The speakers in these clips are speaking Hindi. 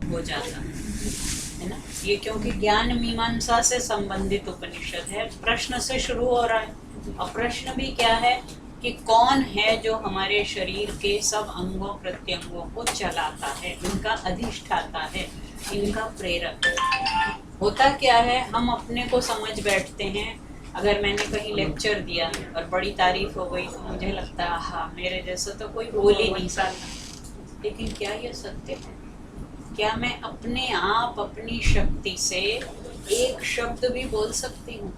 हो जाता है ना। ये क्योंकि ज्ञान मीमांसा से संबंधित उपनिषद है, प्रश्न से शुरू हो रहा है। और प्रश्न भी क्या है कि कौन है जो हमारे शरीर के सब अंगों प्रत्यंगों को चलाता है, इनका अधिष्ठाता है, इनका प्रेरक है। होता क्या है, हम अपने को समझ बैठते हैं। अगर मैंने कहीं लेक्चर दिया और बड़ी तारीफ हो गई तो मुझे लगता है हाँ मेरे जैसा तो कोई बोल ही नहीं सकता। लेकिन क्या ये सत्य है? क्या मैं अपने आप अपनी शक्ति से एक शब्द भी बोल सकती हूँ?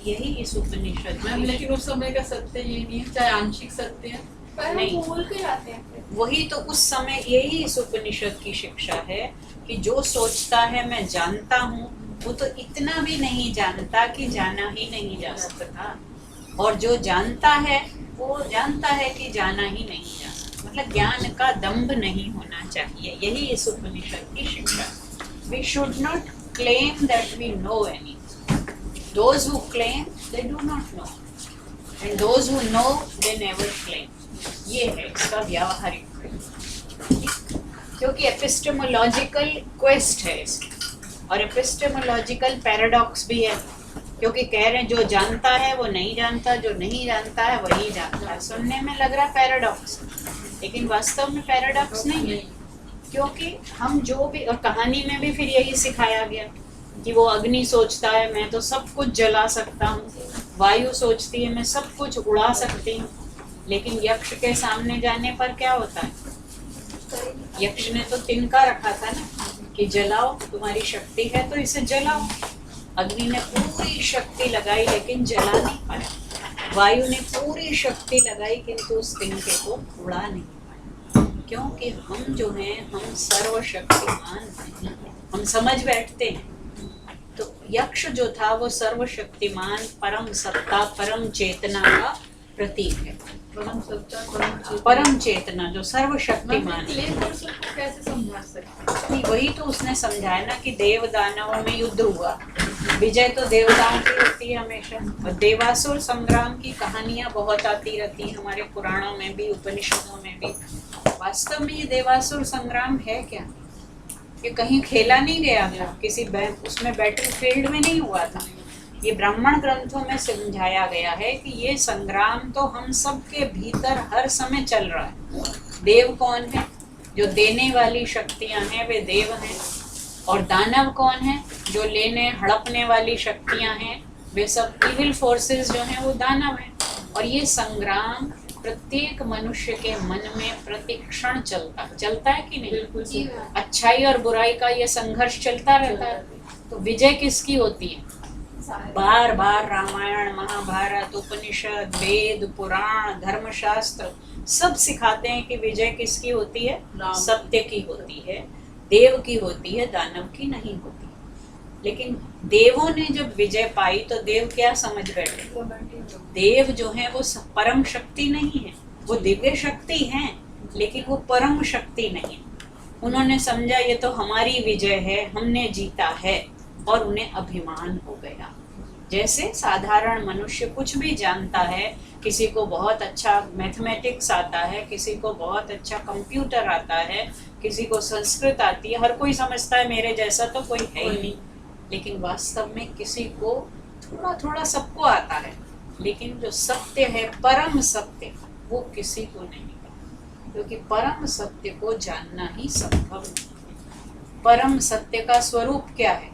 यही इस उपनिषद मैम, लेकिन उस समय का सत्य ये नहीं है, चाहे आंशिक सत्य है, पर नहीं। हम भूल के आते हैं। वही तो उस समय यही इस उपनिषद की शिक्षा है कि जो सोचता है मैं जानता हूँ, वो तो इतना भी नहीं जानता कि जाना ही नहीं जा सकता। और जो जानता है वो जानता है कि जाना ही नहीं जा सकता। मतलब ज्ञान का दंभ नहीं होना चाहिए, यही इस उपनिषद की शिक्षा। We should not claim that we know anything. Those who claim, they do not know. And those who know, they never claim. ये है इसका व्यावहारिक, क्योंकि एपिस्टेमोलॉजिकल क्वेस्ट है इसकी, और एपिस्टेमोलॉजिकल पैराडॉक्स भी है। क्योंकि कह रहे हैं जो जानता है वो नहीं जानता, जो नहीं जानता है वही जानता है। सुनने में लग रहा है पैराडॉक्स, लेकिन वास्तव में पैराडॉक्स नहीं है। क्योंकि हम जो भी, और कहानी में भी फिर यही सिखाया गया कि वो अग्नि सोचता है मैं तो सब कुछ जला सकता हूँ, वायु सोचती है मैं सब कुछ उड़ा सकती हूँ। लेकिन यक्ष के सामने जाने पर क्या होता है? यक्ष ने तो तिनका रखा था ना कि जलाओ, तुम्हारी शक्ति है तो इसे जलाओ। अग्नि ने पूरी शक्ति लगाई लेकिन जला नहीं पाया। वायु ने पूरी शक्ति लगाई किंतु उस तिनके को उड़ा नहीं पाया। क्योंकि हम जो हैं हम सर्वशक्तिमान हैं, हम समझ बैठते हैं। तो यक्ष जो था वो सर्वशक्तिमान, परम सत्ता, परम चेतना का प्रतीक है। परम सत्ता, परम चेतना जो सर्वशक्तिमान है। कैसे समझा सकते? नहीं, वही तो उसने समझाया ना कि देव दानवों में युद्ध हुआ, विजय तो देवताओं की होती है हमेशा। और देवासुर संग्राम की कहानियां बहुत आती रहती हैं हमारे पुराणों में भी, उपनिषदों में भी। वास्तव में ये देवासुर संग्राम है क्या? ये कहीं खेला नहीं गया था, किसी उसमें बैटल फील्ड में नहीं हुआ था। ये ब्राह्मण ग्रंथों में समझाया गया है कि ये संग्राम तो हम सब के भीतर हर समय चल रहा है। देव कौन है? जो देने वाली शक्तियां हैं वे देव हैं। और दानव कौन है? जो लेने हड़पने वाली शक्तियां हैं, वे सब इविल फोर्सेस जो हैं वो दानव हैं। और ये संग्राम प्रत्येक मनुष्य के मन में प्रतिक्षण चलता है कि नहीं? अच्छाई और बुराई का ये संघर्ष चलता रहता है। तो विजय किसकी होती है? बार बार रामायण, महाभारत, उपनिषद, वेद, पुराण, धर्मशास्त्र सब सिखाते हैं कि विजय किसकी होती है? सत्य की होती है, देव की होती है, दानव की नहीं होती। लेकिन देवों ने जब विजय पाई तो देव क्या समझ बैठे? देव जो है वो परम शक्ति नहीं है, वो दिव्य शक्ति हैं, लेकिन वो परम शक्ति नहीं। उन्होंने समझा ये तो हमारी विजय है, हमने जीता है, और उन्हें अभिमान हो गया। जैसे साधारण मनुष्य कुछ भी जानता है, किसी को बहुत अच्छा मैथमेटिक्स आता है, किसी को बहुत अच्छा कंप्यूटर आता है, किसी को संस्कृत आती है, हर कोई समझता है मेरे जैसा तो कोई है ही नहीं। लेकिन वास्तव में किसी को थोड़ा थोड़ा सबको आता है, लेकिन जो सत्य है, परम सत्य, वो किसी को नहीं, क्योंकि परम सत्य को जानना ही संभव नहीं। परम सत्य का स्वरूप क्या है?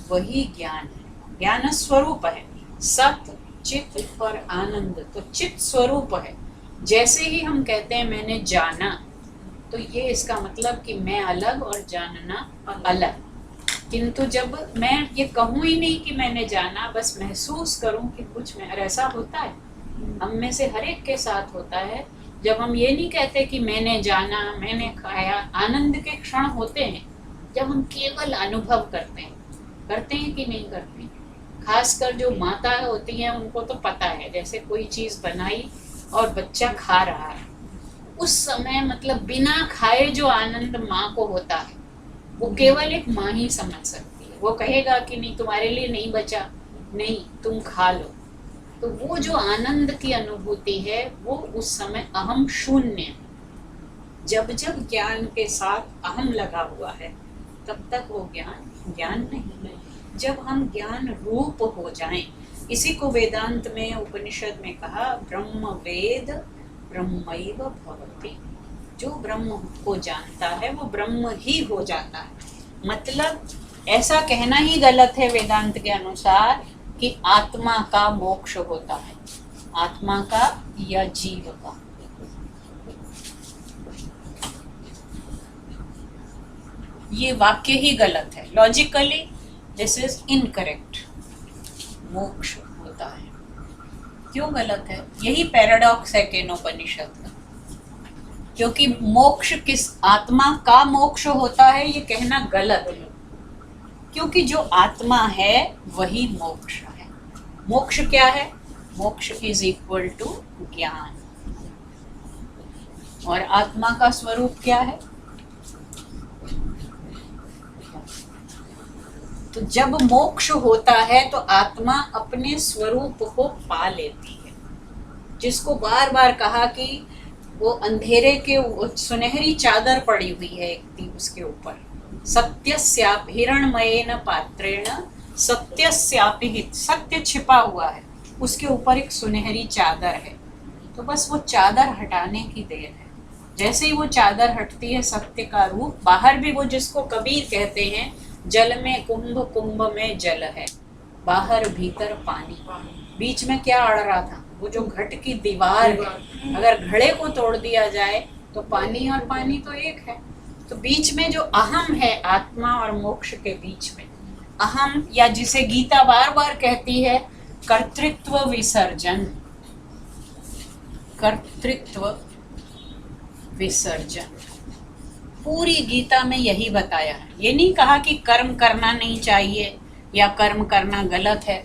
वही ज्ञान है, ज्ञान स्वरूप है। सत, चित और आनंद तो चित स्वरूप है। जैसे ही हम कहते हैं मैंने जाना, तो ये इसका मतलब कि मैं अलग और जानना अलग। किंतु जब मैं ये कहूँ ही नहीं कि मैंने जाना, बस महसूस करूँ कि कुछ में, ऐसा होता है हम में से हर एक के साथ होता है। जब हम ये नहीं कहते कि मैंने जाना, मैंने खाया, आनंद के क्षण होते हैं जब हम केवल अनुभव करते हैं कि नहीं करते। खासकर जो माता होती हैं उनको तो पता है, जैसे कोई चीज़ बनाई और बच्चा खा रहा है, उस समय मतलब बिना खाए जो आनंद माँ को होता है वो केवल एक माँ ही समझ सकती है। वो कहेगा कि नहीं तुम्हारे लिए नहीं बचा, नहीं तुम खा लो। तो वो जो आनंद की अनुभूति है वो उस समय अहम शून्य है। जब जब ज्ञान के साथ अहम लगा हुआ है तब तक वो ज्ञान ज्ञान नहीं है। जब हम ज्ञान रूप हो जाएं, इसी को वेदांत में उपनिषद में कहा ब्रह्म वेद ब्रह्मैव भवति। जो ब्रह्म को जानता है वो ब्रह्म ही हो जाता है। मतलब ऐसा कहना ही गलत है वेदांत के अनुसार कि आत्मा का मोक्ष होता है, आत्मा का या जीव का। ये वाक्य ही गलत है, लॉजिकली दिस इज इनकरेक्ट। मोक्ष होता है, क्यों गलत है? यही पैराडॉक्स है केनोपनिषद का, क्योंकि मोक्ष किस आत्मा का मोक्ष होता है ये कहना गलत है, क्योंकि जो आत्मा है वही मोक्ष है। मोक्ष क्या है? मोक्ष इज इक्वल टू ज्ञान। और आत्मा का स्वरूप क्या है? तो जब मोक्ष होता है तो आत्मा अपने स्वरूप को पा लेती है, जिसको बार बार कहा कि वो अंधेरे के सुनहरी चादर पड़ी हुई है एक उसके ऊपर, सत्यस्याप हिरणमयेन पात्रेण सत्यस्यापि, सत्य छिपा हुआ है, उसके ऊपर एक सुनहरी चादर है। तो बस वो चादर हटाने की देर है। जैसे ही वो चादर हटती है सत्य का रूप बाहर भी, वो जिसको कबीर कहते हैं जल में कुंभ कुंभ में जल है, बाहर भीतर पानी। बीच में क्या अड़ रहा था? वो जो घट की दीवार है, अगर घड़े को तोड़ दिया जाए तो पानी और पानी तो एक है। तो बीच में जो अहम है आत्मा और मोक्ष के बीच में अहम, या जिसे गीता बार बार कहती है कर्तृत्व विसर्जन, कर्तृत्व विसर्जन, पूरी गीता में यही बताया है। ये नहीं कहा कि कर्म करना नहीं चाहिए या कर्म करना गलत है।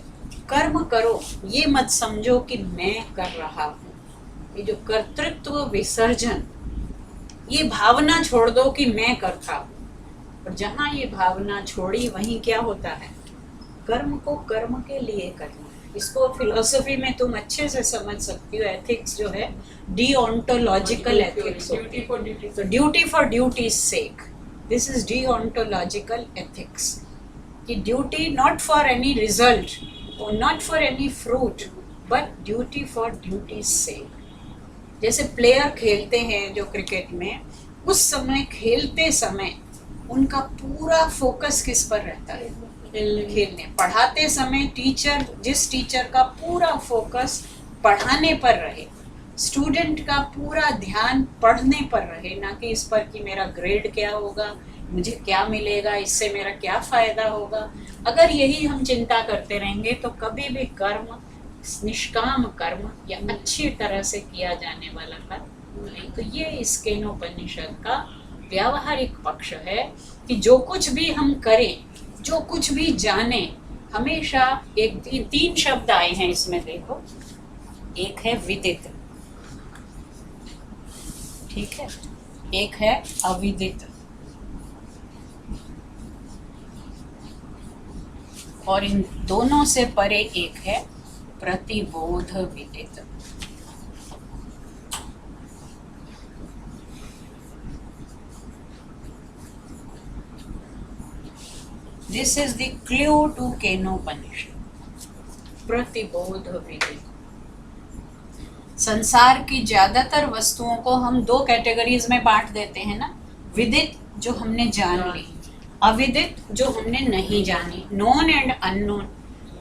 कर्म करो, ये मत समझो कि मैं कर रहा हूँ। ये जो कर्तृत्व विसर्जन, ये भावना छोड़ दो कि मैं करता हूँ। और जहाँ ये भावना छोड़ी वहीं क्या होता है? कर्म को कर्म के लिए करना। इसको फिलॉसफी में तुम अच्छे से समझ सकती हो। एथिक्स जो है डिओंटोलॉजिकल एथिक्स, तो duty for duty's sake, this is deontological ethics. कि duty not for any result और not for any fruit, but duty for duty's sake. जैसे प्लेयर खेलते हैं जो क्रिकेट में, उस समय खेलते समय उनका पूरा फोकस किस पर रहता है? खेलने। पढ़ाते समय टीचर, जिस टीचर का पूरा फोकस पढ़ाने पर रहे, स्टूडेंट का पूरा ध्यान पढ़ने पर रहे, ना कि इस पर कि मेरा ग्रेड क्या होगा, मुझे क्या मिलेगा, इससे मेरा क्या फायदा होगा। अगर यही हम चिंता करते रहेंगे तो कभी भी कर्म, निष्काम कर्म या अच्छी तरह से किया जाने वाला कर्म नहीं। तो ये इस केनोपनिषद का व्यावहारिक पक्ष है कि जो कुछ भी हम करें, जो कुछ भी जाने, हमेशा एक तीन शब्द आए हैं इसमें, देखो। एक है विदित, ठीक है, एक है अविदित, और इन दोनों से परे एक है प्रतिबोध विदित। This is the clue to Kenopanishad, प्रतिबोध विदित। संसार की ज्यादातर वस्तुओं को हम दो कैटेगरीज में बांट देते हैं ना, विदित जो हमने जान ली, अविदित जो हमने नहीं जानी, नोन एंड अननोन।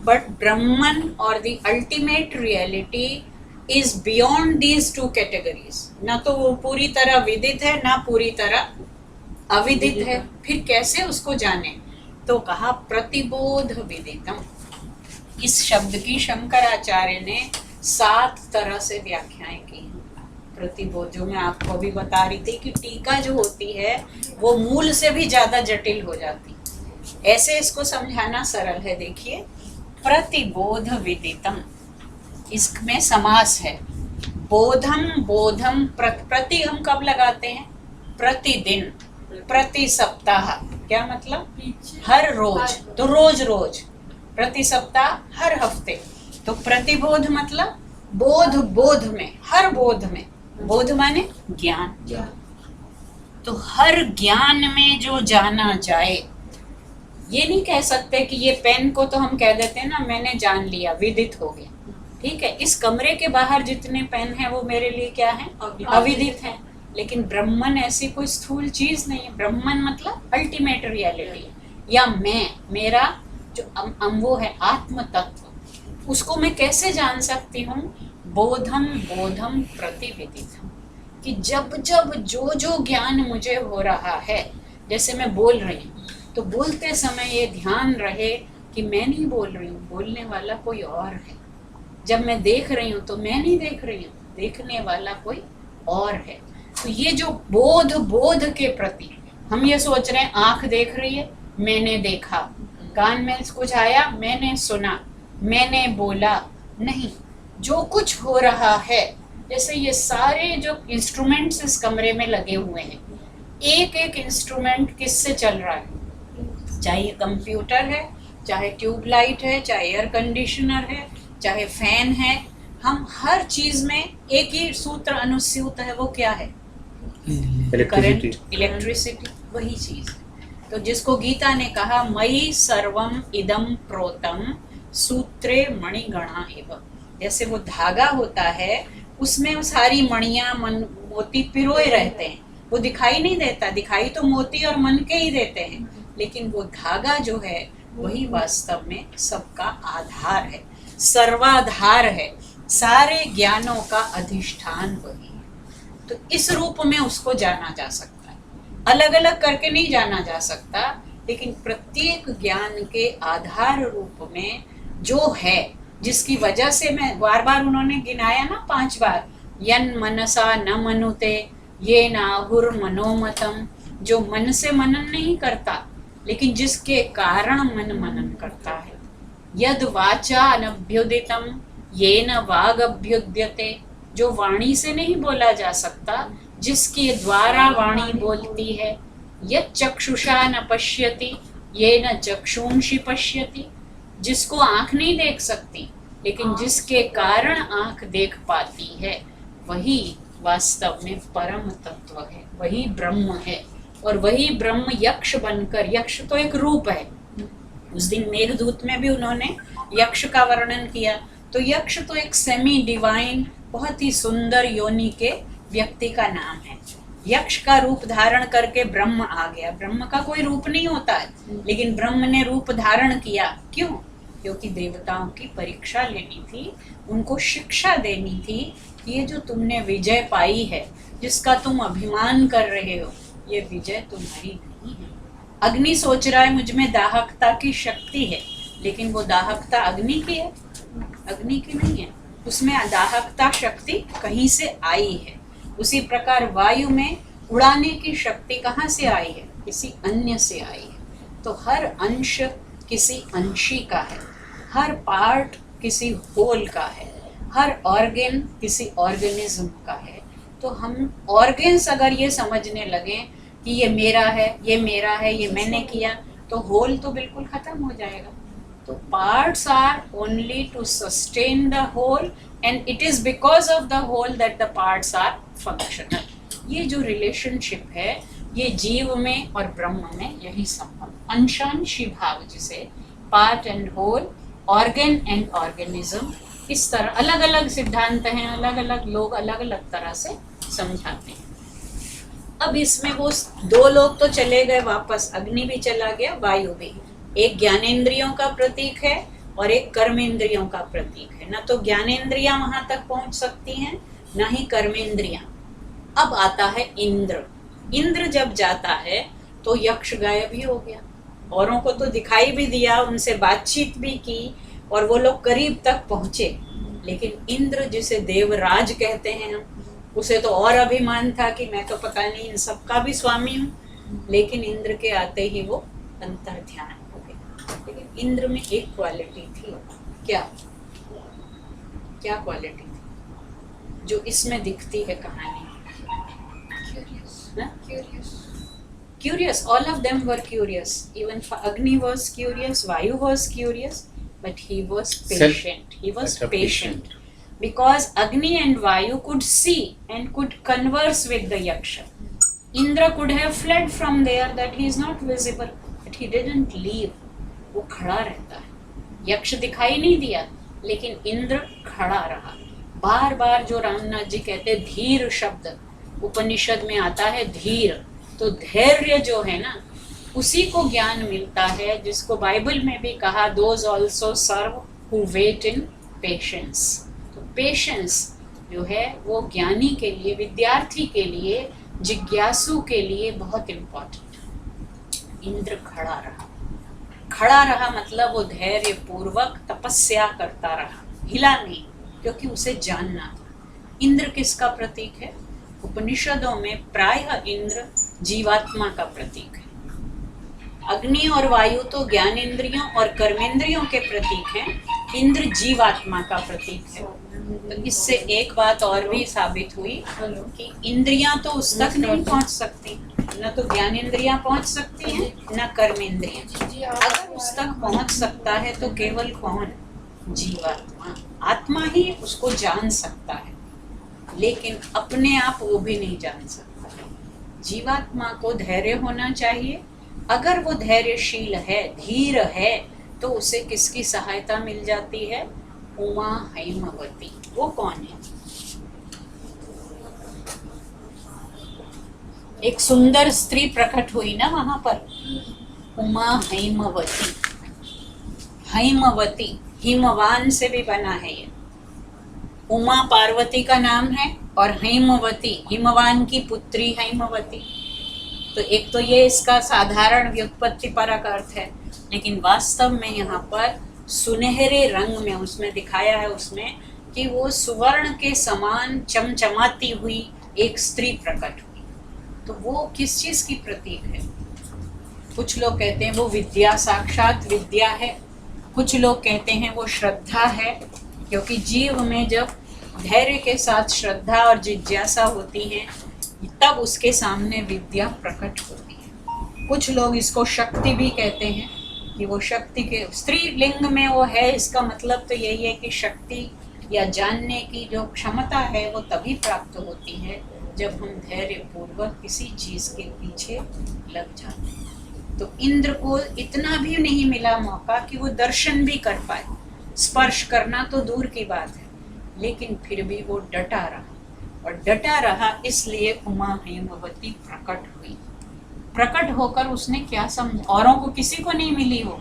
बट ब्रह्मन और the ultimate reality is beyond these two categories. ना तो वो पूरी तरह विदित है, ना पूरी तरह अविदित है। फिर कैसे उसको जाने? तो कहा प्रतिबोध विदितम। इस शब्द की शंकराचार्य ने 7 तरह से व्याख्याएं की। प्रतिबोध, जो मैं आपको अभी बता रही थी कि टीका जो होती है वो मूल से भी ज्यादा जटिल हो जाती। ऐसे इसको समझाना सरल है। देखिए, प्रतिबोध विदितम, इसमें समास है। बोधम, बोधम, प्रति हम कब लगाते हैं? प्रतिदिन, प्रति सप्ताह। क्या मतलब? हर रोज, तो रोज रोज। प्रति सप्ताह, हर हफ्ते। तो प्रतिबोध मतलब बोध, बोध में, हर बोध में। बोध माने ज्ञान। तो हर ज्ञान में जो जाना जाए, ये नहीं कह सकते कि ये पेन को तो हम कह देते हैं ना, मैंने जान लिया, विदित हो गया, ठीक है। इस कमरे के बाहर जितने पेन हैं वो मेरे लिए क्या है, अविदित है। लेकिन ब्रह्मन ऐसी कोई स्थूल चीज नहीं है। ब्रह्मन मतलब अल्टीमेट रियलिटी, या मैं, मेरा जो वो है आत्म तत्व, उसको मैं कैसे जान सकती हूँ? बोधम बोधम प्रतिविदितम, कि जब जब जो जो ज्ञान मुझे हो रहा है, जैसे मैं बोल रही हूँ तो बोलते समय ये ध्यान रहे कि मैं नहीं बोल रही हूँ, बोलने वाला कोई और है। जब मैं देख रही हूँ तो मैं नहीं देख रही हूँ, देखने वाला कोई और है। तो ये जो बोध के प्रति हम ये सोच रहे हैं, आंख देख रही है, मैंने देखा, कान में कुछ आया, मैंने सुना, मैंने बोला, नहीं, जो कुछ हो रहा है, जैसे ये सारे जो इंस्ट्रूमेंट्स इस कमरे में लगे हुए हैं, एक एक इंस्ट्रूमेंट किससे चल रहा है? चाहे ये कंप्यूटर है, चाहे ट्यूबलाइट है, चाहे एयर कंडीशनर है, चाहे फैन है, हम हर चीज में एक ही सूत्र अनुस्यूत है, वो क्या है? करंट, इलेक्ट्रिसिटी, वही चीज है। तो जिसको गीता ने कहा मयि सर्वम इदम प्रोतम सूत्रे मणिगणा एव, जैसे वो धागा होता है उसमें वो सारी मणियां मोती पिरोए रहते हैं, वो दिखाई नहीं देता, दिखाई तो मोती और मन के ही देते हैं, लेकिन वो धागा जो है वही वास्तव में सबका आधार है, सर्वाधार है, सारे ज्ञानों का अधिष्ठान वही है। तो इस रूप में उसको जाना जा सकता है, अलग अलग करके नहीं जाना जा सकता, लेकिन प्रत्येक ज्ञान के आधार रूप में जो है, जिसकी वजह से मैं बार बार उन्होंने गिनाया ना 5 बार, यन मनसा न मनुते ये नाहुर मनोमतम, जो मन से मनन नहीं करता लेकिन जिसके कारण मन मनन करता है। यद वाचा अनभ्युदितम ये न वाग अभ्युद्यते, जो वाणी से नहीं बोला जा सकता, जिसके द्वारा वाणी बोलती है। यद चक्षुषा न पश्यति ये न चक्षुंषि पश्यति, जिसको आंख नहीं देख सकती लेकिन जिसके कारण आंख देख पाती है, वही वास्तव में परम तत्व है, वही ब्रह्म है। और वही ब्रह्म यक्ष बनकर, यक्ष तो एक रूप है, उस दिन मेघदूत में भी उन्होंने यक्ष का वर्णन किया, तो यक्ष तो एक सेमी डिवाइन, बहुत ही सुंदर योनि के व्यक्ति का नाम है। यक्ष का रूप धारण करके ब्रह्म आ गया। ब्रह्म का कोई रूप नहीं होता है, लेकिन ब्रह्म ने रूप धारण किया। क्यों? क्योंकि देवताओं की परीक्षा लेनी थी, उनको शिक्षा देनी थी कि ये जो तुमने विजय पाई है, जिसका तुम अभिमान कर रहे हो, ये विजय तुम्हारी नहीं है। अग्नि सोच रहा है मुझ में दाहकता की शक्ति है, लेकिन वो दाहकता अग्नि की है, अग्नि की नहीं है, उसमें दाहकता शक्ति कहीं से आई है। उसी प्रकार वायु में उड़ाने की शक्ति कहाँ से आई है? किसी अन्य से आई है। तो हर अंश किसी अंशी का है, हर पार्ट किसी होल का है, हर ऑर्गन किसी ऑर्गेनिज्म का है। तो हम ऑर्गन्स अगर ये समझने लगे कि ये मेरा है, ये मेरा है, ये मैंने किया, तो होल तो बिल्कुल खत्म हो जाएगा। तो parts are only to sustain the whole and it is because of the whole that the parts are functional. ये जो रिलेशनशिप है, ये जीव में और ब्रह्म में यही संभव। अंशांशी भाव, जिसे part and whole, organ and organism, इस तरह अलग अलग सिद्धांत हैं, अलग अलग लोग अलग अलग तरह से समझाते हैं। अब इसमें वो 2 लोग तो चले गए वापस, अग्नि भी चला गया, वायु भी। एक ज्ञानेंद्रियों का प्रतीक है और एक कर्मेंद्रियों का प्रतीक है। न तो ज्ञानेंद्रियां वहां तक पहुंच सकती हैं, न ही कर्मेंद्रियां। अब आता है इंद्र। इंद्र जब जाता है तो यक्ष गायब ही हो गया। औरों को तो दिखाई भी दिया, उनसे बातचीत भी की और वो लोग करीब तक पहुंचे, लेकिन इंद्र जिसे देवराज कहते हैं हम, उसे तो और अभिमान था कि मैं तो पता नहीं इन सबका भी स्वामी हूँ। लेकिन इंद्र के आते ही वो अंतर ध्यान हो गया। लेकिन इंद्र में एक क्वालिटी थी, क्या क्या क्वालिटी थी जो इसमें दिखती है कहानी? Curious. All of them were curious. Even Agni was curious, Vayu was curious, but he was patient. He was patient. Because Agni and Vayu could see and could converse with the Yaksha. Indra could have fled from there, that he is not visible, but he didn't leave. वो खड़ा रहता है। यक्ष दिखाई नहीं दिया, लेकिन इंद्र खड़ा रहा। बार बार जो रामनाथ जी कहते धीर शब्द उपनिषद में आता है, धीर, तो धैर्य जो है ना, उसी को ज्ञान मिलता है, जिसको बाइबल में भी कहा those also serve who wait in patience. तो पेशेंस जो है वो ज्ञानी के लिए, विद्यार्थी के लिए, जिज्ञासु के लिए बहुत इम्पोर्टेंट। इंद्र खड़ा रहा मतलब वो धैर्य पूर्वक तपस्या करता रहा, हिला नहीं, क्योंकि उसे जानना था। इंद्र किसका प्रतीक है? उपनिषदों में प्रायः इंद्र जीवात्मा का प्रतीक है। अग्नि और वायु तो ज्ञानेंद्रियों और कर्मेंद्रियों के प्रतीक हैं, इंद्र जीवात्मा का प्रतीक है। तो इससे एक बात और भी साबित हुई कि इंद्रियां तो उस तक नहीं पहुंच सकती, न तो ज्ञानेंद्रियां पहुंच सकती हैं, न कर्मेंद्रियां। अगर उस तक पहुंच सकता है तो केवल कौन? जीवात्मा। आत्मा ही उसको जान सकता है, लेकिन अपने आप वो भी नहीं जान सकता। जीवात्मा को धैर्य होना चाहिए। अगर वो धैर्यशील है, धीर है, तो उसे किसकी सहायता मिल जाती है? उमा हैमवती। वो कौन है? एक सुंदर स्त्री प्रकट हुई ना वहां पर, उमा हैमवती। हैमवती हिमवान से भी बना है ये। उमा पार्वती का नाम है और हैमवती हिमवान की पुत्री हैमवती। तो एक तो ये इसका साधारण व्युत्पत्ति परक अर्थ है, लेकिन वास्तव में यहाँ पर सुनहरे रंग में उसमें दिखाया है उसमें कि वो सुवर्ण के समान चमचमाती हुई एक स्त्री प्रकट हुई। तो वो किस चीज की प्रतीक है? कुछ लोग कहते हैं वो विद्या, साक्षात विद्या है। कुछ लोग कहते हैं वो श्रद्धा है, क्योंकि जीव में जब धैर्य के साथ श्रद्धा और जिज्ञासा होती है तब उसके सामने विद्या प्रकट होती है। कुछ लोग इसको शक्ति भी कहते हैं कि वो शक्ति के स्त्रीलिंग में वो है। इसका मतलब तो यही है कि शक्ति या जानने की जो क्षमता है वो तभी प्राप्त होती है जब हम धैर्य पूर्वक किसी चीज के पीछे लग जाते हैं। तो इंद्र को इतना भी नहीं मिला मौका कि वो दर्शन भी कर पाए। स्पर्श करना तो दूर की बात है, लेकिन फिर भी वो डटा रहा, और डटा रहा इसलिए उमा हेमवती प्रकट हुई। प्रकट होकर उसने क्या समझा? औरों को किसी को नहीं मिली हो,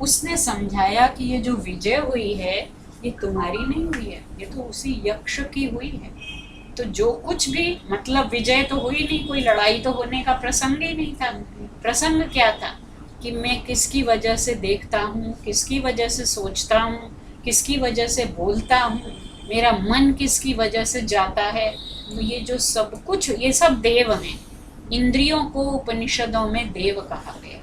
उसने समझाया कि ये जो विजय हुई है ये तुम्हारी नहीं हुई है, ये तो उसी यक्ष की हुई है। तो जो कुछ भी, मतलब विजय तो हुई नहीं, कोई लड़ाई तो होने का प्रसंग ही नहीं था। प्रसंग क्या था कि मैं किसकी वजह से देखता हूँ, किसकी वजह से सोचता हूँ, किसकी वजह से बोलता हूँ, मेरा मन किसकी वजह से जाता है। तो ये जो सब कुछ, ये सब देव हैं। इंद्रियों को उपनिषदों में देव कहा गया।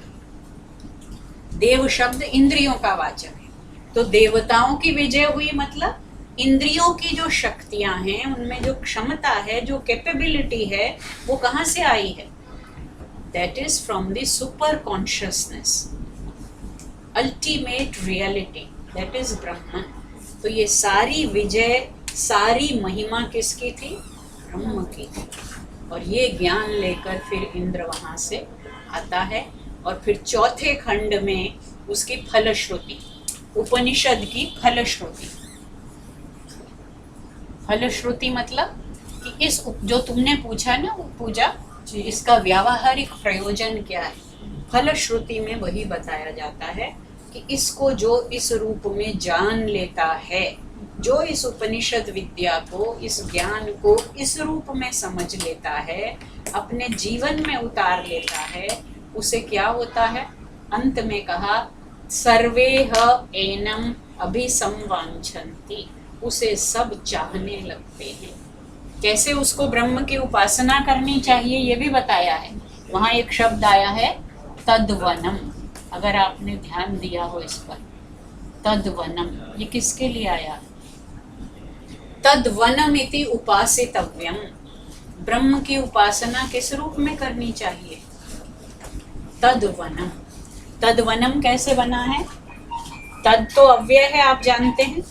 देव शब्द इंद्रियों का वाचक है। तो देवताओं की विजय हुई मतलब इंद्रियों की जो शक्तियां हैं, उनमें जो क्षमता है, जो कैपेबिलिटी है, वो कहाँ से आई है? That is from the super consciousness, ultimate reality, that is Brahman. तो ये सारी विजय, सारी महिमा किसकी थी? ब्रह्म की थी। और ये ज्ञान लेकर फिर इंद्र वहां से आता है, और फिर चौथे खंड में उसकी फलश्रुति, उपनिषद की फलश्रुति। फलश्रुति मतलब कि इस जो तुमने पूछा ना, वो पूजा, इसका व्यावहारिक प्रयोजन क्या है? फलश्रुति में वही बताया जाता है कि इसको जो इस रूप में जान लेता है, जो इस उपनिषद विद्या को, इस ज्ञान को इस रूप में समझ लेता है, अपने जीवन में उतार लेता है, उसे क्या होता है? अंत में कहा सर्वेह एनम अभिसंवांछन्ति, उसे सब चाहने लगते हैं। कैसे उसको ब्रह्म की उपासना करनी चाहिए ये भी बताया है। वहाँ एक शब्द आया है तद्वनम, अगर आपने ध्यान दिया हो इस पर, तद्वनम, ये किसके लिए आया? तद्वनम इति उपासितव्यम, ब्रह्म की उपासना किस रूप में करनी चाहिए? तद्वनम। तद्वनम कैसे बना है? तद तो अव्यय है, आप जानते हैं।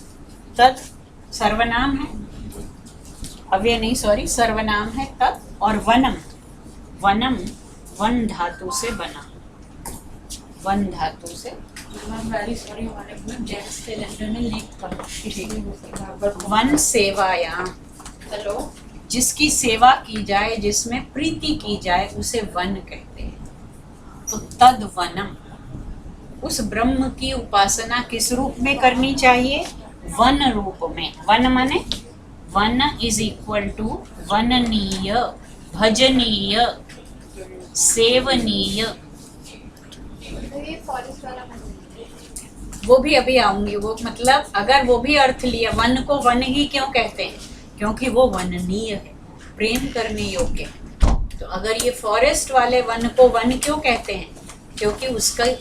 तद सर्वनाम है, अव्यय नहीं, सॉरी, सर्वनाम है तद, और वनम वनम वन धातु से बना, वन धातु से। मैम वेरी सॉरी, हमारे में जेंट्स सिलेंडर में लीक था, इसलिए उसके बराबर वन सेवायाम, हेलो, जिसकी सेवा की जाए, जिसमें प्रीति की जाए, उसे वन कहते हैं। तो तद वनम, उस ब्रह्म की उपासना किस रूप में करनी चाहिए? वन रूप में। वन माने वन इज इक्वल टू वननीय, भजनीय, सेवनीय। वो भी अभी आऊंगी। वो मतलब अगर वो भी अर्थ लिया, वन को वन ही क्यों कहते हैं? क्योंकि वो वननीय है, प्रेम करने योग्य है। तो अगर ये फॉरेस्ट वाले वन को वन क्यों कहते हैं? क्योंकि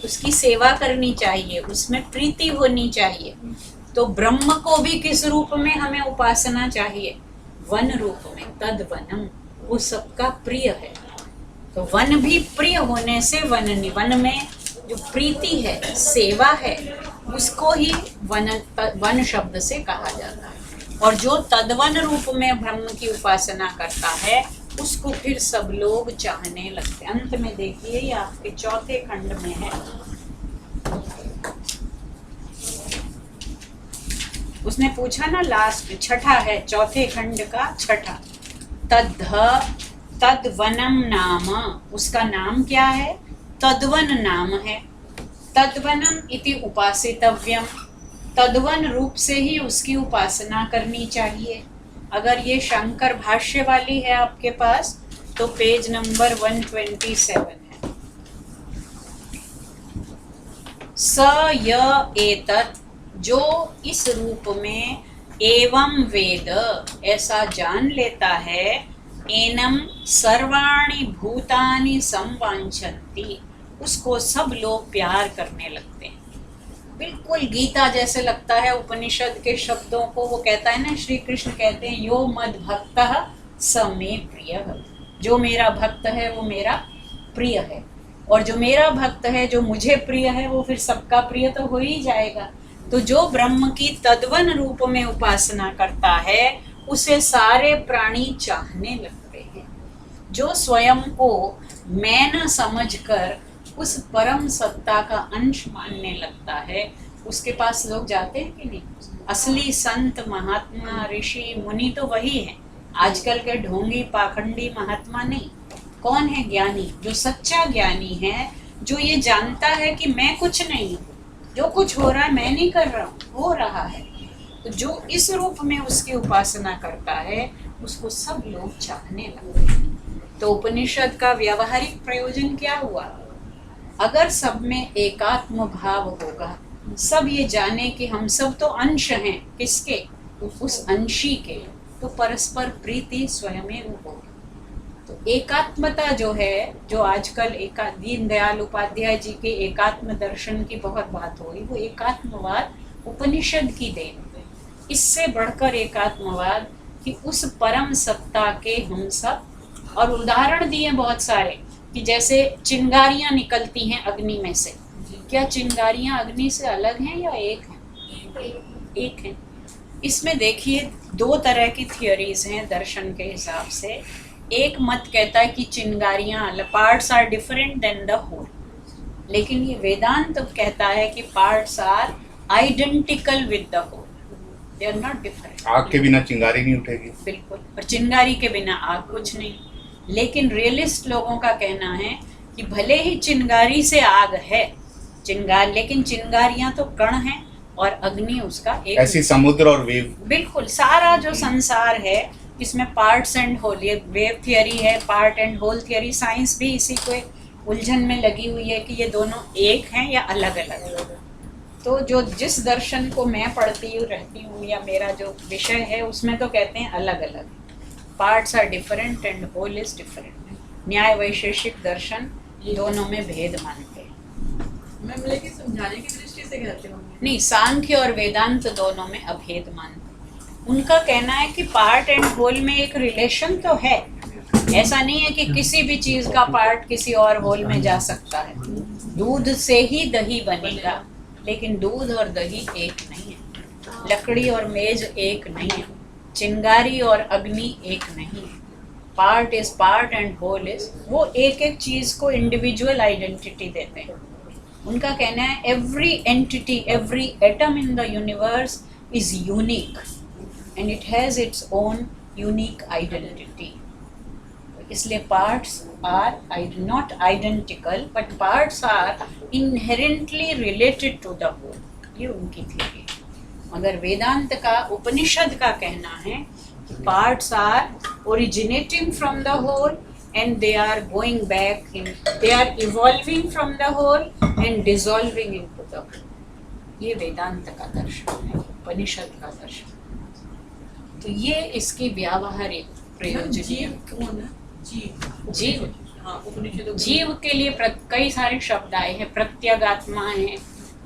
उसकी सेवा करनी चाहिए, उसमें प्रीति होनी चाहिए। तो ब्रह्म को भी किस रूप में हमें उपासना चाहिए? वन रूप में। तद वनम, वो सबका प्रिय है। तो वन भी प्रिय होने से वन में जो प्रीति है, सेवा है, उसको ही वन शब्द से कहा जाता है। और जो तद्वन रूप में ब्रह्म की उपासना करता है, उसको फिर सब लोग चाहने लगते। अंत में देखिए, ये आपके चौथे खंड में है। उसने पूछा ना, लास्ट छठा है, चौथे खंड का छठा। तद्वनम नाम, उसका नाम क्या है? तद्वन नाम है। तद्वनम इति उपासितव्यम, तद्वन रूप से ही उसकी उपासना करनी चाहिए। अगर ये शंकर भाष्य वाली है आपके पास, तो पेज नंबर 127 है। स य एतत्, जो इस रूप में एवं वेद, ऐसा जान लेता है, एनम सर्वाणि भूतानि संवांछन्ति, उसको सब लोग प्यार करने लगते हैं। बिल्कुल गीता जैसे लगता है, उपनिषद के शब्दों को। वो कहता है ना, श्री कृष्ण कहते हैं, यो मद भक्तः स मे प्रियः, जो मेरा भक्त है वो मेरा प्रिय है। और जो मेरा भक्त है, जो मुझे प्रिय है, वो फिर सबका प्रिय तो हो ही जाएगा। तो जो ब्रह्म की तद्वन रूप में उपासना करता है, उसे सारे प्राणी चाहने लगते हैं। जो स्वयं को मैं न समझकर उस परम सत्ता का अंश मानने लगता है, उसके पास लोग जाते हैं कि नहीं? असली संत, महात्मा, ऋषि, मुनि तो वही है। आजकल के ढोंगी पाखंडी महात्मा नहीं। कौन है ज्ञानी? जो सच्चा ज्ञानी है, जो ये जानता है कि मैं कुछ नहीं हूँ, जो कुछ हो रहा है मैं नहीं कर रहा हूँ, हो रहा है। तो जो इस रूप में उसकी उपासना करता है, उसको सब लोग चाहने लगते हैं। तो उपनिषद का व्यावहारिक प्रयोजन क्या हुआ? अगर सब में एकात्म भाव होगा, सब ये जाने कि हम सब तो अंश हैं, किसके? उस अंशी के, तो परस्पर प्रीति स्वयं होगी। तो एकात्मता जो है, जो आजकल दीनदयाल उपाध्याय जी के एकात्म दर्शन की बहुत बात हो रही, वो एकात्मवाद उपनिषद की देन है। इससे बढ़कर एकात्मवाद कि उस परम सत्ता के हम सब, और उदाहरण दिए बहुत सारे, कि जैसे चिंगारियां निकलती हैं अग्नि में से, क्या चिंगारियां अग्नि से अलग हैं या एक हैं? एक हैं। इसमें देखिए, दो तरह की थियोरीज हैं दर्शन के हिसाब से। एक मत कहता है कि चिंगारियां, parts are different than the whole, लेकिन ये वेदांत कहता है कि parts are identical with the whole, they are not different. आग के बिना चिंगारी नहीं उठेगी। बिल्कुल, और चिंगारी के बिना आग कुछ नहीं। लेकिन रियलिस्ट लोगों का कहना है कि भले ही चिंगारी से आग है, लेकिन चिंगारियां तो कण हैं और अग्नि उसका एक। ऐसी समुद्र और वेव, बिल्कुल सारा जो संसार है, इसमें पार्ट्स एंड होल, ये वेव थियरी है, part and whole theory. Science भी इसी को उलझन में लगी हुई है कि ये दोनों एक हैं या अलग अलग। तो जो जिस दर्शन को मैं पढ़ती हूँ रहती हूँ, या मेरा जो विषय है, उसमें तो कहते हैं अलग अलग, parts are different and whole is different. Nyaya Vaisheshika दर्शन दोनों में भेद मानते हैं। मैम लेकिन समझाने की दृष्टि से कहते होंगे। नहीं, सांख्य और वेदांत दोनों में अभेद मानते हैं। उनका कहना है कि पार्ट एंड होल में एक रिलेशन तो है, ऐसा नहीं है कि किसी भी चीज का पार्ट किसी और होल में जा सकता है। दूध से ही दही बनेगा, लेकिन दूध और दही एक नहीं है। लकड़ी और मेज एक नहीं है। चिंगारी और अग्नि एक नहीं है। Part is part and whole is, वो एक एक चीज को इंडिविजुअल आइडेंटिटी देते हैं। उनका कहना है every entity, every atom in the universe is unique and it has its own unique identity. इसलिए parts are not identical but parts are inherently related to the whole. ये उनकी थ्योरी। मगर वेदांत का, उपनिषद का कहना है कि parts are originating from the whole and they are going back in, they are evolving from the whole and dissolving into the whole. ये वेदांत का दर्शन है, उपनिषद का दर्शन। तो ये इसकी व्यावहारिक प्रयोजन। जीव कौन है? जीव, हाँ, उपनिषदों में जीव के लिए कई सारे शब्द आए हैं। प्रत्यगात्मा है,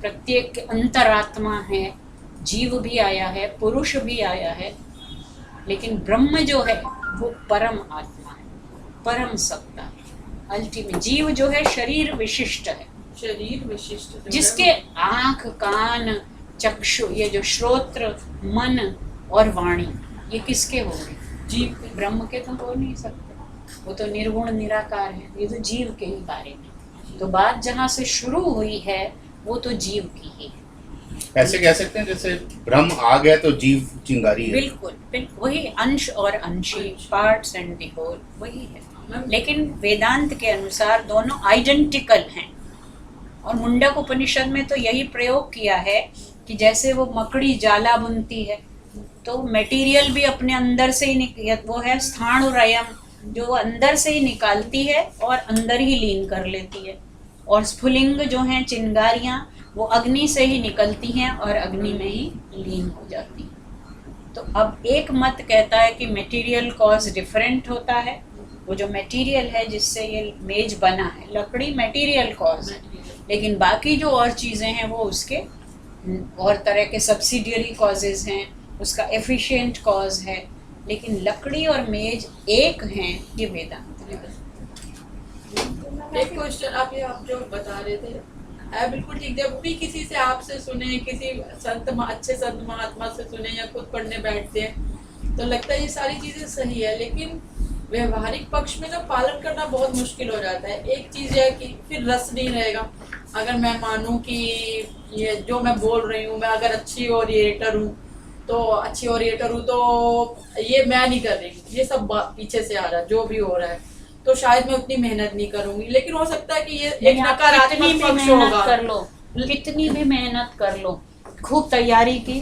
प्रत्येक अंतरात्मा है, जीव भी आया है, पुरुष भी आया है। लेकिन ब्रह्म जो है वो परम आत्मा है, परम सत्ता है। अल्टीमेट जीव जो है शरीर विशिष्ट है, शरीर विशिष्ट जो है, जिसके आँख, कान, चक्षु, ये जो श्रोत्र, मन और वाणी, ये किसके होंगे? जीव के। ब्रह्म के तो हो नहीं सकते, वो तो निर्गुण निराकार है। ये तो जीव के ही बारे में। तो बात जहाँ से शुरू हुई है वो तो जीव की ही है। ऐसे कह सकते हैं जैसे ब्रह्म आ गया तो जीव चिंगारी है। बिल्कुल बिल्कुल, वही अंश और अंशी, पार्ट्स एंड द होल, वही है। लेकिन वेदांत के अनुसार दोनों आइडेंटिकल हैं। और मुंडक उपनिषद में तो यही प्रयोग किया है कि जैसे वो मकड़ी जाला बुनती है तो मटेरियल भी अपने अंदर से ही वो है स्थाणुरयम, जो अंदर से ही निकालती है और अंदर ही लीन कर लेती है। और स्फुलिंग जो हैं चिंगारियाँ, वो अग्नि से ही निकलती हैं और अग्नि में ही लीन हो जाती हैं। तो अब एक मत कहता है कि मटेरियल कॉज डिफरेंट होता है। वो जो मटेरियल है जिससे ये मेज बना है, लकड़ी मटेरियल कॉज है, लेकिन बाकी जो और चीज़ें हैं वो उसके और तरह के सब्सिडियरी कॉजेज हैं, उसका एफिशिएंट कॉज है। लेकिन लकड़ी और मेज एक हैं, ये वेदांत है। एक क्वेश्चन आप जो बता रहे थे बिल्कुल ठीक। जब भी किसी से आपसे सुने, किसी अच्छे संत महात्मा से सुने या खुद पढ़ने बैठते हैं तो लगता है ये सारी चीज़ें सही है, लेकिन व्यवहारिक पक्ष में ना पालन करना बहुत मुश्किल हो जाता है। एक चीज़ है कि फिर रस नहीं रहेगा। अगर मैं मानूं कि ये जो मैं बोल रही हूँ, मैं अगर अच्छी ओरिएटर हूँ तो ये मैं नहीं कर रही, ये सब पीछे से आ रहा है, जो भी हो रहा है, तो शायद मैं उतनी मेहनत नहीं करूंगी। लेकिन हो सकता है कि ये एक नकारात्मक पक्ष होगा। कर लो, कितनी भी मेहनत कर लो, खूब तैयारी की,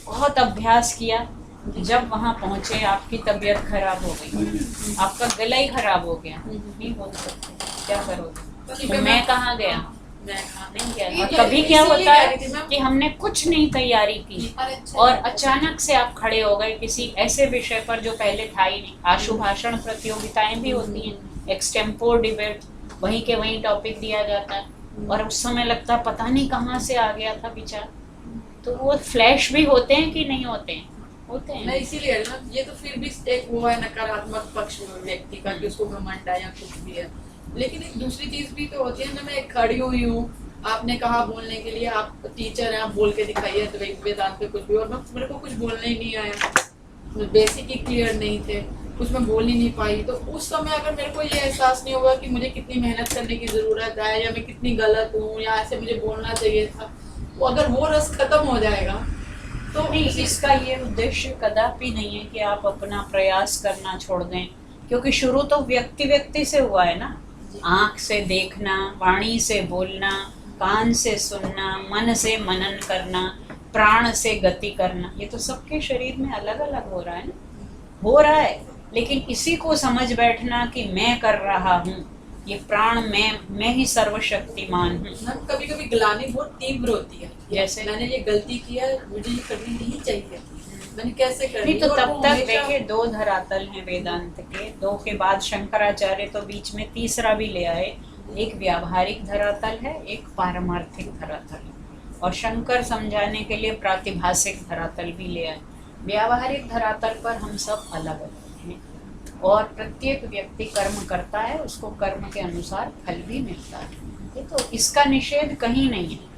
बहुत अभ्यास किया, जब वहाँ पहुँचे आपकी तबीयत खराब हो गई, आपका गला ही खराब हो गया, नहीं बोल सकते, क्या करोगे? तो मैं कहाँ गया? नहीं गया। और कभी क्या होता है कि हमने कुछ नहीं तैयारी की और अचानक से आप खड़े हो गए किसी ऐसे विषय पर जो पहले था ही नहीं। आशु भाषण प्रतियोगिताएं भी होती हैं, एक्सटेम्पोर डिबेट, वहीं के वहीं टॉपिक दिया जाता है और उस समय लगता है पता नहीं कहाँ से आ गया था विचार। तो वो फ्लैश भी होते हैं कि नहीं होते हैं? होते हैं। नहीं, इसीलिए ना, ये तो फिर भी एक वो है नकारात्मक पक्ष व्यक्ति का कि उसको घमंड है या कुछ भी है। लेकिन एक दूसरी चीज भी तो होती है ना, मैं खड़ी हुई हूँ, आपने कहा बोलने के लिए, आप टीचर हैं, आप बोल के दिखाइए तो वेदांत पे कुछ भी, और मेरे को कुछ बोलने ही नहीं आया, बेसिक ही क्लियर नहीं थे, कुछ मैं बोल ही नहीं पाई। तो उस समय अगर मेरे को ये एहसास नहीं होगा कि मुझे कितनी मेहनत करने की ज़रूरत है या मैं कितनी गलत हूँ या ऐसे मुझे बोलना चाहिए था, तो अगर वो रस खत्म हो जाएगा तो नहीं, इसका ये उद्देश्य कदापि नहीं है कि आप अपना प्रयास करना छोड़ दें, क्योंकि शुरू तो व्यक्ति से हुआ है ना। आँख से देखना, वाणी से बोलना, कान से सुनना, मन से मनन करना, प्राण से गति करना, ये तो सबके शरीर में अलग अलग हो रहा है ना, हो रहा है। लेकिन इसी को समझ बैठना कि मैं कर रहा हूँ, ये प्राण मैं ही सर्वशक्तिमान हूँ। कभी कभी ग्लानि बहुत तीव्र होती है, जैसे मैंने ये गलती किया, मुझे ये करनी नहीं चाहिए, मैंने कैसे करनी। तो तब तक देखिए, दो धरातल हैं वेदांत के, दो के बाद शंकराचार्य तो बीच में तीसरा भी ले आए। एक व्यावहारिक धरातल है, एक पारमार्थिक धरातल है, और शंकर समझाने के लिए प्रातिभासिक धरातल भी ले आए। व्यावहारिक धरातल पर हम सब अलग अलग हैं और प्रत्येक व्यक्ति कर्म करता है, उसको कर्म के अनुसार फल भी मिलता है, ये तो इसका निषेध कहीं नहीं है।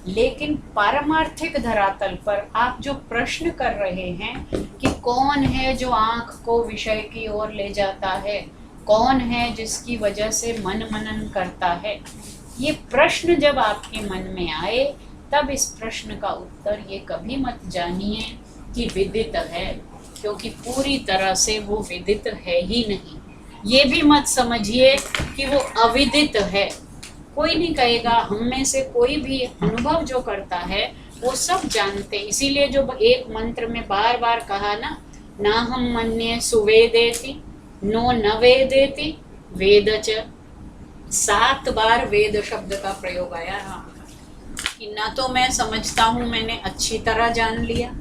लेकिन पारमार्थिक धरातल पर आप जो प्रश्न कर रहे हैं कि कौन है जो आँख को विषय की ओर ले जाता है, कौन है जिसकी वजह से मन मनन करता है। ये प्रश्न जब आपके मन में आए तब इस प्रश्न का उत्तर ये कभी मत जानिए कि विदित है, क्योंकि पूरी तरह से वो विदित है ही नहीं। ये भी मत समझिए कि वो अविदित है। कोई नहीं कहेगा, हम में से कोई भी अनुभव जो करता है वो सब जानते। इसीलिए जो एक मंत्र में बार बार कहा ना हम मन्ये सुवेदेति नो न वेदेति वेद च, 7 बार वेद शब्द का प्रयोग आया। हाँ, कि ना तो मैं समझता हूँ मैंने अच्छी तरह जान लिया,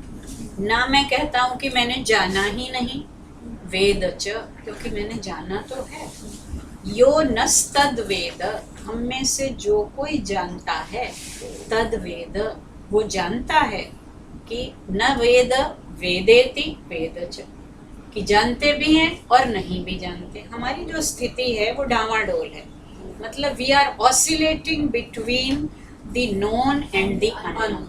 ना मैं कहता हूँ कि मैंने जाना ही नहीं। वेद च, क्योंकि मैंने जाना तो है। यो नस्तद वेद, हम में से जो कोई जानता है, तद वेद, वो जानता है कि न वेद वेदेति वेद च, कि जानते भी हैं और नहीं भी जानते। हमारी जो स्थिति है वो डामाडोल है, मतलब we are oscillating between the known and the unknown.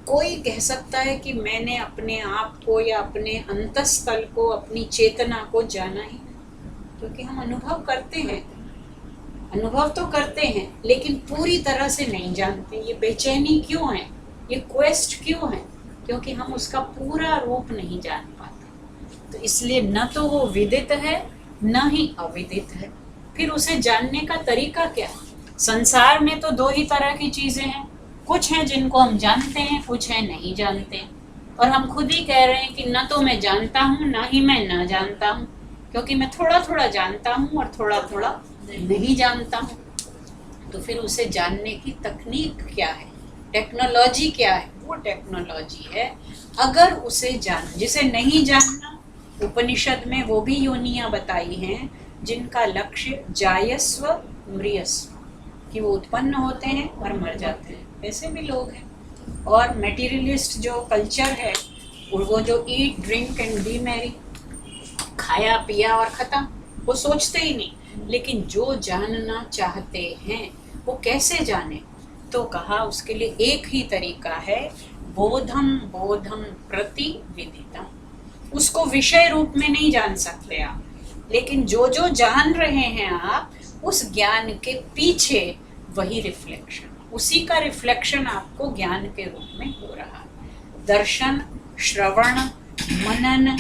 कोई कह सकता है कि मैंने अपने आप को या अपने अंतस्थल को, अपनी चेतना को जाना ही नहीं, क्योंकि हम अनुभव करते हैं, अनुभव तो करते हैं लेकिन पूरी तरह से नहीं जानते। ये बेचैनी क्यों है, ये क्वेस्ट क्यों है? क्योंकि हम उसका पूरा रूप नहीं जान पाते। तो इसलिए न तो वो विदित है न ही अविदित है। फिर उसे जानने का तरीका क्या? संसार में तो 2 ही तरह की चीजें हैं, कुछ हैं जिनको हम जानते हैं, कुछ हैं नहीं जानते। और हम खुद ही कह रहे हैं कि न तो मैं जानता हूँ ना ही मैं न जानता हूँ, क्योंकि मैं थोड़ा थोड़ा जानता हूँ और थोड़ा थोड़ा नहीं जानता हूँ। तो फिर उसे जानने की तकनीक क्या है, टेक्नोलॉजी क्या है? वो टेक्नोलॉजी है अगर उसे जान, जिसे नहीं जानना, उपनिषद में वो भी योनियां बताई हैं जिनका लक्ष्य जायस्व म्रियस्व, कि वो उत्पन्न होते हैं और मर जाते हैं। ऐसे भी लोग हैं। और मटेरियलिस्ट जो कल्चर है, वो जो eat drink and B Mary, खाया पिया और ख़त्म, वो सोचते ही नहीं। लेकिन जो जानना चाहते हैं वो कैसे जाने? तो कहा उसके लिए एक ही तरीका है, बोधम बोधम प्रति विदितम। उसको विषय रूप में नहीं जान सकते आप, लेकिन जो जो जान रहे हैं आप, उस ज्ञान के पीछे वही रिफ्लेक्शन, उसी का रिफ्लेक्शन आपको ज्ञान के रूप में हो रहा है। दर्शन, श्रवण, मनन,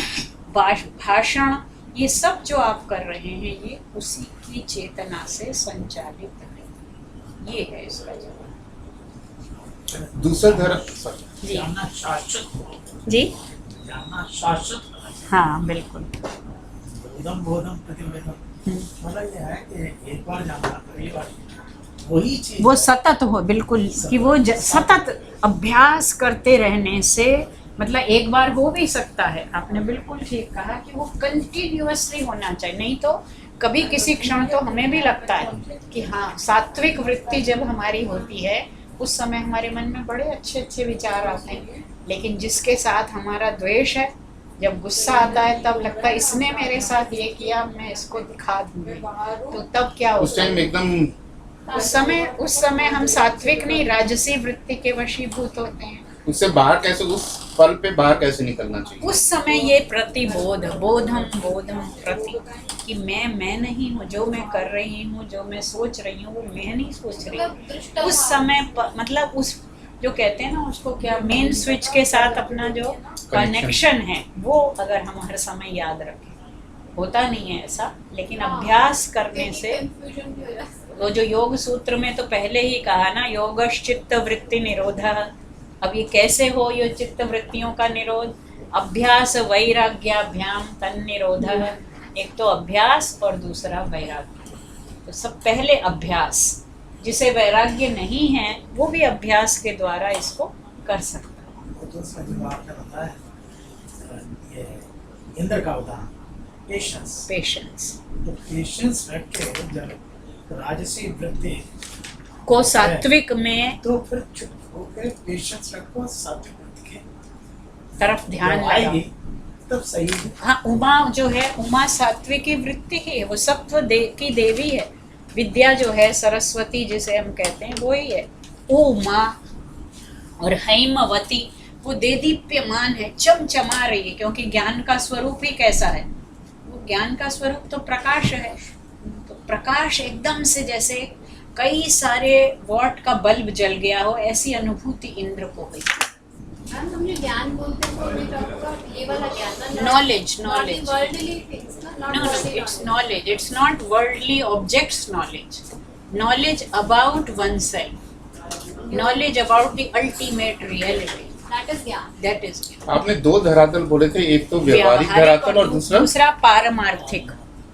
भाषण, ये सब जो आप कर रहे हैं ये उसी की चेतना से संचालित है। ये है इसका जवाब। दूसरा धर्म जी जानना शाश्वत, जी जानना शाश्वत, हाँ बिल्कुल। बोधम बोधम प्रतिवेदम, मतलब ये है कि एक बार जानना, अगली बार वही चीज वो सतत हो, बिल्कुल, कि वो सतत अभ्यास करते रहने से, मतलब एक बार हो भी सकता है, आपने बिल्कुल ठीक कहा कि वो कंटिन्यूअसली होना चाहिए। नहीं तो कभी किसी क्षण तो हमें भी लगता है कि हाँ, सात्विक वृत्ति जब हमारी होती है उस समय हमारे मन में बड़े अच्छे अच्छे विचार आते हैं, लेकिन जिसके साथ हमारा द्वेष है, जब गुस्सा आता है तब लगता है इसने मेरे साथ ये किया, मैं इसको दिखा दूंगी। तो तब क्या उस होता टाइम है? एकदम उस समय हम सात्विक नहीं, राजसी वृत्ति के वशीभूत होते हैं। उससे बाहर कैसे, उस पल पे बाहर कैसे निकलना चाहिए? उस समय ये प्रतिबोध, बोधम बोधम प्रति, कि मैं नहीं हूँ, जो मैं कर रही हूँ, जो मैं सोच रही हूँ वो मैं नहीं सोच रही हूँ। उस समय मतलब उस जो कहते हैं ना, उसको क्या, मेन स्विच के साथ अपना जो कनेक्शन है वो अगर हम हर समय याद रखें। होता नहीं है ऐसा, लेकिन अभ्यास करने से, वो जो योग सूत्र में तो पहले ही कहा ना, योगश्चित्त वृत्ति निरोधः। अब ये कैसे हो ये चित्त वृत्तियों का निरोध? अभ्यास वैराग्याभ्याम तन्निरोधः। एक तो अभ्यास और दूसरा वैराग्य। तो सब पहले अभ्यास, जिसे वैराग्य नहीं है वो भी अभ्यास के द्वारा इसको कर सकता है। दूसरा जो आपने बताया, ये इंद्र का उदाहरण, पेशेंस। पेशेंस तो पेशेंस रख के जब राजसी वृत्ति को सात्विक में तो फिर चुप होकर पेशेंस रखो, सात्विक वृत्ति के तरफ ध्यान जब आएगी लगाओ। तब सही है। हाँ, उमा जो है, उमा सात्विकी वृत्ति ही है, वो सत्व की देवी है। विद्या जो है, सरस्वती जिसे हम कहते हैं, वो ही है। उमा और हैमवती, वो देदीप्यमान है, चमचमा रही है, क्योंकि ज्ञान का स्वरूप ही कैसा है, वो ज्ञान का स्वरूप तो प्रकाश है। तो प्रकाश एकदम से जैसे कई सारे वॉट का बल्ब जल गया हो, ऐसी अनुभूति इंद्र को हुई। मैम हमने ज्ञान बोलते हैं तो we talk about ये वाला ज्ञान ना, Knowledge, not knowledge. the worldly things ना, not No, worldly it's knowledge. knowledge. It's not worldly objects knowledge. Knowledge about oneself. Knowledge about the ultimate reality. That is ज्ञान। That is आपने दो धरातल बोले थे, एक तो व्यवहारिक धरातल और दूसरा दूसरा पारमार्थिक।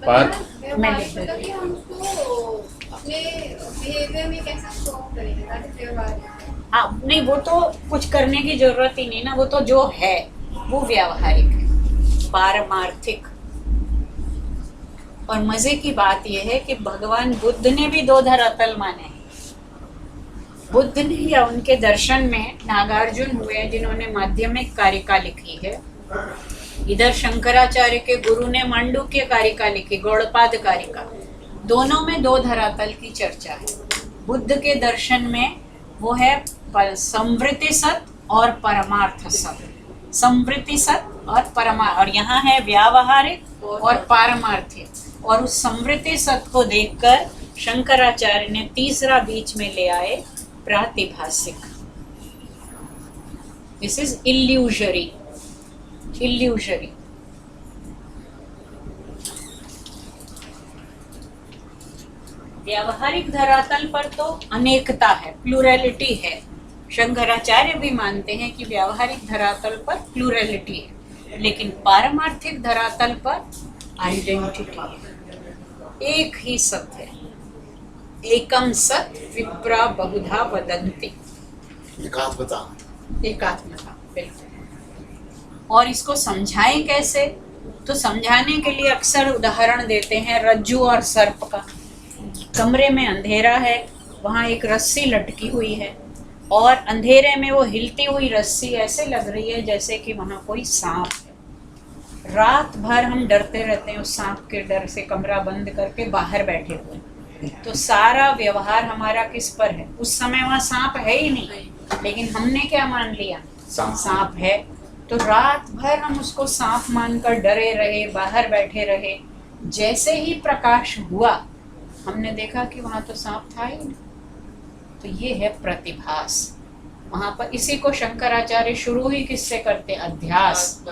पार- व्यवहारिक मतलब कि हम उसको अपने बिहेवियर में कैसे शो करेंगे, that is व्यवहारिक। हाँ, नहीं वो तो कुछ करने की जरूरत ही नहीं ना, वो तो जो है वो व्यावहारिक है। पारमार्थिक। और मजे की बात यह है कि भगवान बुद्ध ने भी दो धरातल माने हैं। बुद्ध ने या उनके दर्शन में नागार्जुन हुए जिन्होंने माध्यमिक कारिका लिखी है, इधर शंकराचार्य के गुरु ने मांडुक्य कारिका लिखी, गौड़पाद कारिका। दोनों में दो धरातल की चर्चा है। बुद्ध के दर्शन में वो है संवृत्ति सत और परमार्थ सत, संवृत्ति सत और परमार्थ, और यहाँ है व्यावहारिक और पारमार्थिक। और उस संवृत्ति सत को देखकर शंकराचार्य ने तीसरा बीच में ले आए, प्रातिभासिक। This is illusory, illusory. व्यावहारिक धरातल पर तो अनेकता है, प्लूरलिटी है। शंकराचार्य भी मानते हैं कि व्यावहारिक धरातल पर प्लूरलिटी है, लेकिन पारमार्थिक धरातल पर आइडेंटिटी है, एक ही सत्य है। एकम सत विप्रा बहुधा वदन्ति, एकात्मता। एकात्मता, बिल्कुल। और इसको समझाएं कैसे? तो समझाने के लिए अक्सर उदाहरण देते हैं रज्जू और सर्प का। कमरे में अंधेरा है, वहाँ एक रस्सी लटकी हुई है, और अंधेरे में वो हिलती हुई रस्सी ऐसे लग रही है जैसे कि वहाँ कोई सांप है। रात भर हम डरते रहते हैं उस सांप के डर से, कमरा बंद करके बाहर बैठे हुए। तो सारा व्यवहार हमारा किस पर है? उस समय वहाँ सांप है ही नहीं, लेकिन हमने क्या मान लिया? सांप है। तो रात भर हम उसको सांप मानकर डरे रहे, बाहर बैठे रहे। जैसे ही प्रकाश हुआ, हमने देखा कि वहाँ तो सांप था ही नहीं। तो ये है प्रतिभास। वहाँ पर इसी को शंकराचार्य शुरू ही किससे करते? अध्यास।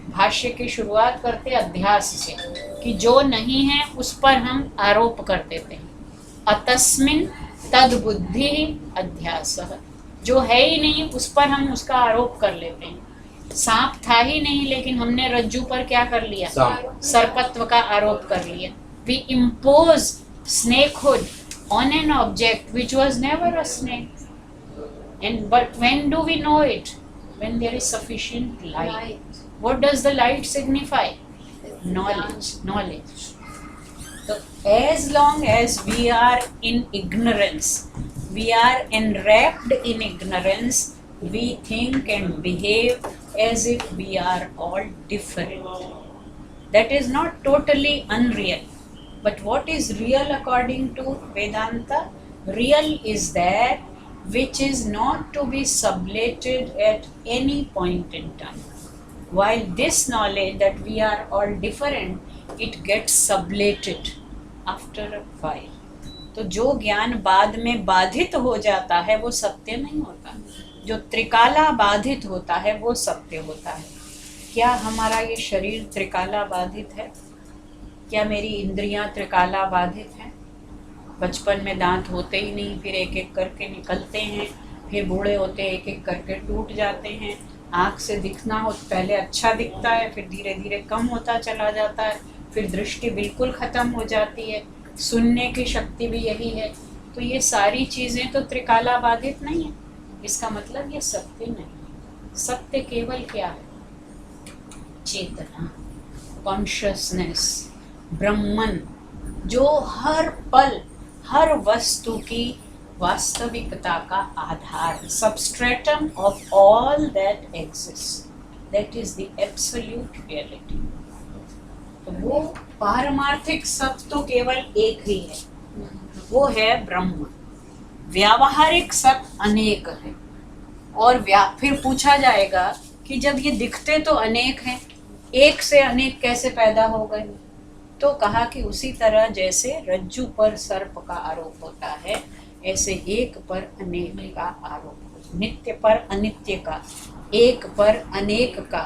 भाष्य की शुरुआत करते अध्यास से, कि जो नहीं है उस पर हम आरोप कर देते हैं। अतस्मिन् तद बुद्धि अध्यासः, जो है ही नहीं उस पर हम उसका आरोप कर लेते हैं। सांप था ही नहीं, लेकिन हमने रज्जू पर क्या कर लिया? सर्पत्व का आरोप कर लिया। We impose snakehood on an object which was never a snake. And but when do we know it? When there is sufficient light. What does the light signify? Knowledge. Knowledge. So as long as we are in ignorance, we are enwrapped in ignorance, we think and behave as if we are all different. That is not totally unreal. But what is real according to Vedanta? Real is that which is not to be sublated at any point in time. While this knowledge that we are all different, it gets sublated after a while. तो जो ज्ञान बाद में बाधित हो जाता है वो सत्य नहीं होता। जो त्रिकाला बाधित होता है वो सत्य होता है। क्या हमारा ये शरीर त्रिकाला बाधित है? क्या मेरी इंद्रियां त्रिकाला बाधित हैं? बचपन में दांत होते ही नहीं, फिर एक एक करके निकलते हैं, फिर बूढ़े होते एक एक करके टूट जाते हैं। आँख से दिखना हो पहले अच्छा दिखता है, फिर धीरे धीरे कम होता चला जाता है, फिर दृष्टि बिल्कुल ख़त्म हो जाती है। सुनने की शक्ति भी यही है। तो ये सारी चीज़ें तो त्रिकाला बाधित नहीं है। इसका मतलब ये सत्य नहीं। सत्य केवल क्या है? चेतना, कॉन्शियसनेस, ब्रह्मन, जो हर पल हर वस्तु की वास्तविकता का आधार, substratum of all that exist, that is the absolute reality. तो वो पारमार्थिक सत्य तो केवल एक ही है, वो है ब्रह्म। व्यावहारिक सत्य अनेक है, और फिर पूछा जाएगा कि जब ये दिखते तो अनेक हैं, एक से अनेक कैसे पैदा हो गए? तो कहा कि उसी तरह जैसे रज्जू पर सर्प का आरोप होता है, ऐसे एक पर अनेक का आरोप होता, नित्य पर अनित्य का, एक पर अनेक का,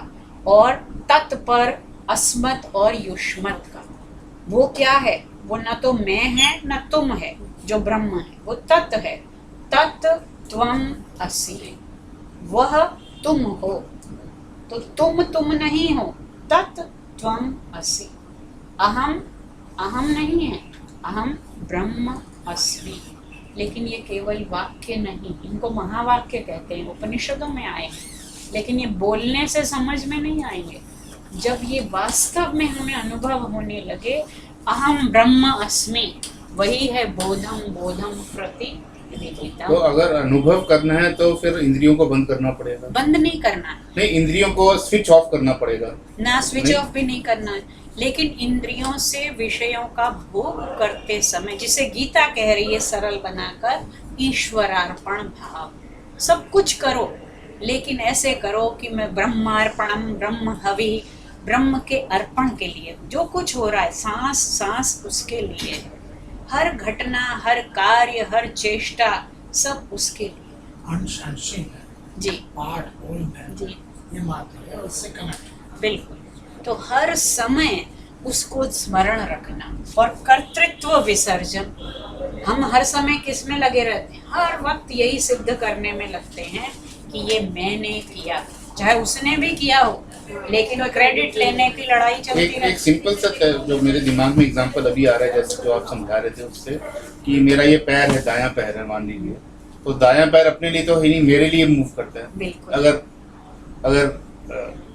और तत् पर अस्मत् और युष्मत् का। वो क्या है? वो न तो मैं है न तुम है, जो ब्रह्म है वो तत् है। तत् त्वम असि, वह तुम हो। तो तुम नहीं हो, तत् त्वम असि। अहम नहीं है, अहम ब्रह्म अस्मि। लेकिन ये केवल वाक्य नहीं, इनको महावाक्य कहते हैं, उपनिषदों में आए हैं, लेकिन ये बोलने से समझ में नहीं आएंगे। जब ये वास्तव में हमें अनुभव होने लगे, अहम ब्रह्म अस्मि, वही है बोधम बोधम प्रति विदितम। तो अगर अनुभव करना है तो फिर इंद्रियों को बंद करना पड़ेगा। बंद नहीं करना है, नहीं, इंद्रियों को स्विच ऑफ करना पड़ेगा ना स्विच ऑफ भी नहीं करना है, लेकिन इंद्रियों से विषयों का भोग करते समय, जिसे गीता कह रही है सरल बनाकर, ईश्वरार्पण भाव। सब कुछ करो, लेकिन ऐसे करो कि मैं ब्रह्मार्पणम, ब्रह्म हवि, ब्रह्म के अर्पण के लिए। जो कुछ हो रहा है सांस सांस उसके लिए है, हर घटना, हर कार्य, हर चेष्टा, सब उसके लिए। अंश अंशिंग है, जी पार्ट होल है, जी ये मात्र है, उससे कनेक्ट। बिल्कुल। तो हर समय उसको स्मरण रखना और कर्तृत्व विसर्जन। हम हर समय किस में लगे रहते हैं? हर वक्त यही सिद्ध करने में लगते हैं कि ये मैंने किया, चाहे उसने भी किया हो, लेकिन वो क्रेडिट लेने की लड़ाई चलती एक रहती। सिंपल सा जो मेरे दिमाग में एग्जांपल अभी आ रहा है, जैसे जो आप समझा रहे थे उससे, कि मेरा ये पैर है, दायां पैर है मान लीजिए, तो दायां पैर अपने लिए तो है नहीं, मेरे लिए मूव करता है। बिल्कुल। अगर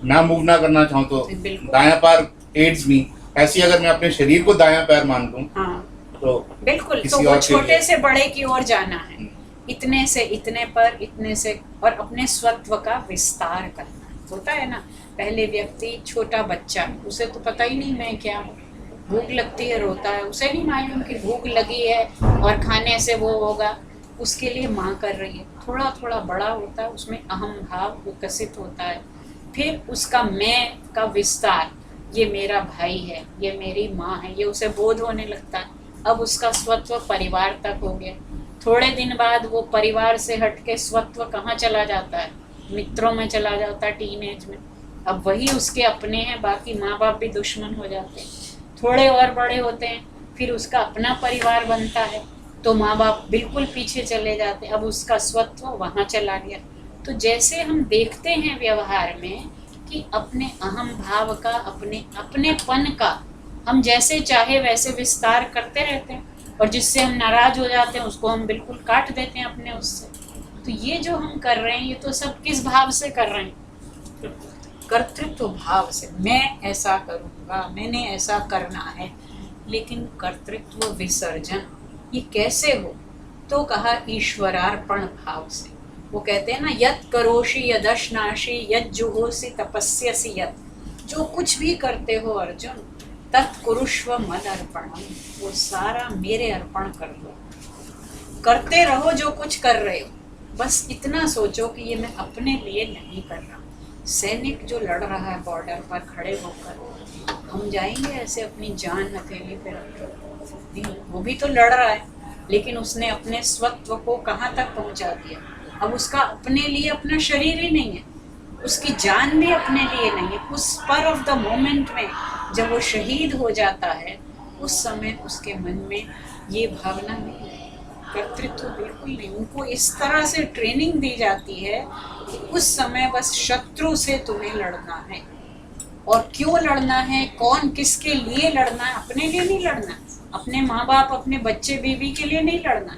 ना मूव ना करना चाहूँ तो बिल्कुल। दायां पैर एड्स मी। ऐसी अगर मैं अपने शरीर को दायां पैर मान लूं हाँ तो बिल्कुल। किसी तो वो और के छोटे लिए- से बड़े की ओर जाना है, इतने से इतने पर, इतने से, और अपने स्वत्व का विस्तार करना होता है ना। पहले व्यक्ति छोटा बच्चा, उसे तो पता ही नहीं मैं क्या हूँ, भूख लगती है रोता है, उसे नहीं मालूम कि भूख लगी है और खाने से वो होगा, उसके लिए माँ कर रही है। थोड़ा थोड़ा बड़ा होता है, उसमें अहम भाव विकसित होता है, फिर उसका मैं का विस्तार, ये मेरा भाई है, ये मेरी माँ है, ये उसे बोध होने लगता है। अब उसका स्वत्व परिवार तक हो गया। थोड़े दिन बाद वो परिवार से हटके स्वत्व कहाँ चला जाता है? मित्रों में चला जाता है, टीनेज में। अब वही उसके अपने हैं, बाकी माँ बाप भी दुश्मन हो जाते हैं। थोड़े और बड़े होते हैं, फिर उसका अपना परिवार बनता है, तो माँ बाप बिल्कुल पीछे चले जाते हैं, अब उसका स्वत्व वहाँ चला गया। तो जैसे हम देखते हैं व्यवहार में कि अपने अहम भाव का, अपने अपनेपन का हम जैसे चाहे वैसे विस्तार करते रहते हैं, और जिससे हम नाराज हो जाते हैं उसको हम बिल्कुल काट देते हैं अपने उससे। तो ये जो हम कर रहे हैं, ये तो सब किस भाव से कर रहे हैं? कर्तृत्व भाव से। मैं ऐसा करूँगा, मैंने ऐसा करना है। लेकिन कर्तृत्व विसर्जन ये कैसे हो? तो कहा ईश्वरार्पण भाव से। वो कहते हैं ना, यत् करोषि यदश्नासि यत् जुहोसि तपस्यसि यत्। जो कुछ भी करते हो अर्जुन, तत्कुरुष्व मद अर्पणम, वो सारा मेरे अर्पण कर दो। करते रहो जो कुछ कर रहे हो, बस इतना सोचो कि ये मैं अपने लिए नहीं कर रहा। सैनिक जो लड़ रहा है बॉर्डर पर खड़े होकर, हम जाएंगे ऐसे अपनी जान हथेली पे रख के? वो भी तो लड़ रहा है, लेकिन उसने अपने स्वत्व को कहाँ तक पहुँचा दिया। अब उसका अपने लिए अपना शरीर ही नहीं है, उसकी जान भी अपने लिए नहीं है। उस स्पर ऑफ द मोमेंट में जब वो शहीद हो जाता है, उस समय उसके मन में ये भावना नहीं है, कर्तृत्व बिल्कुल नहीं। उनको इस तरह से ट्रेनिंग दी जाती है कि उस समय बस शत्रु से तुम्हें लड़ना है। और क्यों लड़ना है, कौन किसके लिए लड़ना है? अपने लिए नहीं लड़ना, अपने माँ बाप, अपने बच्चे बीवी के लिए नहीं लड़ना।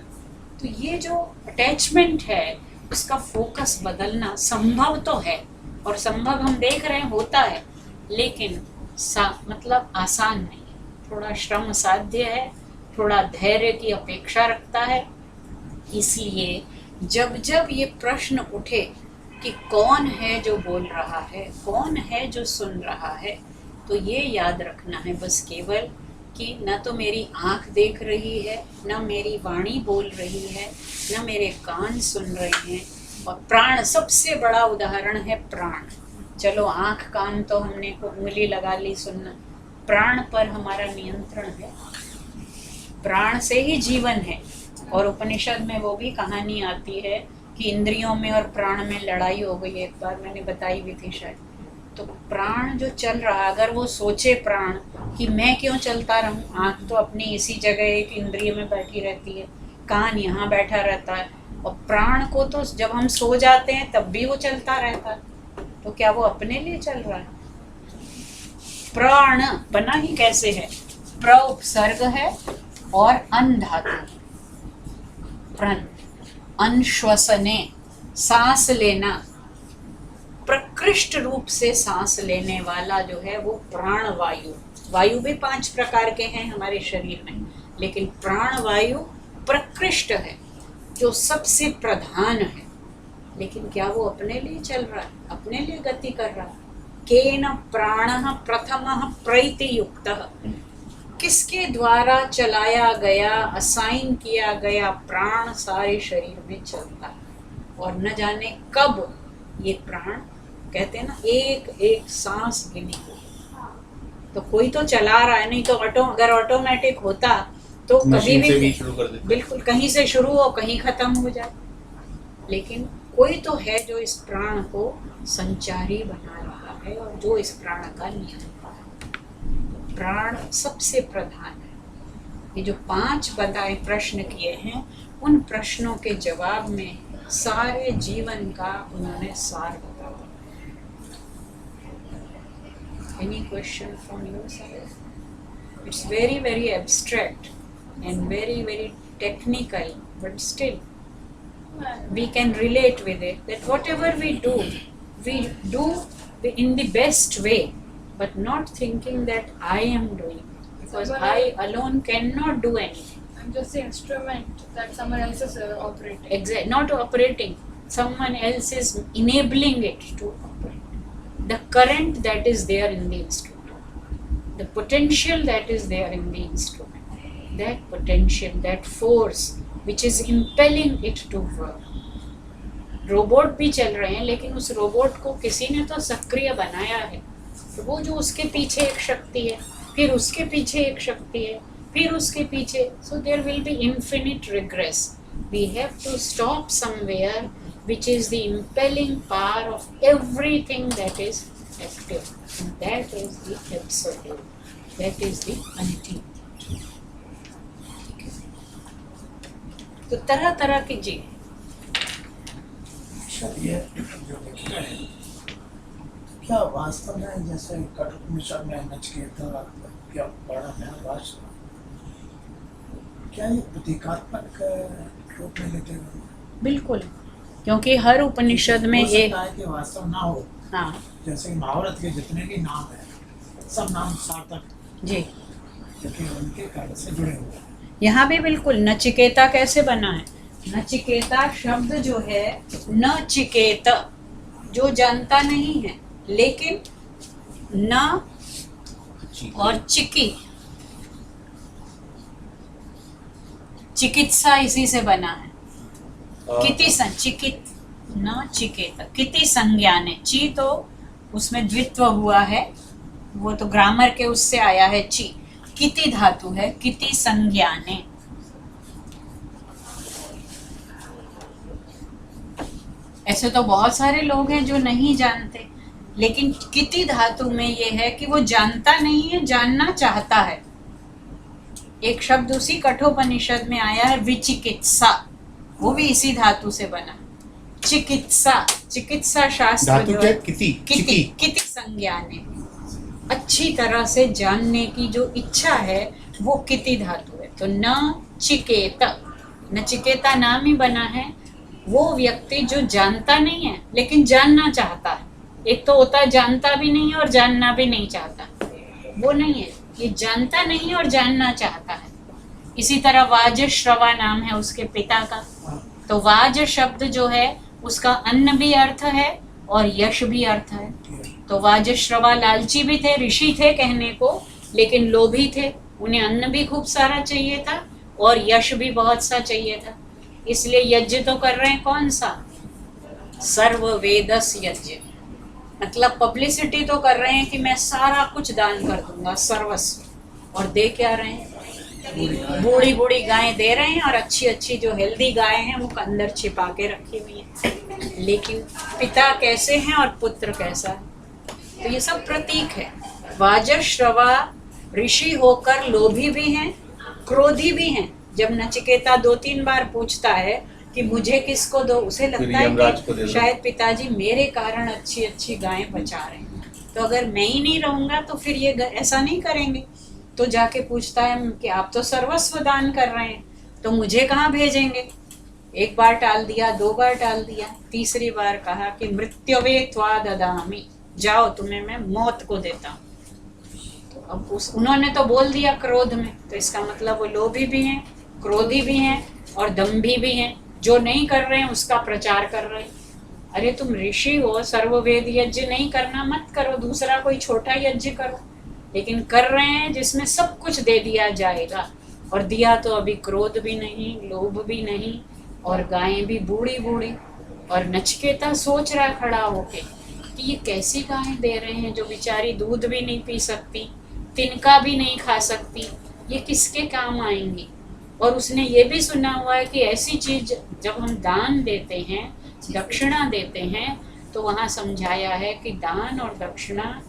तो ये जो अटैचमेंट है, उसका फोकस बदलना संभव तो है, और संभव हम देख रहे हैं होता है, लेकिन मतलब आसान नहीं है। थोड़ा श्रम साध्य है, थोड़ा धैर्य की अपेक्षा रखता है। इसलिए जब जब ये प्रश्न उठे कि कौन है जो बोल रहा है, कौन है जो सुन रहा है, तो ये याद रखना है बस केवल कि न तो मेरी आँख देख रही है, न मेरी वाणी बोल रही है, न मेरे कान सुन रहे हैं, और प्राण सबसे बड़ा उदाहरण है प्राण। चलो आंख कान तो हमने को उंगली लगा ली सुनना, प्राण पर हमारा नियंत्रण है, प्राण से ही जीवन है। और उपनिषद में वो भी कहानी आती है कि इंद्रियों में और प्राण में लड़ाई हो गई, एक बार मैंने बताई भी थी शायद। तो प्राण जो चल रहा, अगर वो सोचे प्राण कि मैं क्यों चलता रहूं, आँख तो अपनी इसी जगह एक इंद्रिय में बैठी रहती है, कान यहाँ बैठा रहता है, और प्राण को तो जब हम सो जाते हैं तब भी वो चलता रहता है, तो क्या वो अपने लिए चल रहा है? प्राण बना ही कैसे है? प्र उपसर्ग है और अन धातु, प्रण, अनश्वसने, सांस लेना, प्रकृष्ट रूप से सांस लेने वाला जो है वो प्राण वायु। वायु भी 5 प्रकार के हैं हमारे शरीर में, लेकिन प्राण वायु प्रकृष्ट है, जो सबसे प्रधान है। लेकिन क्या वो अपने लिए चल रहा है, अपने लिए गति कर रहा है? केन प्राणः प्रथमः प्रैति युक्तः, किसके द्वारा चलाया गया, असाइन किया गया प्राण सारे शरीर में चलता है, और न जाने कब ये प्राण, कहते हैं ना, एक एक सांस गिनी हो। तो कोई तो चला रहा है, नहीं तो अगर ऑटोमेटिक होता तो कभी मशीन से भी भी शुरू कर देते। बिल्कुल कहीं से शुरू हो कहीं खत्म हो जाए, लेकिन कोई तो है जो इस प्राण को संचारी बना रहा है और जो इस प्राण का नियंता है। प्राण सबसे प्रधान है। ये जो 5 बताए प्रश्न किए हैं, उन प्रश्नों के जवाब में सारे जीवन का उन्होंने सार बता दिया। Any question from your side? It's very very abstract and very very technical, but still we can relate with it, that whatever we do in the best way, but not thinking that I am doing it, because But I alone cannot do anything. I'm just the instrument that someone else is operating. Exactly, not operating, someone else is enabling it to operate. The current that is there in the instrument, the potential that is there in the instrument, that potential, that force which is impelling it to work. Robot भी चल रहे हैं, लेकिन उस रोबोट को किसी ने तो सक्रिय बनाया है, तो वो जो उसके पीछे एक शक्ति है, फिर उसके पीछे एक शक्ति है, फिर उसके पीछे, so there will be infinite regress. We have to stop somewhere, which is the impelling power of everything that is active, and that is the absolute, that is the ultimate. तो तरह तरह की जी ये जो लिखा है, क्या वास्तव में जैसे कठोपनिषद में नचिकेता क्या पढ़ा है वास्तव, क्या ये प्रतीकात्मक रूप में लेते हैं? बिल्कुल, क्योंकि हर उपनिषद में हो एक, सकता है कि वास्तव ना हो, हाँ जैसे महाभारत के जितने भी नाम है सब नाम सार्थक जी, क्योंकि उनके कार्य से जुड़े हुए हैं। यहाँ भी बिल्कुल नचिकेता कैसे बना है? नचिकेता शब्द जो है, नचिकेत जो जानता नहीं है, लेकिन न और चिकी, चिकित्सा इसी से बना है। किति चिकित न चिकेत, किति संज्ञाने, ची तो उसमें द्वित्व हुआ है, वो तो ग्रामर के उससे आया है ची, किति धातु है, किति संज्ञाने। ऐसे तो बहुत सारे लोग हैं जो नहीं जानते, लेकिन किति धातु में ये है कि वो जानता नहीं है, जानना चाहता है। एक शब्द उसी कठोपनिषद में आया है विचिकित्सा, वो भी इसी धातु से बना। चिकित्सा, चिकित्सा शास्त्र धातु जो क्या? है किति, किति, चिकी। किति संज्ञाने, अच्छी तरह से जानने की जो इच्छा है वो किति धातु है। तो न चिकेत, नचिकेता नाम ही बना है, वो व्यक्ति जो जानता नहीं है लेकिन जानना चाहता है। एक तो होता है जानता भी नहीं है और जानना भी नहीं चाहता, वो नहीं है, ये जानता नहीं और जानना चाहता है। इसी तरह वाजश्रवा नाम है उसके पिता का, तो वाज शब्द जो है उसका अन्न भी अर्थ है और यश भी अर्थ है। तो वाजश्रवा लालची भी थे, ऋषि थे कहने को, लेकिन लोभी थे, उन्हें अन्न भी खूब सारा चाहिए था और यश भी बहुत सा चाहिए था, इसलिए यज्ञ तो कर रहे हैं कौन सा? सर्व वेदस यज्ञ, मतलब पब्लिसिटी तो कर रहे हैं कि मैं सारा कुछ दान कर दूंगा, सर्वस्व, और दे क्या रहे हैं? बूढ़ी बूढ़ी गायें दे रहे हैं, और अच्छी अच्छी जो हेल्दी गायें हैं वो अंदर छिपा के रखी हुई हैं। लेकिन पिता कैसे हैं और पुत्र कैसा है? तो ये सब प्रतीक है। वाजश्रवा ऋषि होकर लोभी भी हैं, क्रोधी भी हैं। जब नचिकेता 2-3 बार पूछता है कि मुझे किसको दो, उसे लगता है कि शायद पिताजी मेरे कारण अच्छी अच्छी गायें बचा रहे हैं, तो अगर मैं ही नहीं रहूंगा तो फिर ये ऐसा नहीं करेंगे। तो जाके पूछता है कि आप तो सर्वस्व दान कर रहे हैं, तो मुझे कहाँ भेजेंगे? 1 बार टाल दिया, 2 बार टाल दिया, 3री बार कहा कि मृत्युवे त्वा ददामि, जाओ तुम्हें मैं मौत को देता हूँ। तो अब उन्होंने तो बोल दिया क्रोध में, तो इसका मतलब वो लोभी भी हैं, क्रोधी भी हैं और दम्भी भी हैं। जो नहीं कर रहे हैं उसका प्रचार कर रहे हैं। अरे तुम ऋषि हो, सर्ववेद यज्ञ नहीं करना मत करो, दूसरा कोई छोटा यज्ञ करो। लेकिन कर रहे हैं जिसमें सब कुछ दे दिया जाएगा, और दिया तो अभी क्रोध भी नहीं, लोभ भी नहीं, और गायें भी बूढ़ी बूढ़ी। और नचिकेता सोच रहा खड़ा होके कि ये कैसी गायें दे रहे हैं जो बेचारी दूध भी नहीं पी सकती, तिनका भी नहीं खा सकती, ये किसके काम आएंगी? और उसने ये भी सुना हुआ है कि ऐसी चीज जब हम दान देते हैं, दक्षिणा देते हैं, तो वहाँ समझाया है कि दान और दक्षिणा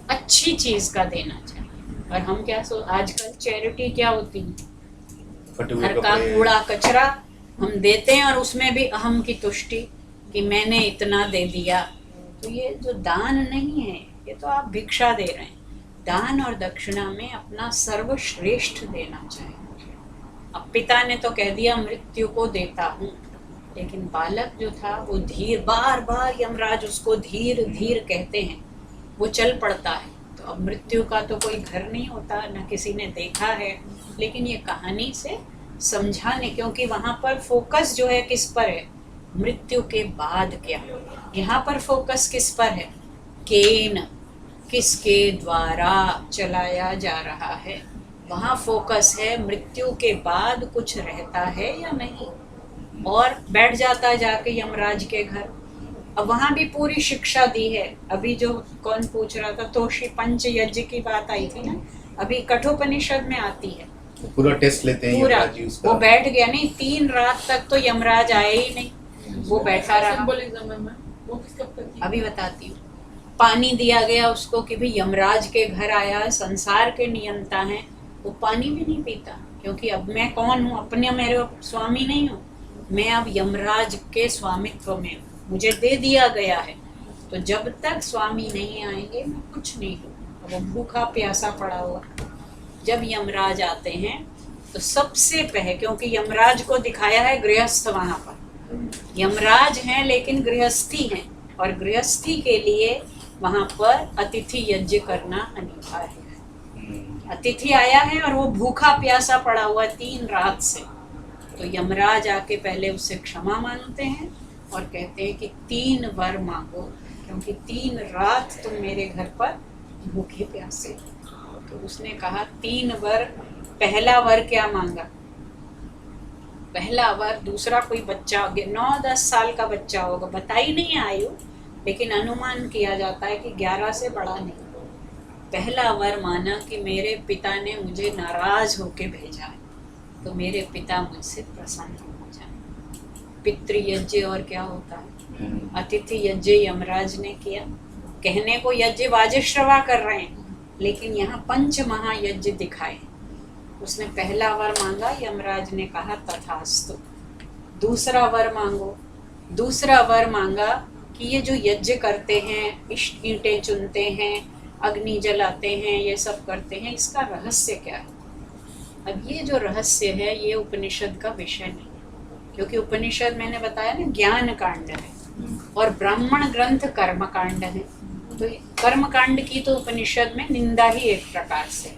अच्छी चीज का देना चाहिए। और हम क्या आजकल चैरिटी क्या होती है, घर का कूड़ा कचरा हम देते हैं और उसमें भी अहम की तुष्टि कि मैंने इतना दे दिया। तो ये जो दान नहीं है, ये तो आप भिक्षा दे रहे हैं। दान और दक्षिणा में अपना सर्वश्रेष्ठ देना चाहिए। अब पिता ने तो कह दिया मृत्यु को देता हूँ, लेकिन बालक जो था वो धीर, बार बार यमराज उसको धीर धीर कहते हैं, वो चल पड़ता है। तो अब मृत्यु का तो कोई घर नहीं होता, न किसी ने देखा है, लेकिन ये कहानी से समझाने, क्योंकि वहाँ पर फोकस जो है किस पर है? मृत्यु के बाद क्या। यहाँ पर फोकस किस पर है? केन, किसके द्वारा चलाया जा रहा है। वहाँ फोकस है मृत्यु के बाद कुछ रहता है या नहीं। और बैठ जाता है जाके यमराज के घर। अब वहाँ भी पूरी शिक्षा दी है। अभी जो कौन पूछ रहा था, तोषी पंच यज्ञ की बात आई थी ना, अभी कठोपनिषद में आती है। पूरा टेस्ट लेते हैं पूरा यमराज जी उसका। वो बैठ गया नहीं, 3 रात तक तो यमराज आए ही नहीं, वो बैठा रहा। सिंबलिज्म है मैं वो किस कब तक की? अभी बताती हूँ। पानी दिया गया उसको कि भाई यमराज के घर आया, संसार के नियंता हैं, वो पानी भी नहीं पीता, क्योंकि अब मैं कौन हूँ? अपने मेरे स्वामी नहीं हूँ, मैं अब यमराज के स्वामित्व में हूँ, मुझे दे दिया गया है। तो जब तक स्वामी नहीं आएंगे मैं कुछ नहीं हूँ। अब वो भूखा प्यासा पड़ा हुआ। जब यमराज आते हैं तो सबसे पहले, क्योंकि यमराज को दिखाया है गृहस्थ, वहाँ पर यमराज हैं लेकिन गृहस्थी हैं, और गृहस्थी के लिए वहाँ पर अतिथि यज्ञ करना अनिवार्य है। अतिथि आया है और वो भूखा प्यासा पड़ा हुआ 3 रात से, तो यमराज आके पहले उससे क्षमा मांगते हैं और कहते हैं कि 3 वर मांगो, क्योंकि 3 रात तुम मेरे घर पर भूखे प्यासे। तो उसने कहा 3 वर। पहला वर क्या मांगा? पहला वर, दूसरा कोई बच्चा 9-10 साल का बच्चा होगा, बताई नहीं आयु, लेकिन अनुमान किया जाता है कि 11 से बड़ा नहीं। पहला वर माना कि मेरे पिता ने मुझे नाराज होके भेजा है, तो मेरे पिता मुझसे प्रसन्न हो जाए। पितृयज्ञ और क्या होता है? अतिथि यज्ञ यमराज ने किया। कहने को यज्ञ वाजश्रवा कर रहे हैं, लेकिन यहाँ 5 महायज्ञ दिखाए। उसने पहला वर मांगा, यमराज ने कहा तथास्तु। दूसरा वर मांगो। दूसरा वर मांगा कि ये जो यज्ञ करते हैं, इष्ट ईंटें चुनते हैं, अग्नि जलाते हैं, ये सब करते हैं, इसका रहस्य क्या है? अब ये जो रहस्य है ये उपनिषद का विषय नहीं, क्योंकि उपनिषद मैंने बताया ना ज्ञान कांड है और ब्राह्मण ग्रंथ कर्म कांड है। तो कर्म कांड की तो उपनिषद में निंदा ही एक प्रकार से।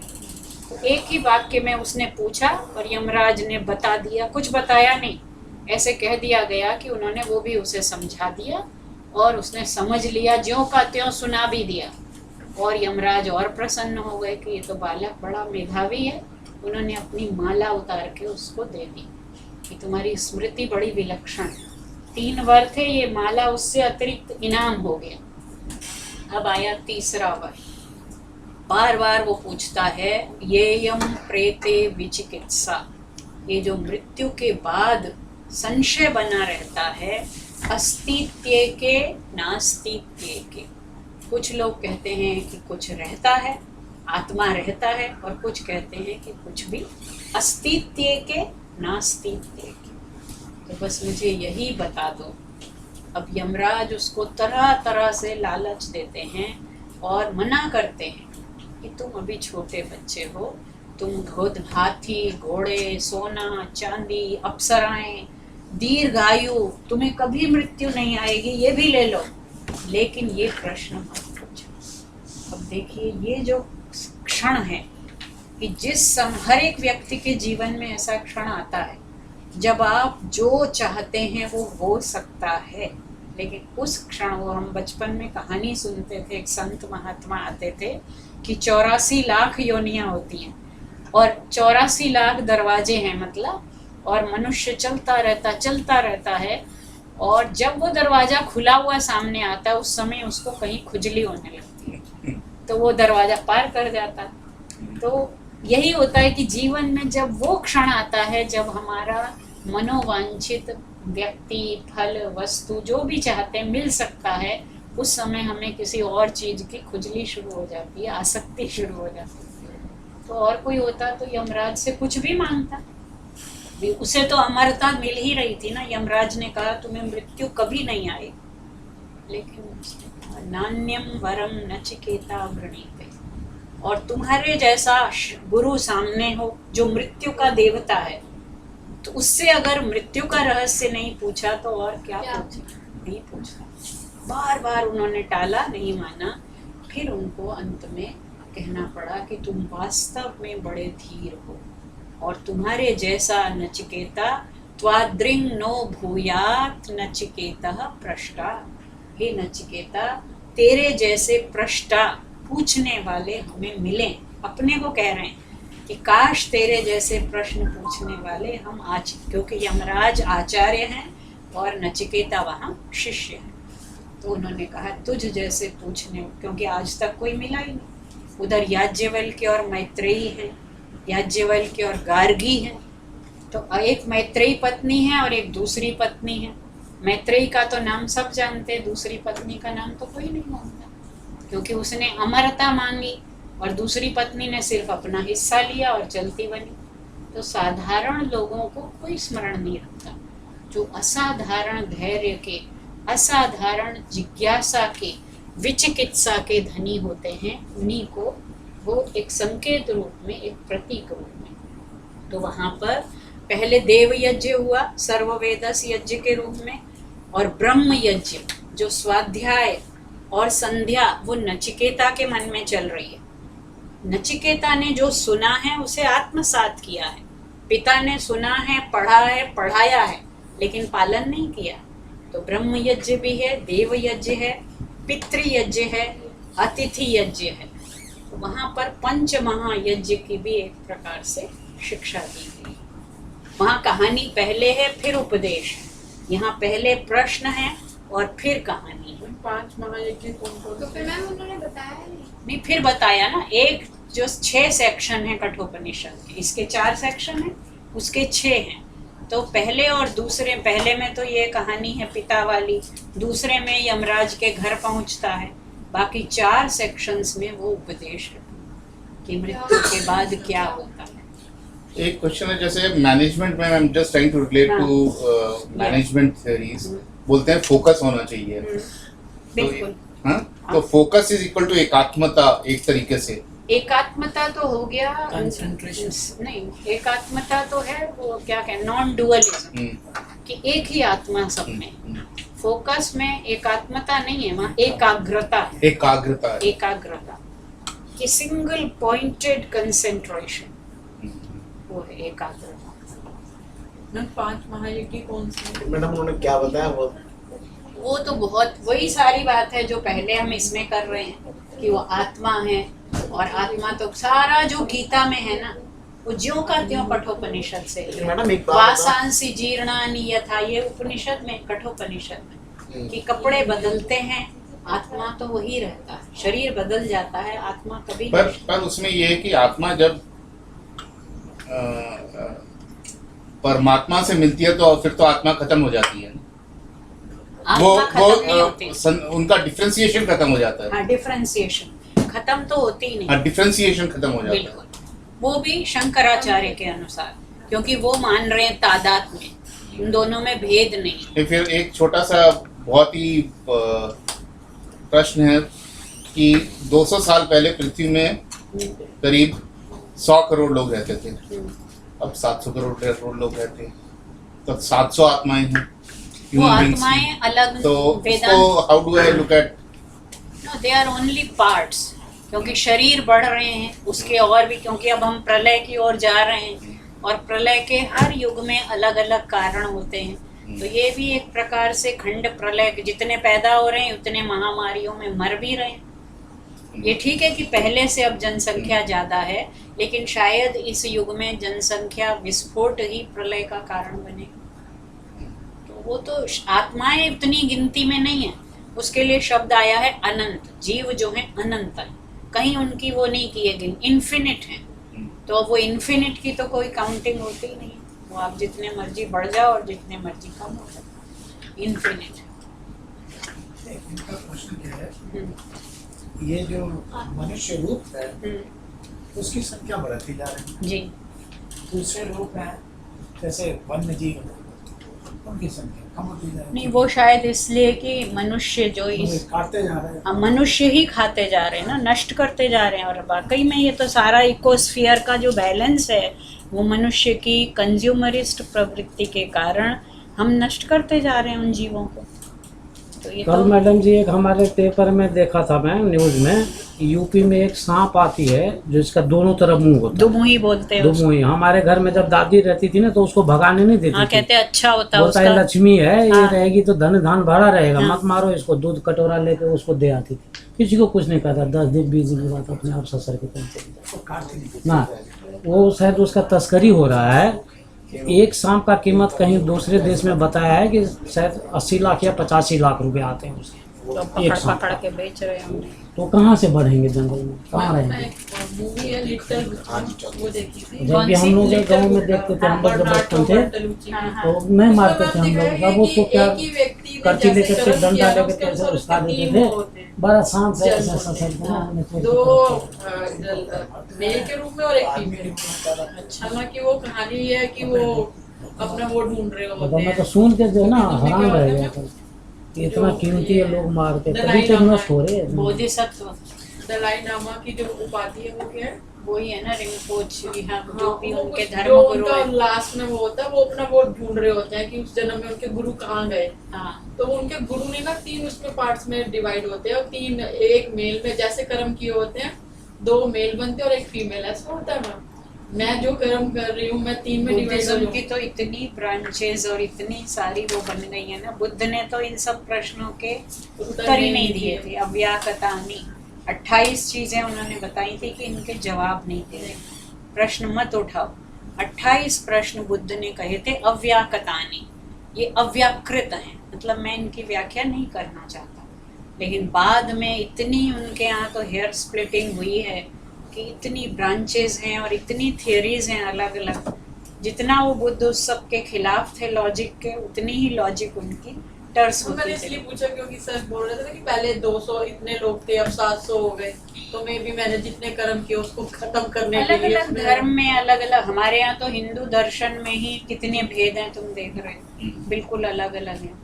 तो एक ही वाक्य में उसने पूछा और यमराज ने बता दिया, कुछ बताया नहीं, ऐसे कह दिया गया कि उन्होंने वो भी उसे समझा दिया और उसने समझ लिया, ज्यों का त्यों सुना भी दिया। और यमराज और प्रसन्न हो गए कि ये तो बालक बड़ा मेधावी है। उन्होंने अपनी माला उतार के उसको दे दी कि तुम्हारी स्मृति बड़ी विलक्षण है। 3 वर थे, ये माला उससे अतिरिक्त इनाम हो गया। अब आया तीसरा वर। बार बार वो पूछता है, ये यम प्रेते विचिकित्सा, ये जो मृत्यु के बाद संशय बना रहता है, अस्तित्व के नास्तित्व के। कुछ लोग कहते हैं कि कुछ रहता है, आत्मा रहता है, और कुछ कहते हैं कि कुछ भी अस्तित्व के नास्तित्व के। तो बस मुझे यही बता दो। अब यमराज उसको तरह तरह से लालच देते हैं और मना करते हैं कि तुम अभी छोटे बच्चे हो, तुम खुद हाथी, घोड़े, सोना, चांदी, अप्सराएं, दीर्घायु, तुम्हें कभी मृत्यु नहीं आएगी, ये भी ले लो, लेकिन ये प्रश्न मत पूछो। अब देखिए, ये जो क्षण है कि हर एक व्यक्ति के जीवन में ऐसा क्षण आता है जब आप जो चाहते हैं वो हो सकता है, लेकिन उस क्षण, वो हम बचपन में कहानी सुनते थे, एक संत महात्मा आते थे कि 84 लाख योनियां होती हैं और 84 लाख दरवाजे हैं, मतलब, और मनुष्य चलता रहता है, और जब वो दरवाजा खुला हुआ सामने आता है उस समय उसको कहीं खुजली होने लगती है, तो वो दरवाजा पार कर जाता है। तो यही होता है कि जीवन में जब वो क्षण आता है जब हमारा मनोवांछित व्यक्ति, फल, वस्तु, जो भी चाहते हैं मिल सकता है, उस समय हमें किसी और चीज की खुजली शुरू हो जाती है, आसक्ति शुरू हो जाती है। तो और कोई होता तो यमराज से कुछ भी मांगता, उसे तो अमरता मिल ही रही थी ना। यमराज ने कहा तुम्हें मृत्यु कभी नहीं आएगी, लेकिन उसने कहा नान्यम वरम नचिकेता वृणीते, और तुम्हारे जैसा गुरु सामने हो जो मृत्यु का देवता है, तो उससे अगर मृत्यु का रहस्य नहीं पूछा तो और क्या पूछा, नहीं पूछा। बार बार उन्होंने टाला, नहीं माना। फिर उनको अंत में कहना पड़ा कि तुम वास्तव में बड़े धीर हो, और तुम्हारे जैसा नचिकेता त्वाद्रिंग नो भूयात नचिकेता प्रष्टा, हे नचिकेता, तेरे जैसे प्रष्टा, पूछने वाले हमें मिले। अपने को कह रहे हैं कि काश तेरे जैसे प्रश्न पूछने वाले हम आज, क्योंकि यमराज आचार्य हैं और नचिकेता वहाँ शिष्य हैं। तो उन्होंने कहा तुझ जैसे पूछने, क्योंकि आज तक कोई मिला ही नहीं। उधर याज्ञवल्क्य और मैत्रेयी हैं, याज्ञवल्क्य और गार्गी हैं। तो एक मैत्रेयी पत्नी है और एक दूसरी पत्नी है। मैत्रेयी का तो नाम सब जानते हैं, दूसरी पत्नी का नाम तो कोई नहीं जानता, क्योंकि उसने अमरता मांगी और दूसरी पत्नी ने सिर्फ अपना हिस्सा लिया और चलती बनी। तो साधारण लोगों को कोई स्मरण नहीं रखता। जो असाधारण धैर्य के, असाधारण जिज्ञासा के, विचिकित्सा के धनी होते हैं, उन्हीं को वो एक संकेत रूप में, एक प्रतीक रूप में। तो वहाँ पर पहले देव यज्ञ हुआ सर्ववेदस यज्ञ के रूप में, और ब्रह्म यज्ञ जो स्वाध्याय और संध्या वो नचिकेता के मन में चल रही है। नचिकेता ने जो सुना है उसे आत्मसात किया है। पिता ने सुना है, पढ़ा है, पढ़ाया है, लेकिन पालन नहीं किया। तो ब्रह्म यज्ञ भी है, देव यज्ञ है, पितृ यज्ञ है, अतिथि यज्ञ है। तो वहाँ पर पंच महायज्ञ की भी एक प्रकार से शिक्षा दी गई। वहाँ कहानी पहले है, फिर उपदेश है। यहाँ पहले प्रश्न है और फिर कहानी है। 5 महायज्ञ कौन-कौन? तो फिर मैम उन्होंने बताया नहीं, फिर बताया ना। एक जो 6 सेक्शन है कठोपनिषद के, इसके 4 सेक्शन है, उसके 6 हैं। तो पहले और दूसरे, पहले में तो ये कहानी है पिता वाली, दूसरे में यमराज के घर पहुंचता है, बाकी 4 सेक्शंस में वो उपदेश है कि मृत्यु के बाद क्या होता है। एक क्वेश्चन है, जैसे मैनेजमेंट में, I am just trying to relate to management theories, बोलते हैं फोकस होना चाहिए। बिल्कुल। हाँ, तो फोकस इज इक्वल टू एकात्मता एक तरीके से। एकात्मता तो हो गया कंसंट्रेशन। नहीं, एकात्मता तो है वो क्या कहें, नॉन डुअलिज्म, कि एक ही आत्मा सब में। फोकस में एकात्मता नहीं है, वहाँ एकाग्रता है। एकाग्रता है। एकाग्रता कि सिंगल पॉइंटेड कंसेंट्रेशन, वो है एकाग्रता। मैम 5 महायज्ञ कौन से? मैडम उन्होंने क्या बताया वो तो बहुत वही सारी बात है जो पहले हम इसमें कर रहे हैं कि वो आत्मा है, और आत्मा तो सारा जो गीता में है ना, वो ज्यों का त्यों कठोपनिषद से लिया। मैडम एक बात बताओ। वासांसी जीर्णानि यथा, ये उपनिषद में, कठोपनिषद में, कि कपड़े बदलते हैं, आत्मा तो वही रहता है, शरीर बदल जाता है, आत्मा कभी नहीं। पर उसमें ये है कि आत्मा जब परमात्मा से मिलती है तो फिर तो आत्मा खत्म हो जाती है। वो आत्मा खत्म नहीं होती। उनका डिफरेंशिएशन खत्म हो जाता है। हाँ, डिफरेंशिएशन खत्म तो होती ही नहीं। हाँ, डिफरेंशिएशन खत्म हो जाता है। बिल्कुल, वो भी शंकराचार्य के अनुसार, क्योंकि वो मान रहे हैं तादाद में, इन दोनों में भेद नहीं। फिर एक छोटा सा बहुत ही प्रश्न है कि 200 साल पहले पृथ्वी में करीब 100 करोड़ लोग रहते थे, अब 700 करोड़ लोग रहते हैं, तो 700 आत्माएं हैं, वो human beings आत्माएं हैं। अलग, तो Vedanta, how do I look at? No, they are only parts, क्योंकि शरीर बढ़ रहे हैं उसके, और भी क्योंकि अब हम प्रलय की ओर जा रहे हैं, और प्रलय के हर युग में अलग अलग कारण होते हैं। तो ये भी एक प्रकार से खंड प्रलय, जितने पैदा हो रहे हैं उतने महामारियों में मर भी रहे हैं। ये ठीक है कि पहले से अब जनसंख्या ज्यादा है, लेकिन शायद इस युग में जनसंख्या विस्फोट ही प्रलय का कारण बने। तो वो तो आत्माएं उतनी गिनती में नहीं है, उसके लिए शब्द आया है अनंत। जीव जो है अनंत है, कहीं उनकी वो नहीं की है, इन्फिनिट है। तो वो इन्फिनिट की तो कोई काउंटिंग होती ही नहीं, वो आप जितने मर्जी बढ़ जाओ और जितने मर्जी कम हो जाओ, इन्फिनिट। इनका प्रश्न क्या है, ये जो मनुष्य रूप है उसकी संख्या बढ़ती जा रही है। जी, दूसरे रूप हैं जैसे वन्य जीव, उनकी संख्या कम होती जा रही है। नहीं, वो शायद इसलिए कि मनुष्य जो वो इस काटते जा रहे हैं। हम मनुष्य ही खाते जा रहे हैं ना, नष्ट करते जा रहे हैं। और वाकई में ये तो सारा इकोस्फीयर का जो बैलेंस है, वो मनुष्य की कंज्यूमरिस्ट प्रवृत्ति के कारण हम नष्ट करते जा रहे हैं उन जीवों को। तो ये कल तो मैडम जी एक हमारे पेपर में देखा था मैं, न्यूज में, यूपी में एक सांप आती है जिसका दोनों तरफ मुंह होता है, दुमुही बोलते हैं उसको। दुमुही। हमारे घर में जब दादी रहती थी ना तो उसको भगाने नहीं देती हाँ, थी। कहते हैं अच्छा होता है बोलता है उसका। लक्ष्मी है, ये हाँ। रहेगी तो धन धान भरा रहेगा, हाँ। मत मारो इसको। दूध कटोरा लेके उसको दे आती थी, किसी को कुछ नहीं कहता। 10 दिन 20 दिन के बाद अपने आप ससर के चली जाती वो काटते नहीं। ना। वो शायद उसका तस्करी हो रहा है। एक सांप का कीमत कहीं दूसरे देश में बताया है कि शायद 80 लाख या 85 लाख रुपए आते हैं उसके। तो एक पकड़ सांप। पकड़ के बेच रहे हैं हमने। तो कहाँ से बढ़ेंगे जंगल में, कहाँ मैं रहेंगे? एक मूवी है लिटिल, वो देखी थी। जब भी हम लोग गाँव में देखते थे, हम लोग जब बचपन थे हाँ, हाँ। तो नहीं मारते थे हम लोग। जब उसको क्या करती लेके थे, डंडा लेके थे, ऐसे उसका देते थे, बड़ा शांत से ऐसा ऐसा दो मेल के रूप में और एक फीमेल। हालांकि वो कहानी ये है कि वो अपना वो ढूंढ रहे होते मैं तो हैं। सुन के जो है ना हैरान रह गया था कि इतना कीमती है लोग मार के, तभी तो नष्ट हो रहे हैं। बोधिसत्व दलाई लामा की जो उपाधि है वो क्या है? वही है ना, रिंपोची, हाँ, जो भी वो उनके कुछ- धर्म जो गुरु उनका है। लास्ट में वो होता है, वो अपना वो ढूंढ रहे होते हैं कि उस जन्म में उनके गुरु कहाँ गए। हाँ, तो उनके गुरु ने ना 3 उसमें पार्ट्स में डिवाइड होते हैं, और 3 एक मेल में जैसे कर्म किए होते हैं, 2 मेल बनते हैं और एक फीमेल। ऐसा होता है मैम। मैं जो कर्म कर रही हूँ मैं 3 में डिवाइड बुद्धिज्म की तो इतनी ब्रांचेस और इतनी सारी वो बन गई है ना। बुद्ध ने तो इन सब प्रश्नों के उत्तर ही नहीं दिए थे। अव्याकतानि 28 चीजें उन्होंने बताई थी कि इनके जवाब नहीं थे, प्रश्न मत उठाओ। 28 प्रश्न बुद्ध ने कहे थे अव्याकतानि, ये अव्याकृत हैं, मतलब मैं इनकी व्याख्या नहीं करना चाहता। लेकिन बाद में इतनी उनके यहाँ तो हेयर स्प्लिटिंग हुई है कि इतनी ब्रांचेस हैं और इतनी थियरीज हैं अलग अलग। जितना वो बुद्ध उस सब के खिलाफ थे लॉजिक के, उतनी ही लॉजिक उनकी टर्स तो मैंने होती इसलिए थी। पूछा क्योंकि सर बोल रहे थे ना कि पहले 200 इतने लोग थे, अब 700 हो गए। तो मे भी मैंने जितने कर्म किए उसको खत्म करने के अलग लिए अलग धर्म में अलग अलग, हमारे यहाँ तो हिंदू दर्शन में ही कितने भेद हैं, तुम देख रहे हो, बिल्कुल अलग अलग हैं।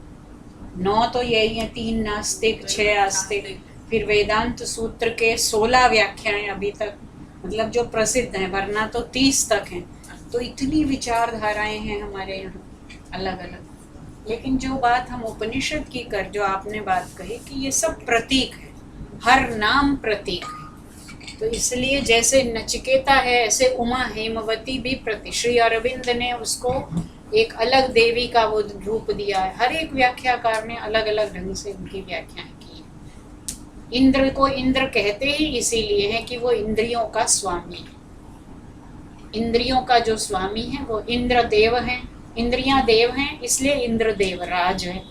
9 तो यही है, 3 नास्तिक, 6 आस्तिक। फिर वेदांत सूत्र के 16 व्याख्याएं अभी तक, मतलब जो प्रसिद्ध हैं, वरना तो 30 तक हैं। तो इतनी विचारधाराएं हैं हमारे यहाँ अलग अलग। लेकिन जो बात हम उपनिषद की कर, जो आपने बात कही कि ये सब प्रतीक है, हर नाम प्रतीक है। तो इसलिए जैसे नचिकेता है, ऐसे उमा हेमवती भी श्री अरविंद ने उसको एक अलग देवी का वो रूप दिया है। हर एक व्याख्याकार ने अलग अलग ढंग से उनकी व्याख्याएं की है। इंद्र को इंद्र कहते ही इसीलिए है कि वो इंद्रियों का स्वामी है। इंद्रियों का जो स्वामी है वो इंद्र देव है, इंद्रियां देव हैं इसलिए इंद्र देव राज है।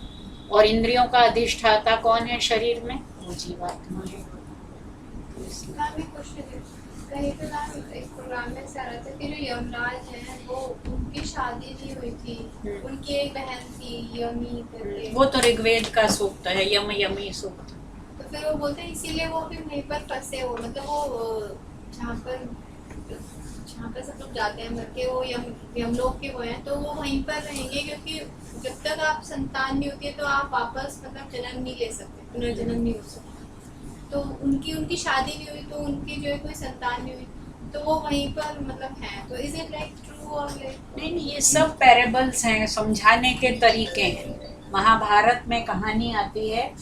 और इंद्रियों का अधिष्ठाता कौन है शरीर में? वो जीवात्मा है। तो इसलिए मैम एक क्वेश्चन है, कहीं पे मैम एक प्रोग्राम में से आ रहा था कि जो यमराज हैं वो उनकी शादी नहीं हुई थी, उनकी एक बहन थी यमी करके, वो तो ऋग्वेद का सूक्त है, यम यमी सूक्त। तो फिर वो बोलते हैं इसीलिए वो भी वहीं पर फंसे हो, मतलब वो जहाँ पर सब लोग जाते हैं मर के, वो यमलोक के वो हैं, तो वो वहीं पर रहेंगे क्योंकि जब तक आप संतान नहीं होती है तो आप वापस मतलब जन्म नहीं ले सकते, पुनर्जन्म नहीं हो सकते। तो उनकी शादी नहीं हुई तो उनकी जो है कोई संतान नहीं हुई, तो वो वहीं पर मतलब हैं। तो इज इट लाइक ट्रू और लाइक? नहीं, ये सब पैरेबल्स हैं, समझाने के तरीके हैं। महाभारत में कहानी आती है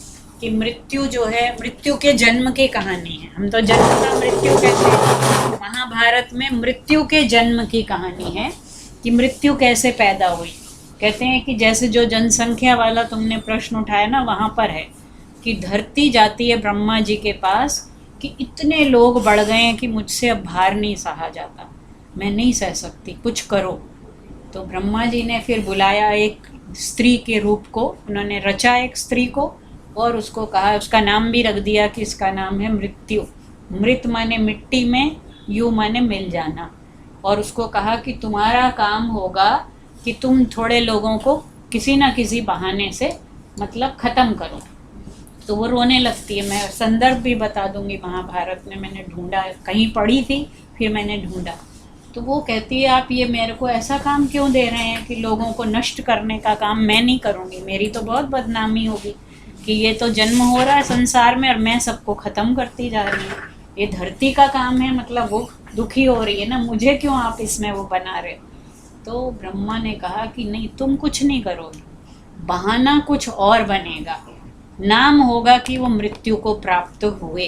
कि मृत्यु जो है, मृत्यु के जन्म की कहानी है। हम तो जन्म का मृत्यु कहते हैं, महाभारत में मृत्यु के जन्म की कहानी है कि मृत्यु कैसे पैदा हुई। कहते हैं कि जैसे जो जनसंख्या वाला तुमने प्रश्न उठाया ना, वहाँ पर है कि धरती जाती है ब्रह्मा जी के पास कि इतने लोग बढ़ गए हैं कि मुझसे अब भार नहीं सहा जाता, मैं नहीं सह सकती, कुछ करो। तो ब्रह्मा जी ने फिर बुलाया एक स्त्री के रूप को, उन्होंने रचा एक स्त्री को और उसको कहा, उसका नाम भी रख दिया कि इसका नाम है मृत्यु। मृत माने मिट्टी में, यू माने मिल जाना। और उसको कहा कि तुम्हारा काम होगा कि तुम थोड़े लोगों को किसी ना किसी बहाने से मतलब ख़त्म करो। तो वो रोने लगती है। मैं संदर्भ भी बता दूंगी, महाभारत में मैंने ढूंढा, कहीं पढ़ी थी फिर मैंने ढूंढा। तो वो कहती है आप ये मेरे को ऐसा काम क्यों दे रहे हैं कि लोगों को नष्ट करने का काम मैं नहीं करूँगी, मेरी तो बहुत बदनामी होगी कि ये तो जन्म हो रहा है संसार में और मैं सबको ख़त्म करती जा रही हूँ। ये धरती का काम है, मतलब वो दुखी हो रही है ना, मुझे क्यों आप इसमें वो बना रहे हो। तो ब्रह्मा ने कहा कि नहीं, तुम कुछ नहीं करोगे, बहाना कुछ और बनेगा। नाम होगा कि वो मृत्यु को प्राप्त हुए।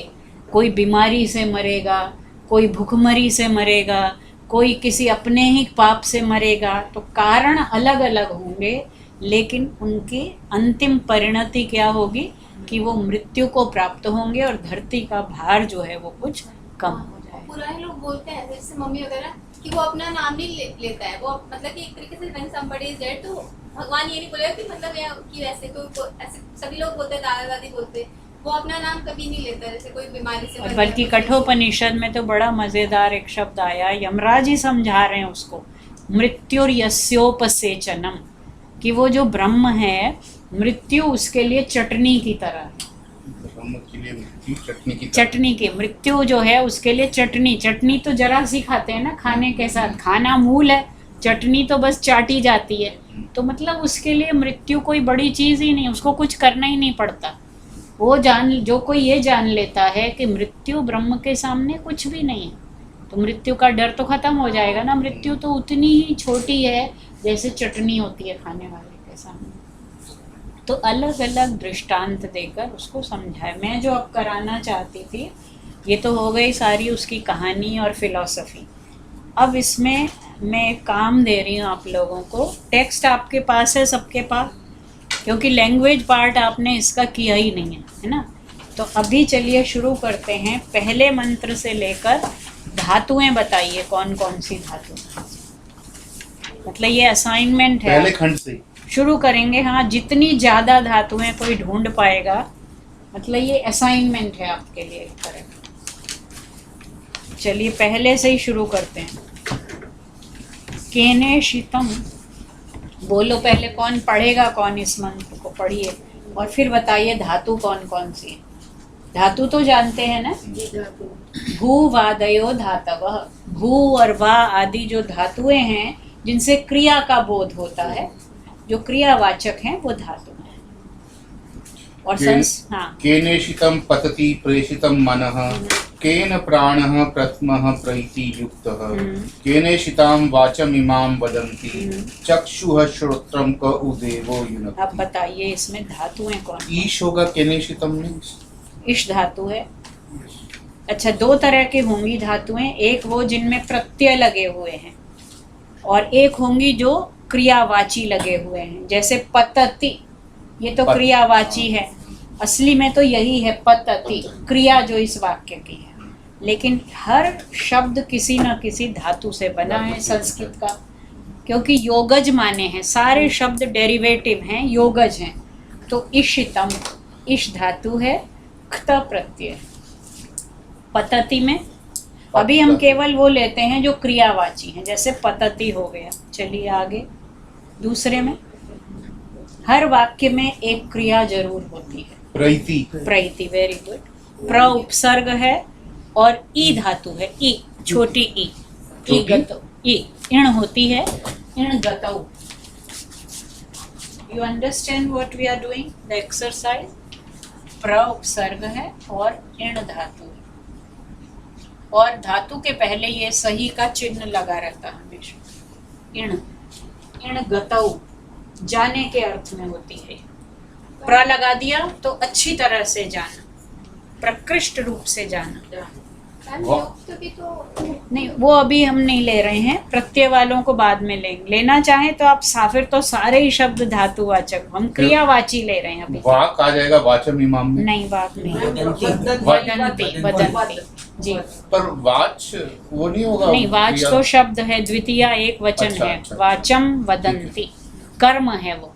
कोई बीमारी से मरेगा, कोई भूखमरी से मरेगा, कोई किसी अपने ही पाप से मरेगा। तो कारण अलग अलग होंगे, लेकिन उनकी अंतिम परिणति क्या होगी कि वो मृत्यु को प्राप्त होंगे और धरती का भार जो है वो कुछ कम हो जाएगा। पुराने लोग बोलते हैं जैसे मम्मी वगैरह कि वो अपना नाम नहीं लेता है, वो मतलब कि एक तरीके से when somebody is dead तो भगवान ये नहीं बोलेगा कि मतलब या कि वैसे तो ऐसे सभी लोग बोलते हैं, दादा दादी बोलते हैं, वो अपना नाम कभी नहीं लेता जैसे कोई बीमारी से। और बल्कि कठोपनिषद में तो बड़ा मज़ेदार एक शब्द आया, यमराज ही समझा रहे हैं उसको, मृत्युर्यस्योपसेचनम, कि वो जो ब्रह्म है, मृत्यु उसके लिए चटनी की तरह है। ब्रह्म के लिए मृत्यु चटनी की चटनी की, मृत्यु जो है उसके लिए चटनी। चटनी तो जरा सी खाते हैं ना खाने के साथ, खाना मूल है, चटनी तो बस चाटी जाती है। तो मतलब उसके लिए मृत्यु कोई बड़ी चीज़ ही नहीं, उसको कुछ करना ही नहीं पड़ता। वो जो कोई ये जान लेता है कि मृत्यु ब्रह्म के सामने कुछ भी नहीं है, तो मृत्यु का डर तो खत्म हो जाएगा ना। मृत्यु तो उतनी ही छोटी है जैसे चटनी होती है खाने वाले के सामने। तो अलग अलग दृष्टांत देकर उसको समझाए। मैं जो अब कराना चाहती थी, ये तो हो गई सारी उसकी कहानी और फिलॉसफी। अब इसमें मैं एक काम दे रही हूँ आप लोगों को। टेक्स्ट आपके पास है, सबके पास, क्योंकि लैंग्वेज पार्ट आपने इसका किया ही नहीं है ना। तो अभी चलिए शुरू करते हैं। पहले मंत्र से लेकर धातुएं बताइए, कौन कौन सी धातु, मतलब ये असाइनमेंट है। पहले खंड से शुरू करेंगे। हाँ, जितनी ज़्यादा धातुएं कोई ढूंढ पाएगा, मतलब ये असाइनमेंट है आपके लिए एक तरह। चलिए पहले से ही शुरू करते हैं। केने शीतम, बोलो पहले कौन पढ़ेगा, कौन इस मंत्र को पढ़िए और फिर बताइए धातु कौन कौन सी है। धातु तो जानते हैं ना, भू वादयो धातवः, भू और वा आदि जो धातुएं हैं जिनसे क्रिया का बोध होता है, जो क्रियावाचक हैं वो धातु हैं। और केनेशितम पतति प्रेषितम मनः, केन प्राणः प्रथमः प्रैति युक्तः, केनेशितां वाचमिमां वदन्ति, चक्षुः श्रोत्रम क उदेवो युनक्ति। अब बताइए इसमें धातुएं कौन? ईश होगा केनेशितम में, इश धातु है। अच्छा, दो तरह की होंगी धातुएं, एक वो जिनमें प्रत्यय लगे हुए हैं और एक होंगी जो क्रियावाची लगे हुए हैं। जैसे पतति, ये तो क्रियावाची है, असली में तो यही है पतति, क्रिया जो इस वाक्य की है। लेकिन हर शब्द किसी न किसी धातु से बना है संस्कृत का, क्योंकि योगज माने हैं, सारे शब्द डेरिवेटिव हैं, योगज हैं। तो इशितम, इश धातु है, क्त प्रत्यय। पतति में अभी हम केवल वो लेते हैं जो क्रियावाची हैं, जैसे पतति हो गया। चलिए आगे दूसरे में, हर वाक्य में एक क्रिया जरूर होती है। प्रैति, प्रैति, वेरी गुड। प्र उपसर्ग है और ई धातु है, ई, छोटी ई, ई गतौ, ई इण होती है, इण गतौ। You understand what we are doing the exercise. प्र उपसर्ग है और इण धातु है, और धातु के पहले ये सही का चिन्ह लगा रहता है हमेशा। इण, इण गतौ जाने के अर्थ में होती है। प्र लगा दिया तो अच्छी तरह से जाना, प्रकृष्ट रूप से जाना। मैम युक्त भी तो नहीं, वो अभी हम नहीं ले रहे हैं, प्रत्यय वालों को बाद में लेंगे। लेना चाहें तो आप फिर तो सारे ही शब्द धातुवाचक, हम क्रियावाची ले रहे हैं अभी। वाक आ जाएगा वाचम इमाम में। नहीं, वाक नहीं, वदंती, वदंती जी। पर वाच वो नहीं होगा। नहीं, वाच तो शब्द है, द्वितीया एक वचन अच्छा, है। अच्छा। वाचम वदंती कर्म है वो।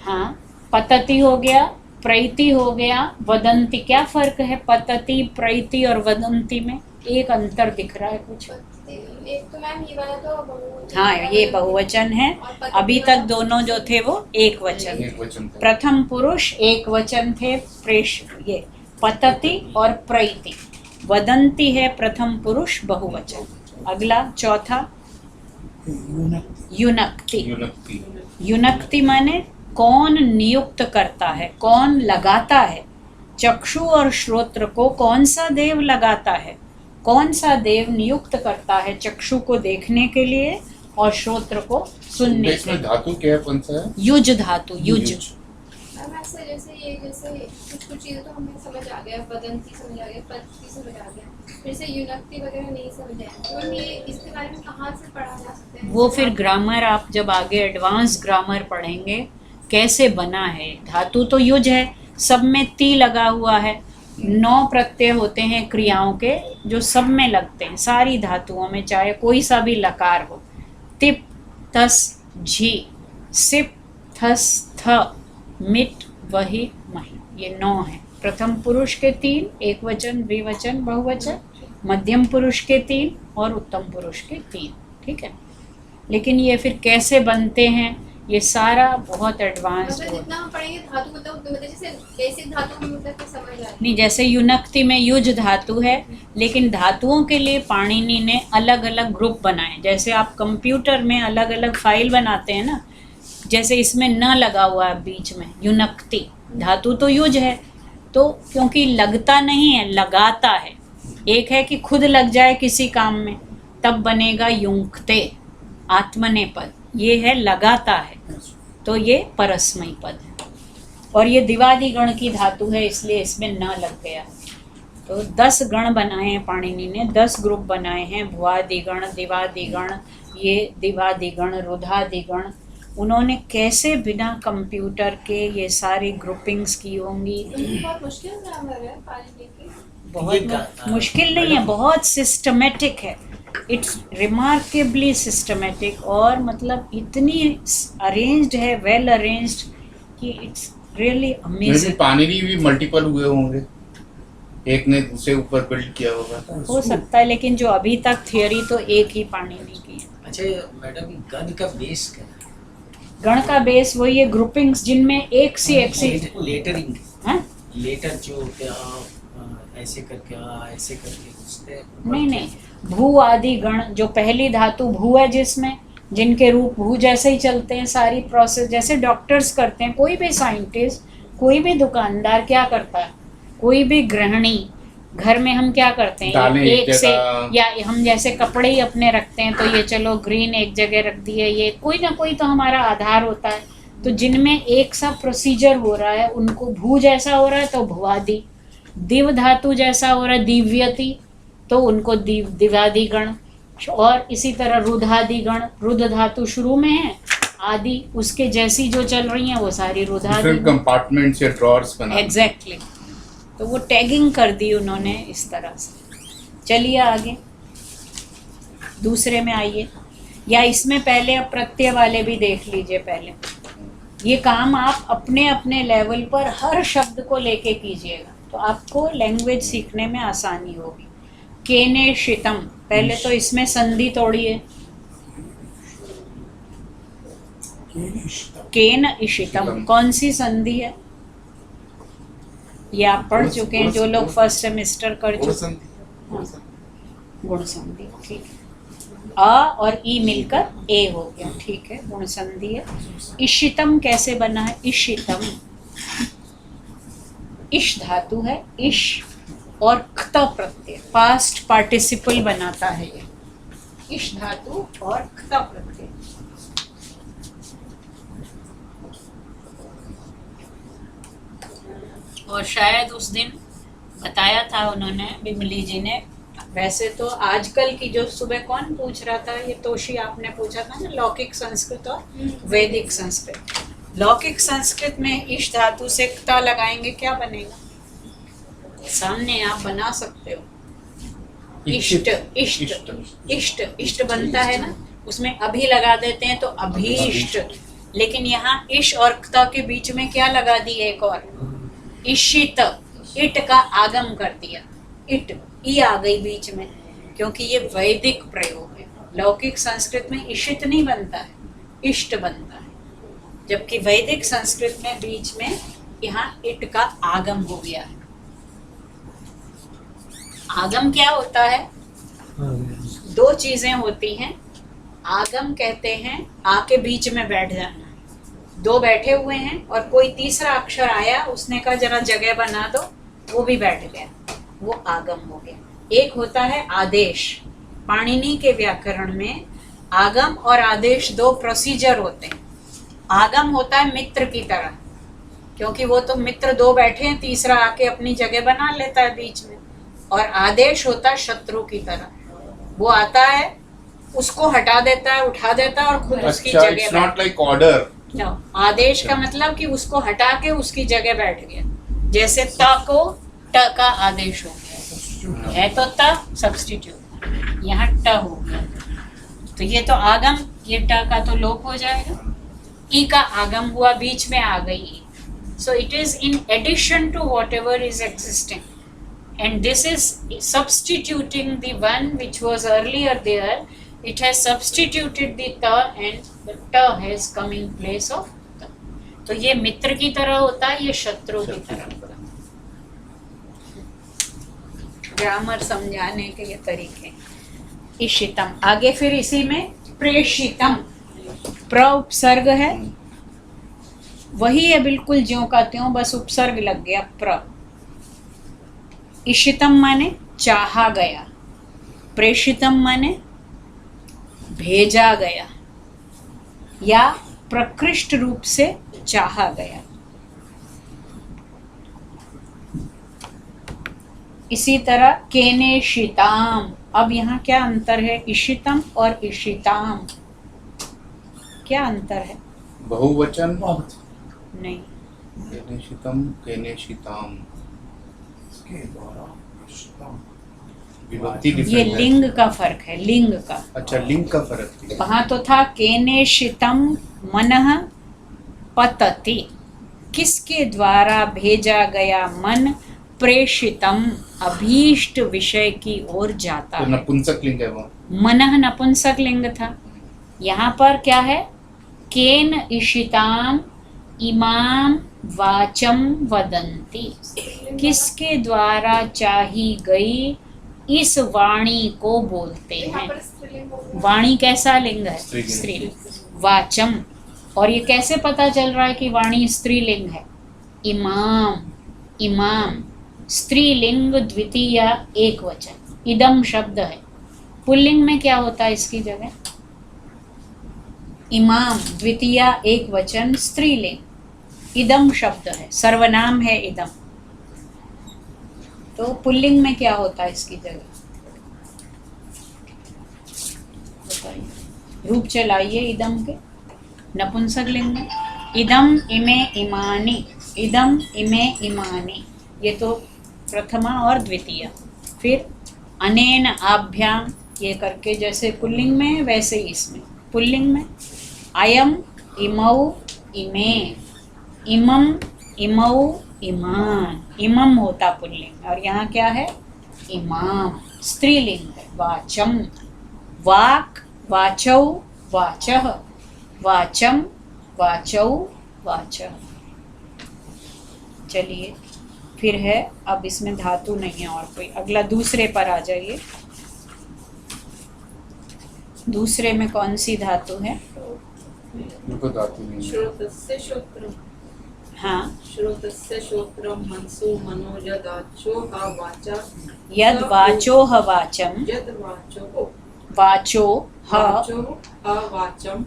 हाँ, पतति हो गया, प्रैति हो गया, वदंती। क्या फर्क है पतति, प्रैति और वदंती में? एक अंतर दिख रहा है कुछ? एक तो मैम ये वाला तो बहुवचन हाँ, है, ये बहुवचन है। और पतति अभी तक दोनों जो थे वो एक वचन थे। एक वचन था। प्रथम पुरुष एक वचन थे, प्रेष ये पतति और प्रैति। वदंती है प्रथम पुरुष बहुवचन। अगला चौथा युनक्ति। युनक्ति, युनक्ति माने कौन नियुक्त करता है, कौन लगाता है। चक्षु और श्रोत्र को कौन सा देव लगाता है, कौन सा देव नियुक्त करता है चक्षु को देखने के लिए और श्रोत्र को सुनने के इसमें लिए। धातु क्या है, कौन सा है? युज धातु, युज। मैम ऐसे जैसे कुछ चीजें तो हमें समझ आ गया, वदंती समझ आ गया, पतति समझ आ गया, फिर से युनक्ति वगैरह नहीं समझ आया। तो मैम ये इसके बारे में कहाँ से पढ़ा जा सकता है? वो फिर ग्रामर आप जब आगे एडवांस ग्रामर पढ़ेंगे कैसे बना है। धातु तो युज है, सब में ती लगा हुआ है। 9 प्रत्यय होते हैं क्रियाओं के जो सब में लगते हैं, सारी धातुओं में, चाहे कोई सा भी लकार हो। तिप, तस, झी, सिप, थस, थ, मिट, वही, मही, ये 9 है। प्रथम पुरुष के 3, एक वचन, द्विवचन, बहुवचन। मध्यम पुरुष के 3 और उत्तम पुरुष के 3। ठीक है, लेकिन ये फिर कैसे बनते हैं ये सारा बहुत एडवांस मतलब जितना हम पढ़ेंगे धातु मतलब जैसे बेसिक धातु में मतलब समझ आ रही है। नहीं, जैसे युनक्ति में युज धातु है, लेकिन धातुओं के लिए पाणिनि ने अलग अलग ग्रुप बनाए। जैसे आप कंप्यूटर में अलग अलग फाइल बनाते हैं ना, जैसे इसमें न लगा हुआ है बीच में, युनक्ति धातु तो युज है, तो क्योंकि लगता नहीं है, लगाता है। एक है कि खुद लग जाए किसी काम में, तब बनेगा युंक्ते, आत्मनेपद। ये है लगाता है, तो ये परस्मयी पद है। और ये दिवादि गण की धातु है, इसलिए इसमें न लग गया। तो 10 गण बनाए हैं पाणिनि ने, 10 ग्रुप बनाए हैं। भुआदिगण, दिवादिगण, ये दिवादिगण, रुधादिगण। उन्होंने कैसे बिना कंप्यूटर के ये सारी ग्रुपिंग्स की होंगी। बहुत मुश्किल ग्रामर है पाणिनि की। बहुत मुश्किल नहीं है, बहुत सिस्टमेटिक है। इट्स रिमार्केबली सिस्टमेटिक, और मतलब इतनी अरेंज्ड है, वेल अरेंज्ड कि इट्स रियली अमेजिंग। पाणिनि भी मल्टीपल हुए होंगे, एक ने दूसरे ऊपर बिल्ड किया होगा। हो सकता है, लेकिन जो अभी तक थियोरी तो एक ही पाणिनि की है। अच्छा मैडम, गण का बेस क्या है? गण का बेस वही है, ग्रुपिंग्स जिनमें एक सी लेटरिंग, हाँ? लेटर जो क्या ऐसे करके ऐसे करके उससे नहीं, भू आदि गण, जो पहली धातु भू है, जिसमें जिनके रूप भू जैसे ही चलते हैं, सारी प्रोसेस जैसे डॉक्टर्स करते हैं, कोई भी साइंटिस्ट, कोई भी दुकानदार क्या करता है, कोई भी गृहिणी घर में हम क्या करते हैं, एक से, या हम जैसे कपड़े ही अपने रखते हैं, तो ये चलो ग्रीन एक जगह रख दिए, ये कोई ना कोई तो हमारा आधार होता है। तो जिनमें एक सा प्रोसीजर हो रहा है उनको भू जैसा हो रहा है तो भुआदि, दिव धातु जैसा हो रहा है दिव्यति, तो उनको दिवादि गण। और इसी तरह रुधादि गण, रुध धातु शुरू में है, आदि उसके जैसी जो चल रही हैं वो सारी रुधादि। कंपार्टमेंट्स या ड्रॉर्स बना। एग्जैक्टली। तो वो टैगिंग कर दी उन्होंने इस तरह से। चलिए आगे दूसरे में आइए, या इसमें पहले अब प्रत्यय वाले भी देख लीजिए पहले। ये काम आप अपने अपने लेवल पर हर शब्द को लेके कीजिएगा तो आपको लैंग्वेज सीखने में आसानी होगी। केनेशितम, पहले तो इसमें संधि तोड़िए। केन इशितम कौन सी संधि है? ये आप पढ़ चुके हैं जो लोग फर्स्ट सेमेस्टर कर चुके हैं। गुण संधि, ठीक है। अ और ई मिलकर ए हो गया, ठीक है, गुण संधि है। इशितम कैसे बना है? इशितम इश धातु है, इश और क्त प्रत्यय पास्ट पार्टिसिपल बनाता है ये। इश धातु और क्त प्रत्यय। और शायद उस दिन बताया था उन्होंने, बिमली जी ने, वैसे तो आजकल की जो सुबह कौन पूछ रहा था, ये तोशी आपने पूछा था ना, लौकिक संस्कृत और वैदिक संस्कृत। लौकिक संस्कृत में इश धातु से क्ता लगाएंगे क्या बनेगा? सामने आप बना सकते हो, इष्ट इष्ट इष्ट इष्ट बनता है ना, उसमें अभी लगा देते हैं तो अभीष्ट। लेकिन यहाँ इश और क्ता के बीच में क्या लगा दी? एक और इशित, इट का आगम कर दिया, इट ई आ गई बीच में, क्योंकि ये वैदिक प्रयोग है। लौकिक संस्कृत में इशित नहीं बनता है, इष्ट बनता है, जबकि वैदिक संस्कृत में बीच में यहाँ इट का आगम हो गया है। आगम क्या होता है? दो चीजें होती हैं। आगम कहते हैं आके बीच में बैठ जाना, दो बैठे हुए हैं और कोई तीसरा अक्षर आया, उसने कहा जरा जगह बना दो, वो भी बैठ गया, वो आगम हो गया। एक होता है आदेश। पाणिनि के व्याकरण में आगम और आदेश दो प्रोसीजर होते हैं। आगम होता है मित्र की तरह, क्योंकि वो तो मित्र दो बैठे हैं, तीसरा आके अपनी जगह बना लेता है बीच में। और आदेश होता है शत्रु की तरह, वो आता है, उसको हटा देता है, उठा देता है और खुद उसकी अच्छा, जगह it's not like order. आदेश का मतलब कि उसको हटा के उसकी जगह बैठ गया। जैसे त को ट का आदेश हो गया, है तो त सब्स्टिट्यूट, यहाँ ट हो गया, तो ये तो आगम, ये ट का तो लोप हो जाएगा। ई का आगम हुआ, बीच में आ गई। So it is in addition to whatever is existing, and this is substituting the one which was earlier there. It has substituted the ta and the ta has come in place of ta. तो ये मित्र की तरह होता है, ये शत्रु की तरह होता है। ग्रामर समझाने के ये तरीके। इशितम, आगे फिर इसी में प्रेषितम, प्र उपसर्ग है, वही है बिल्कुल ज्यों का त्यों, बस उपसर्ग लग गया प्र। इशितम माने चाहा गया, प्रेषितम माने भेजा गया या प्रकृष्ट रूप से चाहा गया। इसी तरह केनेशिताम, अब यहाँ क्या अंतर है? इशितम और इशिताम क्या अंतर है? बहुवचन नहीं, केनेशितम केनेशिताम, के द्वारा विभक्ति ये डिफरेंट है। लिंग का फर्क है, लिंग का। अच्छा, लिंग का फर्क है। वहां तो था केनेशितम मनः पतति, किसके द्वारा भेजा गया मन प्रेषितम अभीष्ट विषय की ओर जाता तो है। नपुंसक लिंग है वो। मनः नपुंसक लिंग था, यहाँ पर क्या है? केन इशिताम इमाम वाचम वदंती, किसके द्वारा चाही गई इस वाणी को बोलते यहाँ हैं। पर स्त्रीलिंग हो गया। वाणी कैसा लिंग है? स्त्रीलिंग। स्त्रीलिंग। वाचम, और ये कैसे पता चल रहा है कि वाणी स्त्रीलिंग है? इमाम, इमाम स्त्रीलिंग द्वितीय एक वचन, इदम शब्द है। पुल्लिंग में क्या होता है इसकी जगह? इमाम द्वितीय एक वचन स्त्रीलिंग, इदम शब्द है, सर्वनाम है इदम। तो पुल्लिंग में क्या होता है इसकी जगह? बताइए, रूप चलाइए इदम के। नपुंसक लिंग में इदम इमे इमानी, इदम इमे इमानी, ये तो प्रथमा और द्वितीय। फिर अनेन आभ्याम, ये करके जैसे पुल्लिंग में है वैसे ही इसमें पुल्लिंग में अयम इमौ इमे, इमम इमौ इमान, इमम होता पुल्लिंग और यहाँ क्या है इमाम स्त्रीलिंग है। वाचम वाक वाचौ वाचः, वाचम वाचौ वाचः। चलिए फिर है, अब इसमें धातु नहीं है और कोई, अगला दूसरे पर आ जाइए। दूसरे में कौन सी धातु है? उनको धातु नहीं है। श्रोतस्य श्रोत्रम, हाँ, श्रोतस्य श्रोत्रम मनसो मनो यदाचो हा वाचा, यद वाचो ह वाचम, यद वाचो वाचो ह वाचो हा वाचम,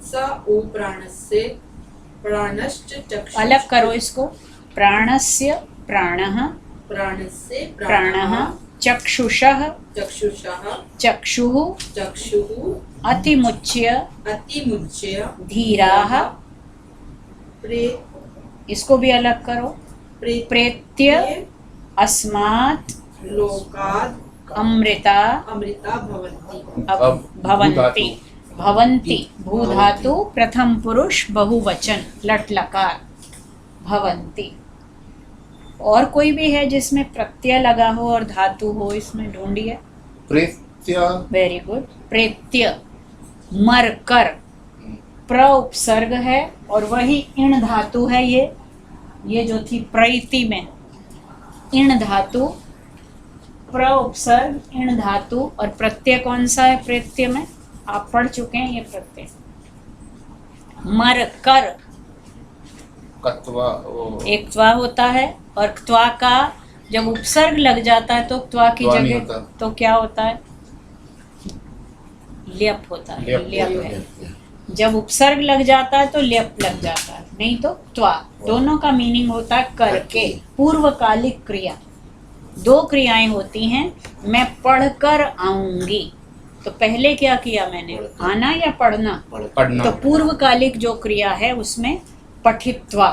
स उ प्राणस्य प्राणश्च चक्षुः, अलग करो इसको, प्राणस्य प्राणः, प्राणस्य प्राणः चक्षुषः चक्षुषः चक्षुः चक्षुः अतिमुच्य अतिमुच्य धीराः, प्रे इसको भी अलग करो, प्रे प्रेत्य अस्मात् लोकात् अमृता अमृता भवन्ति। अब भवन्ति, भवन्ति भू धातु प्रथम पुरुष बहुवचन लट लकार भवन्ति। और कोई भी है जिसमें प्रत्यय लगा हो और धातु हो, इसमें ढूंढिए। प्रेत्य, वेरी गुड। प्रेत्य मरकर, प्र उपसर्ग है और वही इण धातु है। ये जो थी प्रैति में इण धातु, प्र उपसर्ग इण धातु और प्रत्यय कौन सा है प्रेत्य में? आप पढ़ चुके हैं ये प्रत्यय। मरकर कत्वा, एक त्वा होता है और त्वा का जब उपसर्ग लग जाता है तो त्वा की त्वा नहीं जगह होता। तो क्या होता है? ल्यप होता है। ल्यप। ल्यप है। जब उपसर्ग लग जाता है तो ल्यप लग जाता है, नहीं तो त्वा। दोनों का मीनिंग होता है करके, पूर्वकालिक क्रिया। दो क्रियाएं होती हैं। मैं पढ़कर आऊंगी, तो पहले क्या किया मैंने? आना या पढ़ना? पढ़ना। तो पूर्वकालिक जो क्रिया है उसमें पठित्वा।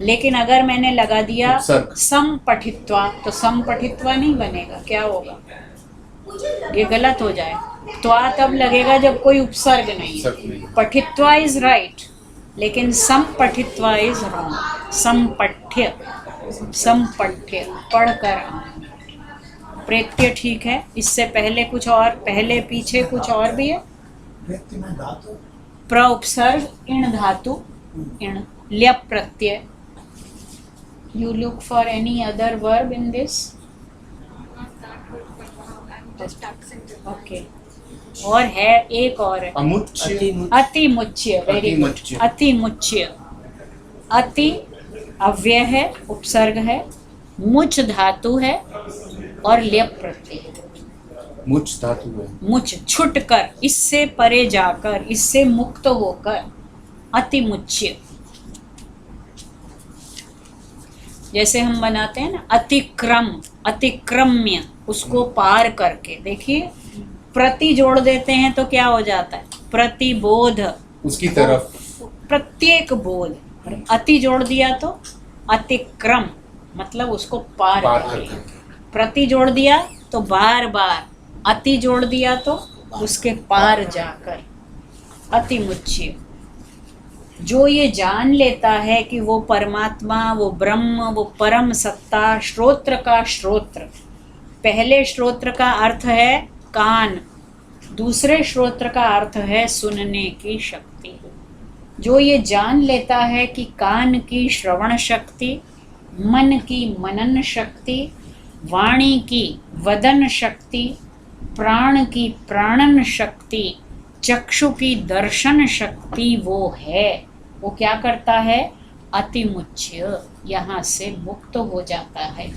लेकिन अगर मैंने लगा दिया उपसर्ग। संपठित्वा, तो संपठित्वा नहीं बनेगा। क्या होगा? ये गलत हो जाए। त्वा तब लगेगा जब कोई उपसर्ग नहीं उपसर्ग है। नहीं। पठित्वा इज राइट, लेकिन संपठित्वा इज रॉन्ग। संपठ्य, संपठ्य पढ़कर आऊंगी। प्रेत्य ठीक है। इससे पहले कुछ और, पहले पीछे कुछ और भी है। व्यक्ति में धातु प्र उपसर्ग इण धातु, इण ल्यप प्रत्यय। You look for any other verb in this? Okay. और है, एक और है, अमुच्य, अतिमुच्य। Very good. अतिमुच्य। अतिमुच्य। अति अव्यय है, उपसर्ग है, मुच धातु है और ल्यप प्रत्यय। मुच धातु है। मुच छुट कर, इससे परे जाकर, इससे मुक्त होकर, अतिमुच्य। जैसे हम बनाते हैं ना अतिक्रम, अतिक्रम्य, उसको पार करके। देखिए प्रति जोड़ देते हैं तो क्या हो जाता है? प्रतिबोध, उसकी तरफ। प्रत्येक बोध। अति जोड़ दिया तो अतिक्रम, मतलब उसको पार पार करके। करके। प्रति जोड़ दिया तो बार बार, अति जोड़ दिया तो उसके पार जाकर। अतिमुच्य। जो ये जान लेता है कि वो परमात्मा, वो ब्रह्म, वो परम सत्ता, श्रोत्र का श्रोत्र। पहले श्रोत्र का अर्थ है कान, दूसरे श्रोत्र का अर्थ है सुनने की शक्ति। जो ये जान लेता है कि कान की श्रवण शक्ति, मन की मनन शक्ति, वाणी की वदन शक्ति, प्राण की प्राणन शक्ति, चक्षु की दर्शन शक्ति वो है, वो क्या करता है? अतिमुच्य, यहाँ से मुक्त हो जाता है।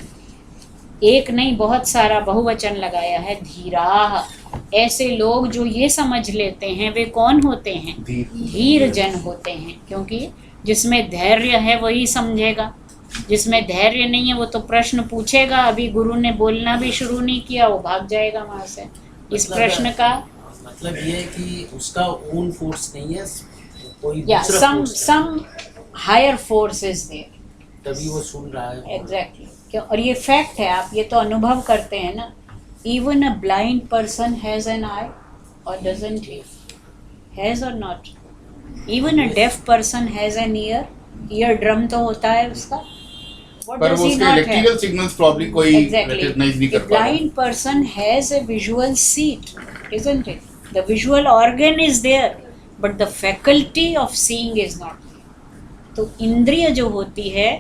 एक नहीं, बहुत सारा बहुवचन लगाया है। धीराः, ऐसे लोग जो ये समझ लेते हैं वे कौन होते हैं? धीर जन होते हैं। क्योंकि जिसमें धैर्य है वही समझेगा, जिसमें धैर्य नहीं है वो तो प्रश्न पूछेगा। अभी गुरु ने बोलना भी शुरू नहीं किया, वो भाग जाएगा वहां से। इस प्रश्न का मतलब ये है कि उसका ओन फोर्स नहीं है, कोई या दूसरा सम force है। Some higher force is there. तभी वो सुन रहा है। एग्जैक्टली क्यों, और ये फैक्ट है, आप ये तो अनुभव करते हैं ना। Even a blind person has an eye और डजंट ही, हैज और not. Even a deaf person has an ear drum तो होता है उसका। What पर does वो he उसके not electrical have? Signals probably कोई Exactly. रिकॉग्नाइज नहीं कर The पा रहा। blind person has a visual seat, isn't it? The visual organ is there, but the faculty of seeing is not there. तो इंद्रिय जो होती है,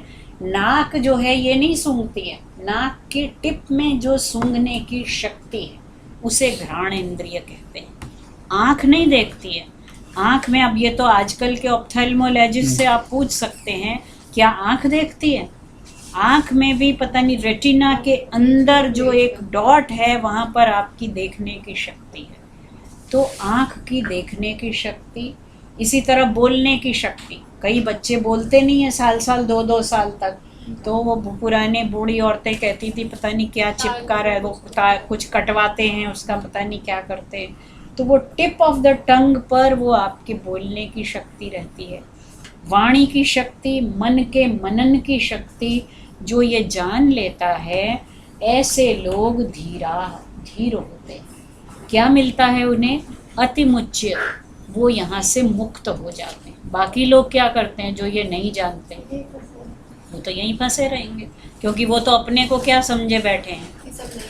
नाक जो है ये नहीं सूंघती है, नाक के टिप में जो सूंघने की शक्ति है उसे घ्राण इंद्रिय कहते हैं। आँख नहीं देखती है, आँख में, अब ये तो आजकल के ऑप्थेल्मोलॉजिस्ट से आप पूछ सकते हैं क्या आँख देखती है। आँख में भी पता नहीं रेटिना के अंदर जो एक डॉट है वहाँ पर आपकी देखने की शक्ति है। तो आँख की देखने की शक्ति, इसी तरह बोलने की शक्ति। कई बच्चे बोलते नहीं है साल 2-2 साल तक, तो वो पुराने बूढ़ी औरतें कहती थी पता नहीं क्या चिपका रहा है, वो कुछ कटवाते हैं उसका, पता नहीं क्या करते हैं। तो वो टिप ऑफ द टंग पर वो आपके बोलने की शक्ति रहती है, वाणी की शक्ति, मन के मनन की शक्ति। जो ये जान लेता है ऐसे लोग धीर होते हैं। क्या मिलता है उन्हें? अतिमुच्य, वो यहाँ से मुक्त हो जाते हैं। बाकी लोग क्या करते हैं जो ये नहीं जानते, वो तो यहीं फंसे रहेंगे, क्योंकि वो तो अपने को क्या समझे बैठे हैं,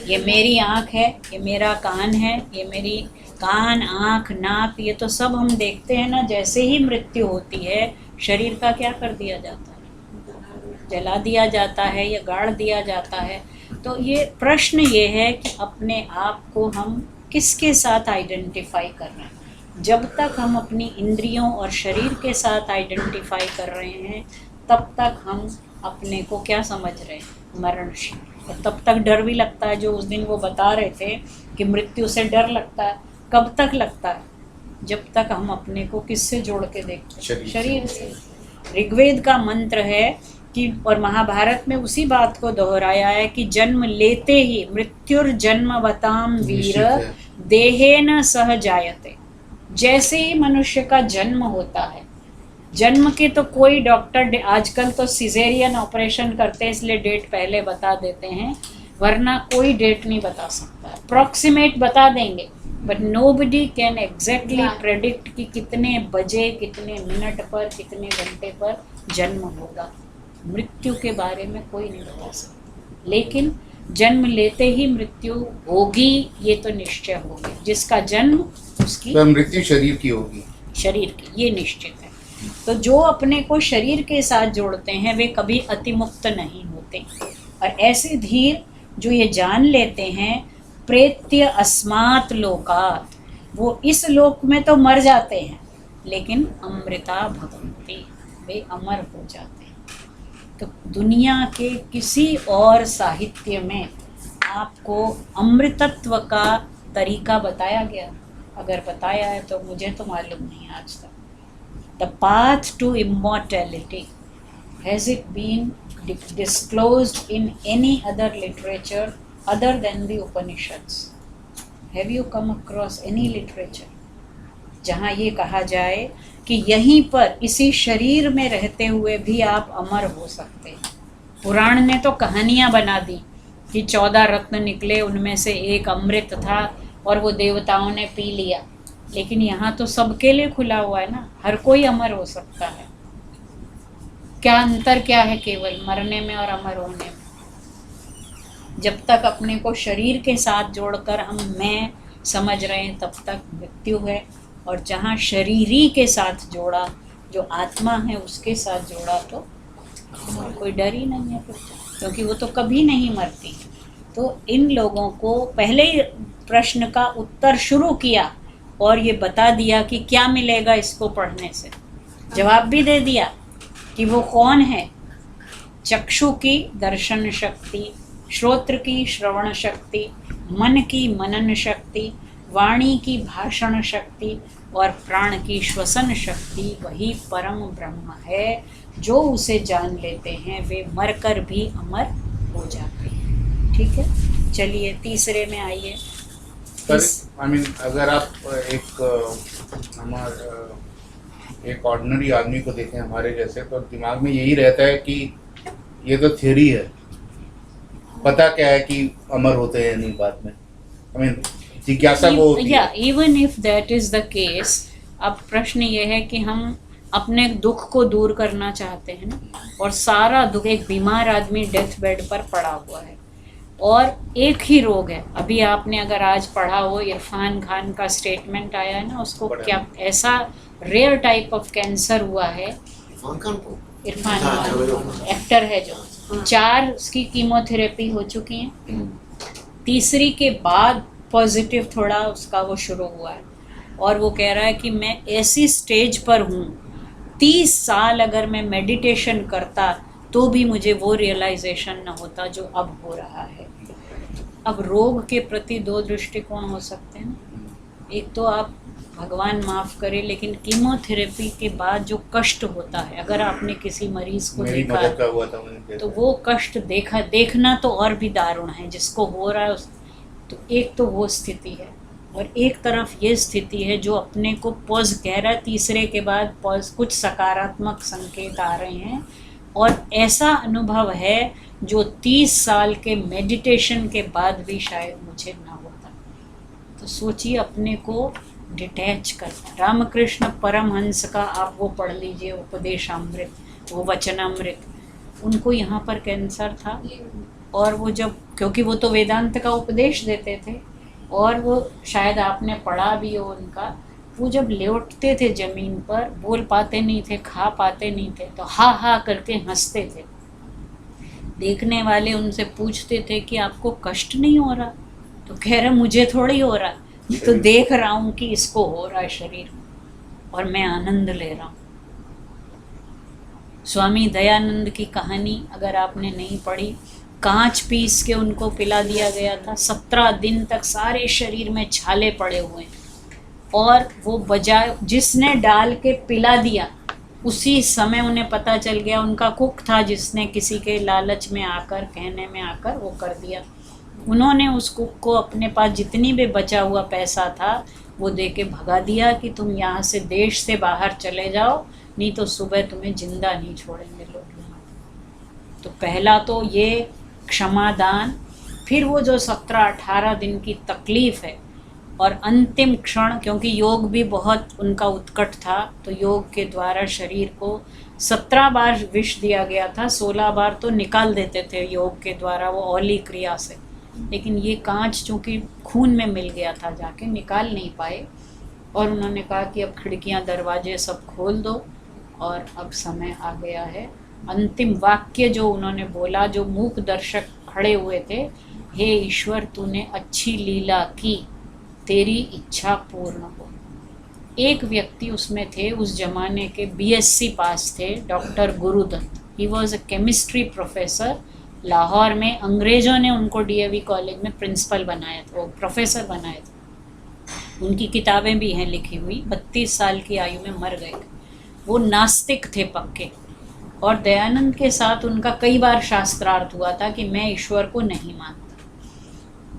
ये मेरी आँख है, ये मेरा कान है, ये मेरी कान, आँख, नाक, ये तो सब हम देखते हैं ना। जैसे ही मृत्यु होती है शरीर का क्या कर दिया जाता है, जला दिया जाता है या गाड़ दिया जाता है। तो ये प्रश्न ये है कि अपने आप को हम किसके साथ आइडेंटिफाई कर रहे हैं। जब तक हम अपनी इंद्रियों और शरीर के साथ आइडेंटिफाई कर रहे हैं तब तक हम अपने को क्या समझ रहे हैं, मरणशील। और तब तक डर भी लगता है, जो उस दिन वो बता रहे थे कि मृत्यु से डर लगता है। कब तक लगता है? जब तक हम अपने को किससे जोड़ के देखते हैं, शरीर से। ऋग्वेद का मंत्र है कि, और महाभारत में उसी बात को दोहराया है कि जन्म लेते ही मृत्युर्जन्मवताम वीर देहेन सह जायते। जैसे ही मनुष्य का जन्म होता है, जन्म के तो कोई डॉक्टर, आजकल तो सिजेरियन ऑपरेशन करते हैं इसलिए डेट पहले बता देते हैं, वरना कोई डेट नहीं बता सकता। अप्रॉक्सीमेट बता देंगे, but nobody can exactly predict कि कितने बजे, कितने मिनट पर, कितने घंटे पर जन्म होगा। मृत्यु के बारे में कोई नहीं बता सकता, लेकिन जन्म लेते ही मृत्यु होगी ये तो निश्चय होगी। जिसका जन्म उसकी तो मृत्यु शरीर की होगी, शरीर की, ये निश्चित है। तो जो अपने को शरीर के साथ जोड़ते हैं वे कभी अतिमुक्त नहीं होते। और ऐसे धीर जो ये जान लेते हैं प्रेत्य अस्मात् लोकात्, वो इस लोक में तो मर जाते हैं लेकिन अमृता भवन्ति, वे अमर हो जाते हैं। तो दुनिया के किसी और साहित्य में आपको अमृतत्व का तरीका बताया गया? अगर बताया है तो मुझे तो मालूम नहीं आज तक। The path to immortality, has it been disclosed in any other literature other than the Upanishads? Have you come across any literature जहाँ ये कहा जाए कि यहीं पर इसी शरीर में रहते हुए भी आप अमर हो सकते हैं? पुराण ने तो कहानियाँ बना दी कि 14 रत्न निकले, उनमें से एक अमृत था और वो देवताओं ने पी लिया, लेकिन यहाँ तो सबके लिए खुला हुआ है ना, हर कोई अमर हो सकता है। क्या अंतर क्या है केवल मरने में और अमर होने में? जब तक अपने को शरीर के साथ जोड़कर हम मैं समझ रहे हैं तब तक मृत्यु है, और जहाँ शरीरी के साथ जोड़ा, जो आत्मा है उसके साथ जोड़ा, तो कोई डर ही नहीं है फिर, क्योंकि वो तो कभी नहीं मरती। तो इन लोगों को पहले ही प्रश्न का उत्तर शुरू किया और ये बता दिया कि क्या मिलेगा इसको पढ़ने से। जवाब भी दे दिया कि वो कौन है। चक्षु की दर्शन शक्ति, श्रोत्र की श्रवण शक्ति, मन की मनन शक्ति, वाणी की भाषण शक्ति और प्राण की श्वसन शक्ति वही परम ब्रह्म है। जो उसे जान लेते हैं वे मरकर भी अमर हो जाते हैं। ठीक है, चलिए तीसरे में आइए। अगर आप एक ऑर्डिनरी आदमी को देखें हमारे जैसे, तो दिमाग में यही रहता है कि ये तो थियरी है, पता क्या है कि अमर होते हैं नहीं बाद में, आई मीन जिज्ञासा वो होती या है। Even if that is the case, अब प्रश्न ये है कि हम अपने दुख को दूर करना चाहते हैं ना, और सारा दुख, एक बीमार आदमी डेथ बेड पर पड़ा हुआ है और एक ही रोग है। अभी आपने अगर आज पढ़ा हो इरफान खान का स्टेटमेंट आया है ना, उसको पढ़ा। क्या ऐसा रेयर टाइप ऑफ कैंसर हुआ है। इरफान खान को इरफान हाँ, खान हाँ, एक्टर है जो 4 उसकी कीमोथेरेपी हो चुकी हैं, तीसरी के बाद पॉजिटिव थोड़ा उसका वो शुरू हुआ है, और वो कह रहा है कि मैं ऐसी स्टेज पर हूँ, 30 साल अगर मैं मेडिटेशन करता तो भी मुझे वो रियलाइजेशन न होता जो अब हो रहा है। अब रोग के प्रति 2 दृष्टिकोण हो सकते हैं ना, एक तो आप भगवान माफ़ करे, लेकिन कीमोथेरेपी के बाद जो कष्ट होता है, अगर आपने किसी मरीज़ को मेरी देखा मदद का हुआ था, मैंने देखा। तो वो कष्ट देखना तो और भी दारुण है, जिसको हो रहा है तो एक तो वो स्थिति है, और एक तरफ ये स्थिति है जो अपने को पॉज कह रहा है, तीसरे के बाद पॉज कुछ सकारात्मक संकेत आ रहे हैं, और ऐसा अनुभव है जो 30 साल के मेडिटेशन के बाद भी शायद मुझे ना होता। तो सोचिए, अपने को डिटैच करना। रामकृष्ण परमहंस का आप वो पढ़ लीजिए, उपदेशामृत, वो वचनामृत, उनको यहाँ पर कैंसर था, और वो जब, क्योंकि वो तो वेदांत का उपदेश देते थे, और वो शायद आपने पढ़ा भी हो उनका, वो जब लेटते थे ज़मीन पर, बोल पाते नहीं थे, खा पाते नहीं थे, तो हा हा करके हंसते थे। देखने वाले उनसे पूछते थे कि आपको कष्ट नहीं हो रहा, तो कह रहे मुझे थोड़ी हो रहा, मैं तो देख रहा हूँ कि इसको हो रहा है शरीर में, और मैं आनंद ले रहा हूँ। स्वामी दयानंद की कहानी अगर आपने नहीं पढ़ी, कांच पीस के उनको पिला दिया गया था, 17 दिन तक सारे शरीर में छाले पड़े हुए हैं, और वो बजाय जिसने डाल के पिला दिया, उसी समय उन्हें पता चल गया, उनका कुक था जिसने किसी के लालच में आकर, कहने में आकर वो कर दिया। उन्होंने उस कुक को अपने पास जितनी भी बचा हुआ पैसा था वो दे के भगा दिया कि तुम यहाँ से, देश से बाहर चले जाओ, नहीं तो सुबह तुम्हें जिंदा नहीं छोड़ेंगे लोग यहाँ। तो पहला तो ये क्षमादान, फिर वो जो 17-18 दिन की तकलीफ़ है, और अंतिम क्षण, क्योंकि योग भी बहुत उनका उत्कट था, तो योग के द्वारा शरीर को 17 बार विष दिया गया था, 16 बार तो निकाल देते थे योग के द्वारा, वो औली क्रिया से, लेकिन ये कांच चूँकि खून में मिल गया था, जाके निकाल नहीं पाए, और उन्होंने कहा कि अब खिड़कियां दरवाजे सब खोल दो, और अब समय आ गया है। अंतिम वाक्य जो उन्होंने बोला, जो मूक दर्शक खड़े हुए थे, हे ईश्वर तूने अच्छी लीला की, तेरी इच्छा पूर्ण हो। एक व्यक्ति उसमें थे, उस जमाने के बीएससी पास थे, doctor Gurudatt. He was a chemistry professor Lahore में। अंग्रेज़ों ने उनको डीएवी कॉलेज में प्रिंसिपल बनाया था, वो प्रोफेसर बनाए थे। उनकी किताबें भी हैं लिखी हुई। 32 साल की आयु में मर गए। वो नास्तिक थे पक्के, और दयानंद के साथ उनका कई बार शास्त्रार्थ हुआ था कि मैं ईश्वर को नहीं मानता।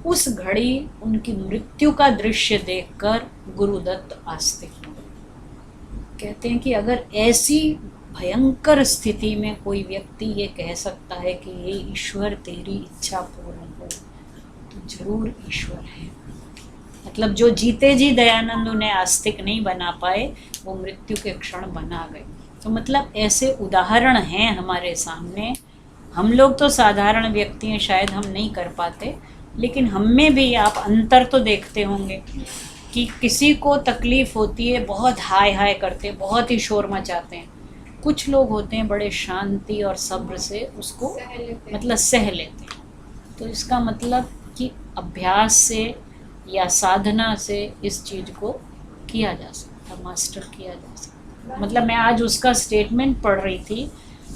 उस घड़ी उनकी मृत्यु का दृश्य देखकर गुरुदत्त आस्तिक हो गए। कहते हैं कि अगर ऐसी भयंकर स्थिति में कोई व्यक्ति ये कह सकता है कि ये ईश्वर तेरी इच्छा पूर्ण हो, तो जरूर ईश्वर है। मतलब जो जीते जी दयानंद उन्हें आस्तिक नहीं बना पाए, वो मृत्यु के क्षण बना गए। तो मतलब ऐसे उदाहरण हैं हमारे सामने। हम लोग तो साधारण व्यक्ति हैं, शायद हम नहीं कर पाते, लेकिन हम में भी आप अंतर तो देखते होंगे कि किसी को तकलीफ़ होती है, बहुत हाय हाय करते, बहुत ही शोर मचाते हैं। कुछ लोग होते हैं बड़े शांति और सब्र से उसको मतलब सह लेते हैं। तो इसका मतलब कि अभ्यास से या साधना से इस चीज़ को किया जा सकता, मास्टर किया जा सकता। मतलब मैं आज उसका स्टेटमेंट पढ़ रही थी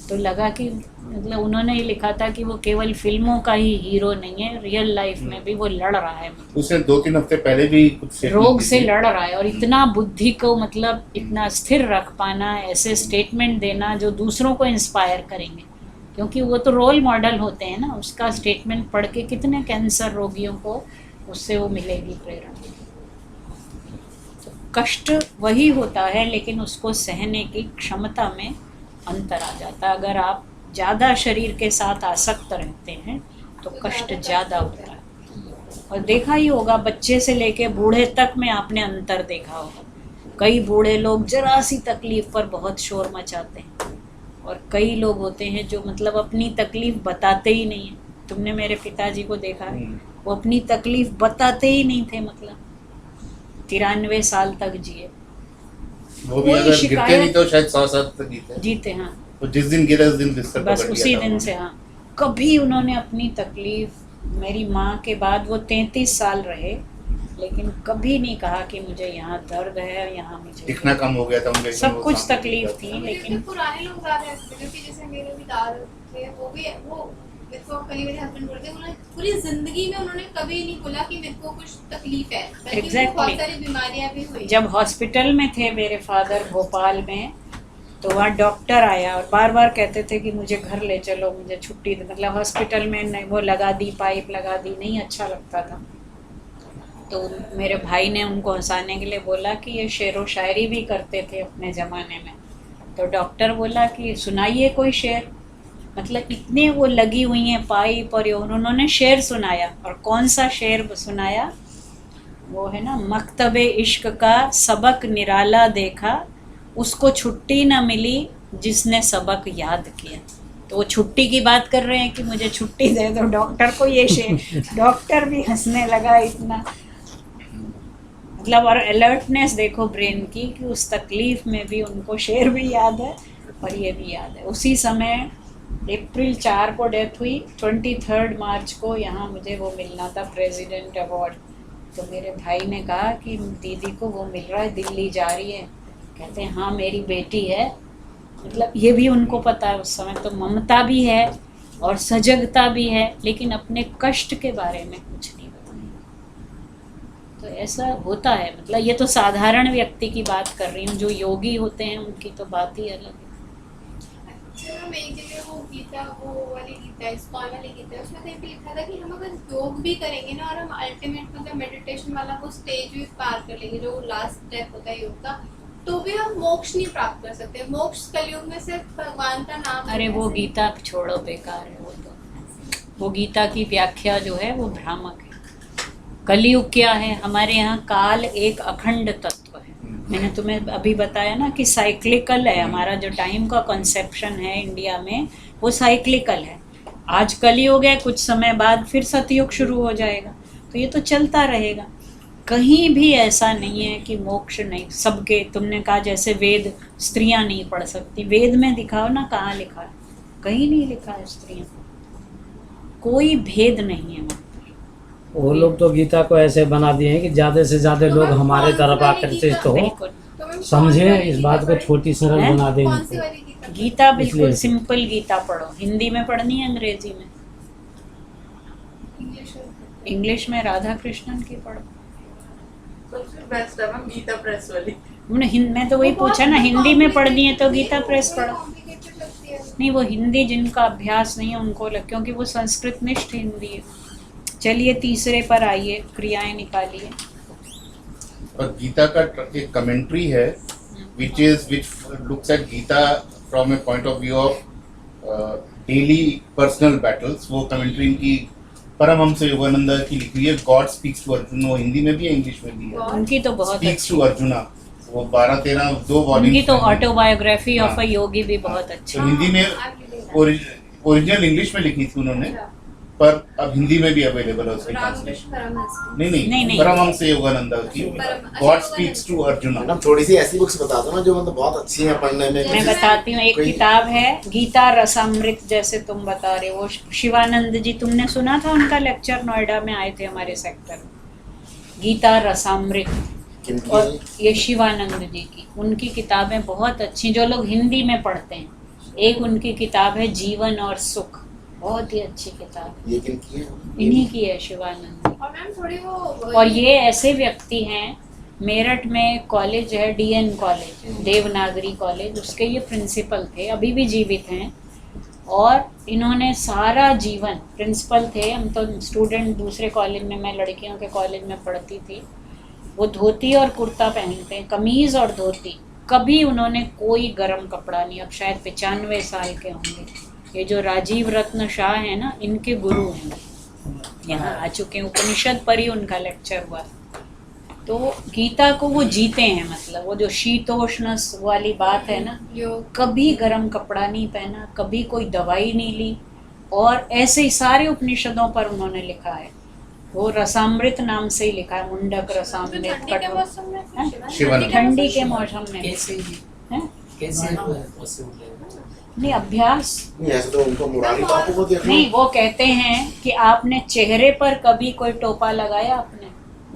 तो लगा कि मतलब उन्होंने ये लिखा था कि वो केवल फिल्मों का ही हीरो नहीं है, रियल लाइफ में भी वो लड़ रहा है। उसने 2-3 हफ्ते पहले भी कुछ रोग से लड़ रहा है, और इतना बुद्धि को मतलब इतना स्थिर रख पाना, ऐसे स्टेटमेंट देना जो दूसरों को इंस्पायर करेंगे, क्योंकि वो तो रोल मॉडल होते हैं ना। उसका स्टेटमेंट पढ़ के कितने कैंसर रोगियों को उससे वो मिलेगी प्रेरणा। तो कष्ट वही होता है, लेकिन उसको सहने की क्षमता में अंतर आ जाता है। अगर आप ज़्यादा शरीर के साथ आसक्त रहते हैं तो कष्ट ज़्यादा होता है। और देखा ही होगा, बच्चे से लेके बूढ़े तक में आपने अंतर देखा होगा। कई बूढ़े लोग जरा सी तकलीफ पर बहुत शोर मचाते हैं और कई लोग होते हैं जो मतलब अपनी तकलीफ बताते ही नहीं हैं। तुमने मेरे पिताजी को देखा है, वो अपनी तकलीफ बताते ही नहीं थे, मतलब 93 साल तक जिए। वो भी कोई अगर गिरते शिकायत- नहीं तो शायद 100 साल तक जीते। जीते, हाँ। तो जिस दिन गिरे उस दिन बिस्तर बस पकड़ उसी लिया था दिन से, हाँ। कभी उन्होंने अपनी तकलीफ, मेरी माँ के बाद वो 33 साल रहे, लेकिन कभी नहीं कहा कि मुझे यहाँ दर्द है, यहाँ मुझे दिखना कम हो गया था उनके, सब वो कुछ सामने तकलीफ दिखता थी, था। लेकिन पुराने लोग ज्यादा ऐसे थे, क्योंकि जैसे मेरे भी दादा थे, वो मेरे को कल मेरे हस्बैंड बोलते हैं, उन्होंने पूरी जिंदगी में उन्होंने कभी नहीं बोला कि मेरे को कुछ तकलीफ है, बल्कि उनको Exactly. बहुत सारी बीमारियां भी हुई। जब हॉस्पिटल में थे मेरे फादर भोपाल में, तो वहाँ डॉक्टर आया और बार बार कहते थे कि मुझे घर ले चलो, मुझे छुट्टी दे, मतलब हॉस्पिटल में नहीं, वो लगा दी, पाइप लगा दी, नहीं अच्छा लगता था। तो मेरे भाई ने उनको हंसाने के लिए बोला कि ये शेर व शायरी भी करते थे अपने ज़माने में। तो डॉक्टर बोला कि सुनाइए कोई शेर, मतलब इतने वो लगी हुई हैं पाइप और ये, उन्होंने शेर सुनाया। और कौन सा शेर सुनाया? वो है ना, मकतबे इश्क का सबक निराला देखा, उसको छुट्टी ना मिली जिसने सबक याद किया। तो वो छुट्टी की बात कर रहे हैं कि मुझे छुट्टी दे दो, डॉक्टर को ये शेर, डॉक्टर भी हंसने लगा इतना, मतलब। और अलर्टनेस देखो ब्रेन की, कि उस तकलीफ में भी उनको शेर भी याद है और ये भी याद है। उसी समय अप्रैल 4 को डेथ हुई, 23 मार्च को यहाँ मुझे वो मिलना था, प्रेसिडेंट अवार्ड। तो मेरे भाई ने कहा कि दीदी को वो मिल रहा है, दिल्ली जा रही है। कहते हैं हाँ मेरी बेटी है, मतलब ये भी उनको पता है उस समय। तो ममता भी है और सजगता भी है, लेकिन अपने कष्ट के बारे में कुछ नहीं बताया। तो ऐसा होता है, मतलब ये तो साधारण व्यक्ति की बात कर रही हूँ, जो योगी होते हैं उनकी तो बात ही अलग है। अच्छा, हम एक जगह वो गीता, वो वाली गीता, इस्कॉन वाली गीता, उसमें कहीं पे लिखा था कि हम अगर योग भी करेंगे ना, और हम अल्टीमेट मतलब मेडिटेशन वाला वो स्टेज भी पार कर लेंगे, जो लास्ट स्टेप होता है योग का, तो भी हम मोक्ष नहीं प्राप्त कर सकते। मोक्ष कलयुग में सिर्फ भगवान का नाम। अरे वो गीता छोड़ो, बेकार है वो तो। वो गीता की व्याख्या जो है वो भ्रामक है। कलयुग क्या है? हमारे यहाँ काल एक अखंड तत्व है। मैंने तुम्हें अभी बताया ना कि साइक्लिकल है, हमारा जो टाइम का कंसेप्शन है इंडिया में वो साइक्लिकल है। आज कलयुग है, कुछ समय बाद फिर सतयुग शुरू हो जाएगा, तो ये तो चलता रहेगा। कहीं भी ऐसा नहीं है कि मोक्ष नहीं, सबके, तुमने कहा जैसे वेद स्त्रियां नहीं पढ़ सकती, वेद में दिखाओ ना कहाँ लिखा है? कहीं नहीं लिखा है स्त्रियां, कोई भेद नहीं है वहाँ। वो लोग तो गीता को ऐसे बना दिए हैं कि ज़्यादा से ज़्यादा लोग हमारे तरफ आकर्षित हो, बिल्कुल समझे, इस बात को छोटी सरल है? बना दें कौन सी इनको। वाली गीता? गीता बिल्कुल इसलिए- सिंपल गीता पढ़ो। हिंदी में पढ़नी है, अंग्रेजी में? इंग्लिश में। इंग्लिश में राधा कृष्णन की पढ़ो। सबसे बेस्ट है मैम गीता प्रेस वाली। मैं तो वही वो बहुत पूछा ना, हिंदी में पढ़नी है तो complicated गीता है, प्रेस वो पढ़ो। complicated लगती है। नहीं, वो हिंदी जिनका अभ्यास नहीं है उनको क्योंकि वो संस्कृत निष्ठ हिंदी है। चलिए तीसरे पर आइए, क्रियाएं निकालिए। और गीता का एक कमेंट्री है which looks at Gita from a point of view of daily personal battles। वो कमेंट्री इनकी परमहंस योगानंद की लिखी हुई है, गॉड स्पीक्स टू अर्जुन। वो हिंदी में भी है, इंग्लिश में भी है। उनकी तो बहुत स्पीक्स अच्छी, टू अर्जुना, वो 12-13 2 वॉल्यूम। उनकी तो ऑटोबायोग्राफी ऑफ अ हाँ। योगी भी बहुत अच्छी। तो हिंदी में ओरिजिनल इंग्लिश में लिखी थी उन्होंने, पर अब हिंदी में भी अवेलेबल है उसकी ट्रांसलेशन। परमहंस। नहीं, परमहंस योगानंद की God speaks to Arjuna. Madam थोड़ी सी ऐसी बुक्स बता दो ना जो मतलब बहुत अच्छी हैं पढ़ने में। मैं बताती हूँ, एक कोई- किताब है गीता रसामृत, जैसे तुम बता रहे हो, शिवानंद जी, तुमने सुना था उनका लेक्चर, नोएडा में आए थे हमारे सेक्टर में। गीता रसामृत, किनकी और है? ये शिवानंद जी की, उनकी किताबें बहुत अच्छी, जो लोग हिंदी में पढ़ते हैं। एक उनकी किताब है जीवन और सुख, बहुत ही अच्छी किताब है, ये किनकी है? इन्हीं की है, शिवानंद जी। और मैम थोड़ी वो और ये ऐसे व्यक्ति हैं, मेरठ में कॉलेज है DN कॉलेज, देवनागरी कॉलेज, उसके ये प्रिंसिपल थे, अभी भी जीवित हैं। और इन्होंने सारा जीवन, प्रिंसिपल थे, हम तो स्टूडेंट दूसरे कॉलेज में, मैं लड़कियों के कॉलेज में पढ़ती थी। वो धोती और कुर्ता पहनते हैं, कमीज़ और धोती, कभी उन्होंने कोई गर्म कपड़ा नहीं। अब शायद 95 साल के होंगे, ये जो राजीव रत्न शाह है ना, इनके गुरु हैं, यहाँ आ चुके हैं, उपनिषद पर ही उनका लेक्चर हुआ। तो गीता को वो जीते हैं, मतलब वो जो शीतोष्ण वाली बात है ना, कभी गर्म कपड़ा नहीं पहना, कभी कोई दवाई नहीं ली, और ऐसे ही सारे उपनिषदों पर उन्होंने लिखा है। वो रसामृत नाम से ही लिखा है, मुंडक रसामृत। ठंडी के मौसम में ठंडी के मौसम में कैसे हैं? कैसे पॉसिबल है? नहीं, अभ्यास नहीं ऐसे तो उनको मुरारी बापू को देखो। नहीं। वो कहते हैं कि आपने चेहरे पर कभी कोई टोपा लगाया? आपने,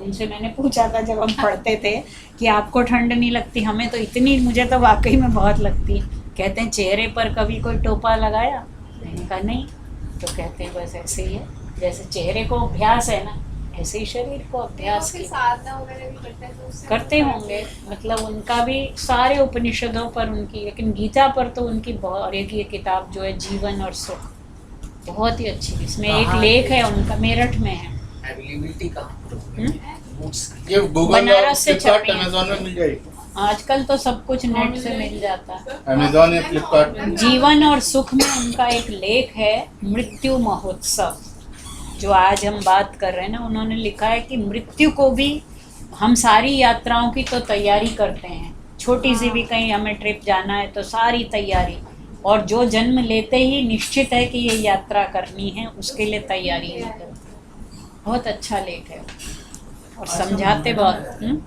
उनसे मैंने पूछा था जब हम पढ़ते थे कि आपको ठंड नहीं लगती, हमें तो इतनी, मुझे तो वाकई में बहुत लगती है। कहते हैं चेहरे पर कभी कोई टोपा लगाया? मैंने कहा नहीं। तो कहते हैं बस ऐसे ही है, जैसे चेहरे को अभ्यास है ना, ऐसे ही शरीर को अभ्यास फिर की साधना वगैरह भी करते हैं तो उससे करते होंगे। मतलब उनका भी सारे उपनिषदों पर उनकी, लेकिन गीता पर तो उनकी बहुत, और एक ये किताब जो है जीवन और सुख, बहुत ही अच्छी। इसमें एक लेख है उनका, मेरठ में है। अवेलेबिलिटी कहाँ पर हम्म? बुक्स ये गूगल और बनारस से फ्लिपकार्ट छपी है। अमेजोन में मिल जाएगी। आजकल तो सब कुछ नेट से मिल जाता है। अमेजोन या फ्लिपकार्ट। जीवन और सुख में उनका एक लेख है, मृत्यु महोत्सव, जो आज हम बात कर रहे हैं ना। उन्होंने लिखा है कि मृत्यु को भी, हम सारी यात्राओं की तो तैयारी करते हैं, छोटी सी भी कहीं हमें ट्रिप जाना है तो सारी तैयारी, और जो जन्म लेते ही निश्चित है कि ये यात्रा करनी है, उसके लिए तैयारी नहीं करते। बहुत अच्छा लेख है और समझाते बहुत।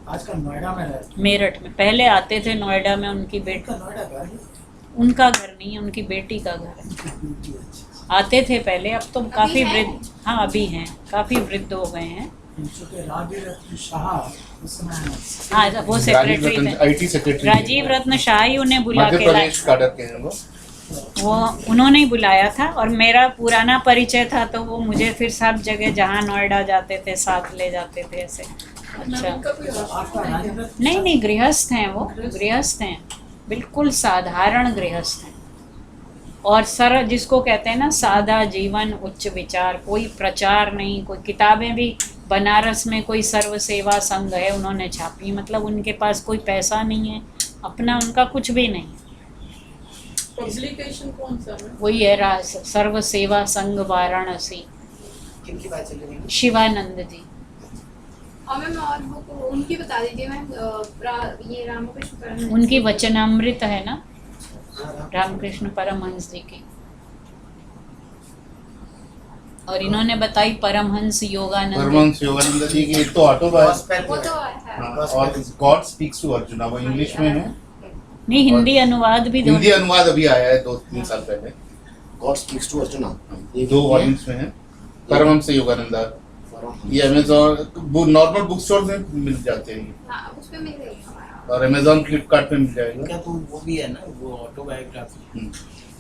आजकल नोएडा में रहते मेरठ में पहले आते थे, नोएडा में उनकी बेटी, नोएडा घर उनका घर नहीं है, उनकी बेटी का घर है। आते थे पहले, अब तो काफ़ी हैं? वृद्ध, हाँ अभी हैं, काफ़ी वृद्ध हो गए हैं। राजीव रत्न शाह उसमें हाँ वो सेक्रेटरी थे, आईटी सेक्रेटरी राजीव रत्न शाह ही उन्हें बुला मध्य के लाए। प्रदेश कैडर के हैं वो। उन्होंने ही बुलाया था, और मेरा पुराना परिचय था तो वो मुझे फिर सब जगह जहाँ नोएडा जाते थे साथ ले जाते थे ऐसे। अच्छा, उनका कोई आपका राजीव रत्न नहीं नहीं, गृहस्थ हैं वो, गृहस्थ हैं, बिल्कुल साधारण गृहस्थ हैं। और सरल, जिसको कहते हैं ना, सादा जीवन उच्च विचार, कोई प्रचार नहीं, कोई किताबें भी बनारस में कोई सर्व सेवा संघ है उन्होंने छापी, मतलब उनके पास कोई पैसा नहीं है अपना, उनका कुछ भी नहीं। पब्लिकेशन कौन सा है? वही है सर्व सेवा संघ वाराणसी, किनकी बात चल रही है? शिवानंद जी। और मैम और बुक उनकी बता दीजिए मैम, ये रामकृष्ण परमहंस उनकी वचनामृत है ना, रामकृष्ण परमहंस जी की। और इन्होंने बताई परमहंस योगानंद। परमहंस योगानंद जी की तो ऑटोबायोग्राफी, वो तो है। और गॉड स्पीक्स टू अर्जुना, वो इंग्लिश में है। नहीं, हिंदी अनुवाद भी हिंदी अनुवाद अभी आया है 2-3 साल पहले, God speaks to Arjuna, 2 volumes में है। परमहंस योगानंद, ये अमेजोन नॉर्मल बुक स्टोर में मिल जाते हैं, हाँ, उसमें मिल गई हमारा। और अमेजोन फ्लिपकार्ट पे मिल जाएगा। इनका तो वो भी है ना, वो ऑटोबायोग्राफी।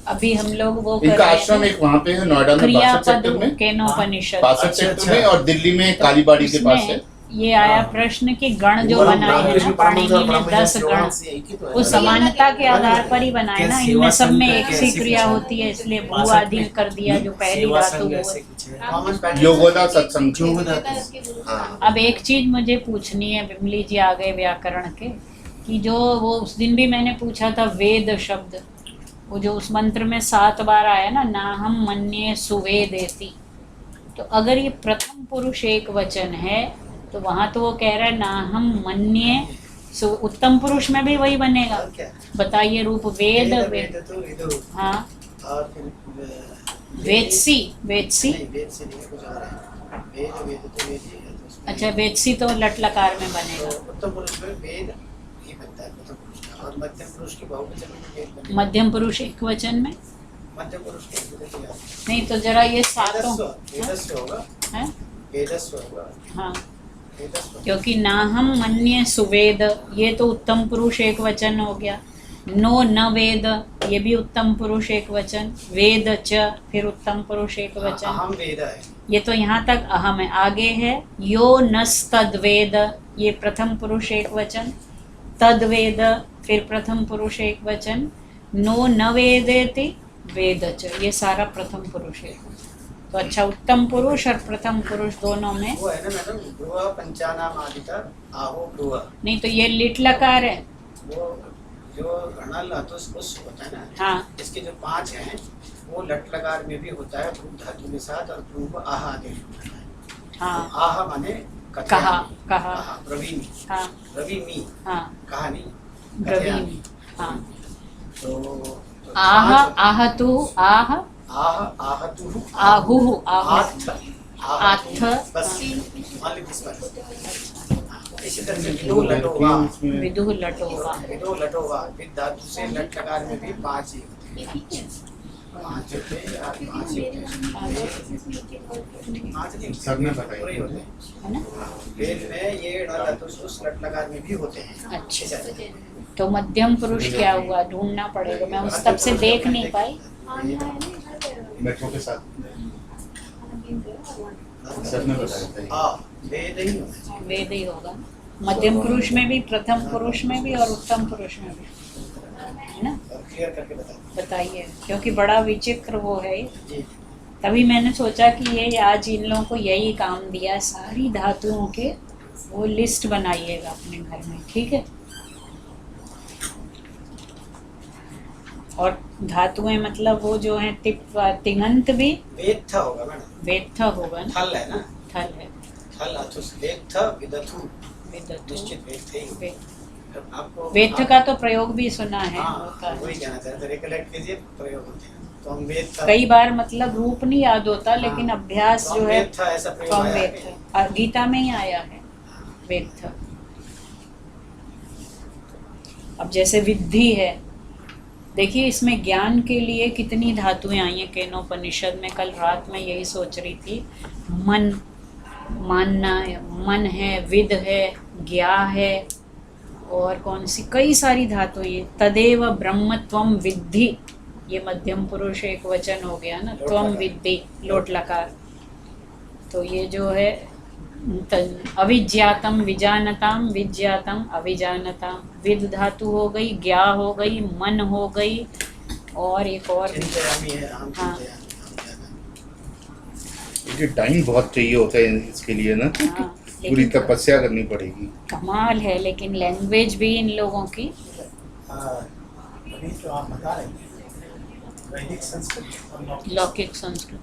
अभी हम लोग वो कर इनका रहे आश्रम हैं, एक वहाँ पे है नोएडा में 62 क्रियापद सेक्टर में, केनोपनिषद। 62 सेक्टर में, और दिल्ली में कालीबाड़ी के पास है। ये आया प्रश्न कि गण जो बनाए हैं ना, पाणिनि ने 10 गण, वो समानता के आधार पर ही बनाए ना, इनमें सब में एक सी क्रिया होती है, इसलिए भू आदि कर दिया जो पहली सेवा धातु संघ वो ऐसे है। कुछ है। योगोदा सत्संग। हाँ। अब एक चीज मुझे पूछनी है, बिमली जी आ गए व्याकरण के, कि जो वो उस दिन भी मैंने पूछा था, वेद शब्द, वो जो उस मंत्र में 7 बार आया ना, नाहम मन्ये सुवेदेति, तो अगर ये प्रथम पुरुष एक वचन है तो वहाँ तो वो कह रहा है नाहम मन्ये, सो उत्तम पुरुष में भी वही बनेगा। बताइए रूप वेद, वेद, तो इधर हाँ, और फिर वेदसी, वेदसी, नहीं, वेद से नहीं, कुछ और है। वेद तो वेद ही है, तो उसमें अच्छा वेदसी तो लट लकार में बनेगा। तो उत्तम पुरुष में वेद ही बनता है, प्रथम पुरुष का, और मध्यम पुरुष की बहुवचन में वेद बनता है। मध्यम पुरुष एक वचन में मध्यम पुरुष के विपरीत ही आता नहीं, तो जरा ये है। सातों वेदस्व होगा, है, वेदस्व होगा, हाँ, वेदस्व। क्योंकि नाहम मन्ये सुवेद, ये तो उत्तम पुरुष एक वचन हो गया। नो न वेद, ये भी उत्तम पुरुष एक वचन। वेद च, फिर उत्तम पुरुष एक वचन। अहम वेद है। ये तो यहाँ तक अहम है। आगे है यो नस्तद्वेद, ये प्रथम पुरुष एक वचन। तद्वेद, फिर प्रथम पुरुष एक वचन। नो न वेदेति, वेद च, ये सारा प्रथम पुरुष है। तो अच्छा, उत्तम पुरुष और प्रथम पुरुष दोनों में वो है ना मैडम, ध्रुव पंचानाम आदिता आहो ध्रुव, नहीं, तो ये लिट लकार है। वो जो ऋणल अतुस होता है ना, हाँ इसके जो 5 हैं वो लट लकार में भी होता है ध्रुव धातु के साथ, और ध्रुव को आहा आदेश होता है। हाँ आह माने कहा कहा प्रवीणी, हाँ प्रवीणी हाँ कहानी ब्रवीमी हाँ तो आह आहतु आह आह आहतु आहुः आहुः आथ आथ बस मान लीजिए इस पर। इसी तरह से विदो लटोगा, विदुः लटोगा विदो लटोगा, विद धातु से लट लकार में भी 5 ही होते हैं। 5 होते हैं या 5 ही होते हैं। 5 नहीं सबने बताया। पूरे होते हैं। है ना। वेद में ये ऋण लटोस लट लकार में भी होते हैं। अच्छा तो मध्यम पुरुष क्या हुआ, ढूंढना पड़ेगा, मैं उस तब से देख नहीं पाई। मेट्रो के साथ सबने बताया था। हाँ वेद ही होते हैं। वेद ही होगा, मध्यम पुरुष में भी, प्रथम पुरुष में भी और उत्तम पुरुष में भी, है ना। और क्लियर करके बताइए, क्योंकि बड़ा विचित्र वो है, जी। तभी मैंने सोचा कि ये आज इन लोगों को यही काम दिया, सारी धातुओं के वो लिस्ट बनाइएगा अपने घर में, ठीक है। और धातुएं मतलब वो जो है तिङंत भी वेद होगा मैडम, वेत्थ होगा ना, थल है ना, थल है, थल अथुस वेद विदथु विदथु, निश्चित वेद थे ही। आपको वेत्थ का तो प्रयोग भी सुना है, हाँ होता है। वही कहना चाहते, रिकलेक्ट कीजिए प्रयोग होते हैं। तो हम वेद था, कई बार मतलब रूप नहीं याद होता, लेकिन हाँ, अभ्यास तो जो है वेद था ऐसा प्रयोग कम आया है। वेत्थ, गीता में ही आया है वेत्थ। अब जैसे विद्धि है, देखिए इसमें ज्ञान के लिए कितनी धातुएं आई हैं केनोपनिषद में। कल रात में यही सोच रही थी, मन, मानना, मन है, विद है, ज्ञा है, और कौन सी कई सारी धातुएं हैं। तदेव ब्रह्म त्वम विद्धि, ये मध्यम पुरुष एक वचन हो गया ना, त्वम विद्धि लोट लकार। तो ये जो है अविज्ञातम विजानताम, विज्ञातम अविजानताम, विद धातु हो गई, ज्ञा हो गई, मन हो गई, और एक और चिंतयामि है, हम हाँ। मुझे टाइम बहुत चाहिए होता है इसके लिए ना, हाँ, पूरी लेकिन तपस्या करनी पड़ेगी। कमाल है, लेकिन लैंग्वेज भी इन लोगों की। अभी तो आप बता रहे हैं वैदिक संस्कृत और लौकिक संस्कृत,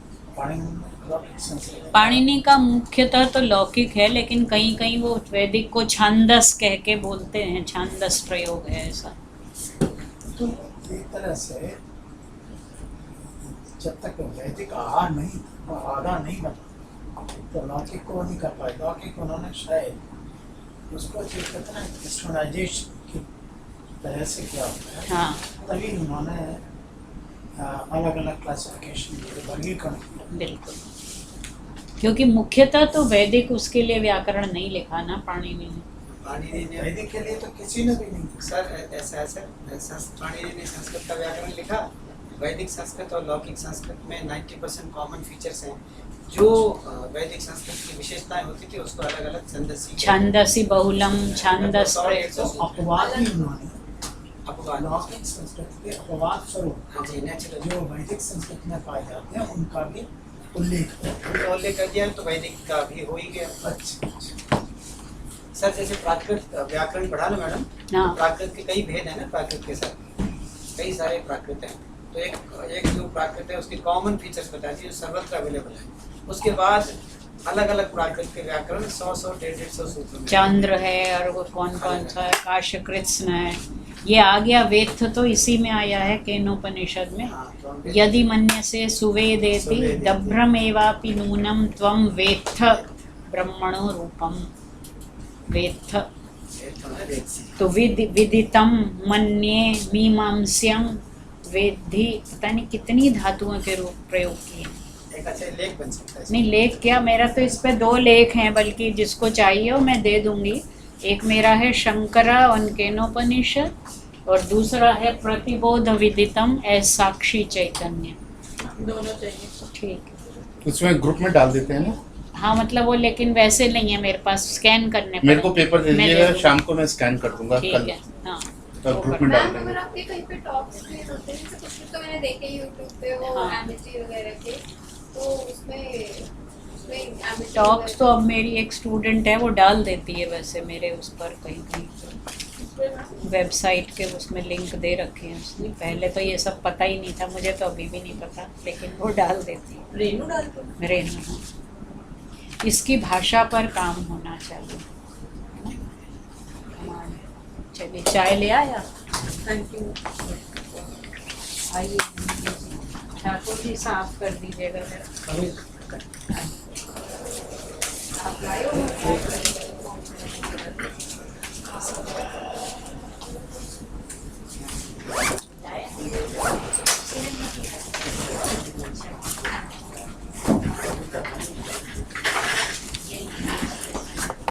लौकिक संस्कृत। पाणिनि का मुख्यतः तो लौकिक है, लेकिन कहीं कहीं वो वैदिक को छांदस कह के बोलते हैं, छांदस प्रयोग है ऐसा। तो एक तरह से जब तक वैदिक आहार नहीं, आधा नहीं बना, तो लौकिक को नहीं कर पाए। लौकिक उन्होंने शायद उसको कितना वेस्टर्नाइजेशन की तरह से किया होता है, हाँ तभी उन्होंने अलग अलग क्लासिफिकेशन किए, वर्गीकरण किया। बिल्कुल, क्योंकि मुख्यतः तो वैदिक, उसके लिए व्याकरण नहीं लिखा ना पाणिनि ने। पाणिनि ने वैदिक के लिए तो किसी ने भी नहीं। सर ऐसा है सर, पाणिनि ने संस्कृत का व्याकरण लिखा। वैदिक संस्कृत और लौकिक संस्कृत में 90% कॉमन फीचर्स हैं। जो वैदिक संस्कृत की विशेषताएं होती थी उसको अलग अलग छंदसी बहुलम, छंदस अपवाद ही उन्होंने अपवाद, लौकिक संस्कृत के अपवाद स्वरूप हाँ जी, नेचुरल जो वैदिक संस्कृत में पाए जाते हैं उनका भी उल्लेख है। उनका उल्लेख कर दिया तो वैदिक का भी हो ही गया। अच्छा, सर जैसे प्राकृत व्याकरण पढ़ा ना मैडम, हाँ। प्राकृत के कई भेद हैं ना, प्राकृत के साथ कई सारे प्राकृत हैं। तो एक जो प्राकृत है उसके कॉमन फीचर्स बता दिए जो सर्वत्र अवेलेबल है। उसके बाद अलग अलग प्राकृत के व्याकरण 100-150 सूत्र में। चंद्र है, और वो कौन कौन सा है, काशकृत्स्न है, ये आ गया। वेत्थ तो इसी में आया है केनोपनिषद में। हाँ, तो हम यदि मन्यसे सुवेदेति सुवेदेति दभ्रमेवापि नूनं त्वं वेत्थ ब्रह्मणो रूपम। वेत्थ तो विदितम, मन्ये, मीमांस्यं, वेद्धि, पता नहीं कितनी धातुओं के रूप प्रयोग किए। एक अच्छा लेख बन सकता है। नहीं, लेख क्या, मेरा तो इस पे 2 लेख हैं, बल्कि जिसको चाहिए हो मैं दे दूंगी। एक मेरा है शंकरा ऑन केनोपनिषद, और दूसरा है प्रतिबोध विदितम एस साक्षी चैतन्य। दोनों चाहिए। ठीक है, उसमें ग्रुप में डाल देते हैं ना। हाँ मतलब वो, लेकिन वैसे नहीं है मेरे पास, स्कैन करने मेरे को पड़ेंगे। पेपर दे मैं दीजिएगा, दूंगी। शाम को मैं स्कैन कर दूंगा ठीक कल, है, हाँ तो ग्रुप में डाल मैम देंगे। अगर आपके कहीं पे टॉप्स भी होते हैं, जैसे कुछ तो मैंने देखे यूट्यूब पे वो हाँ। एमिटी वगैरह के, तो उसमें एमिटी टॉक्स तो अब मेरी एक स्टूडेंट है, वो डाल देती है वैसे मेरे उस पर कहीं कहीं। वेबसाइट के उसमें लिंक दे रखे हैं उसने। पहले तो ये सब पता ही नहीं था, मुझे तो अभी भी नहीं पता, लेकिन वो डाल देती है। रेनू डालते हो? रेनू, हाँ। इसकी भाषा पर काम होना चाहिए, है ना? चलिए चाय ले आया। Thank you. आइए ठाकुर जी साफ कर दीजिएगा जरा। अभी आप लाए हो?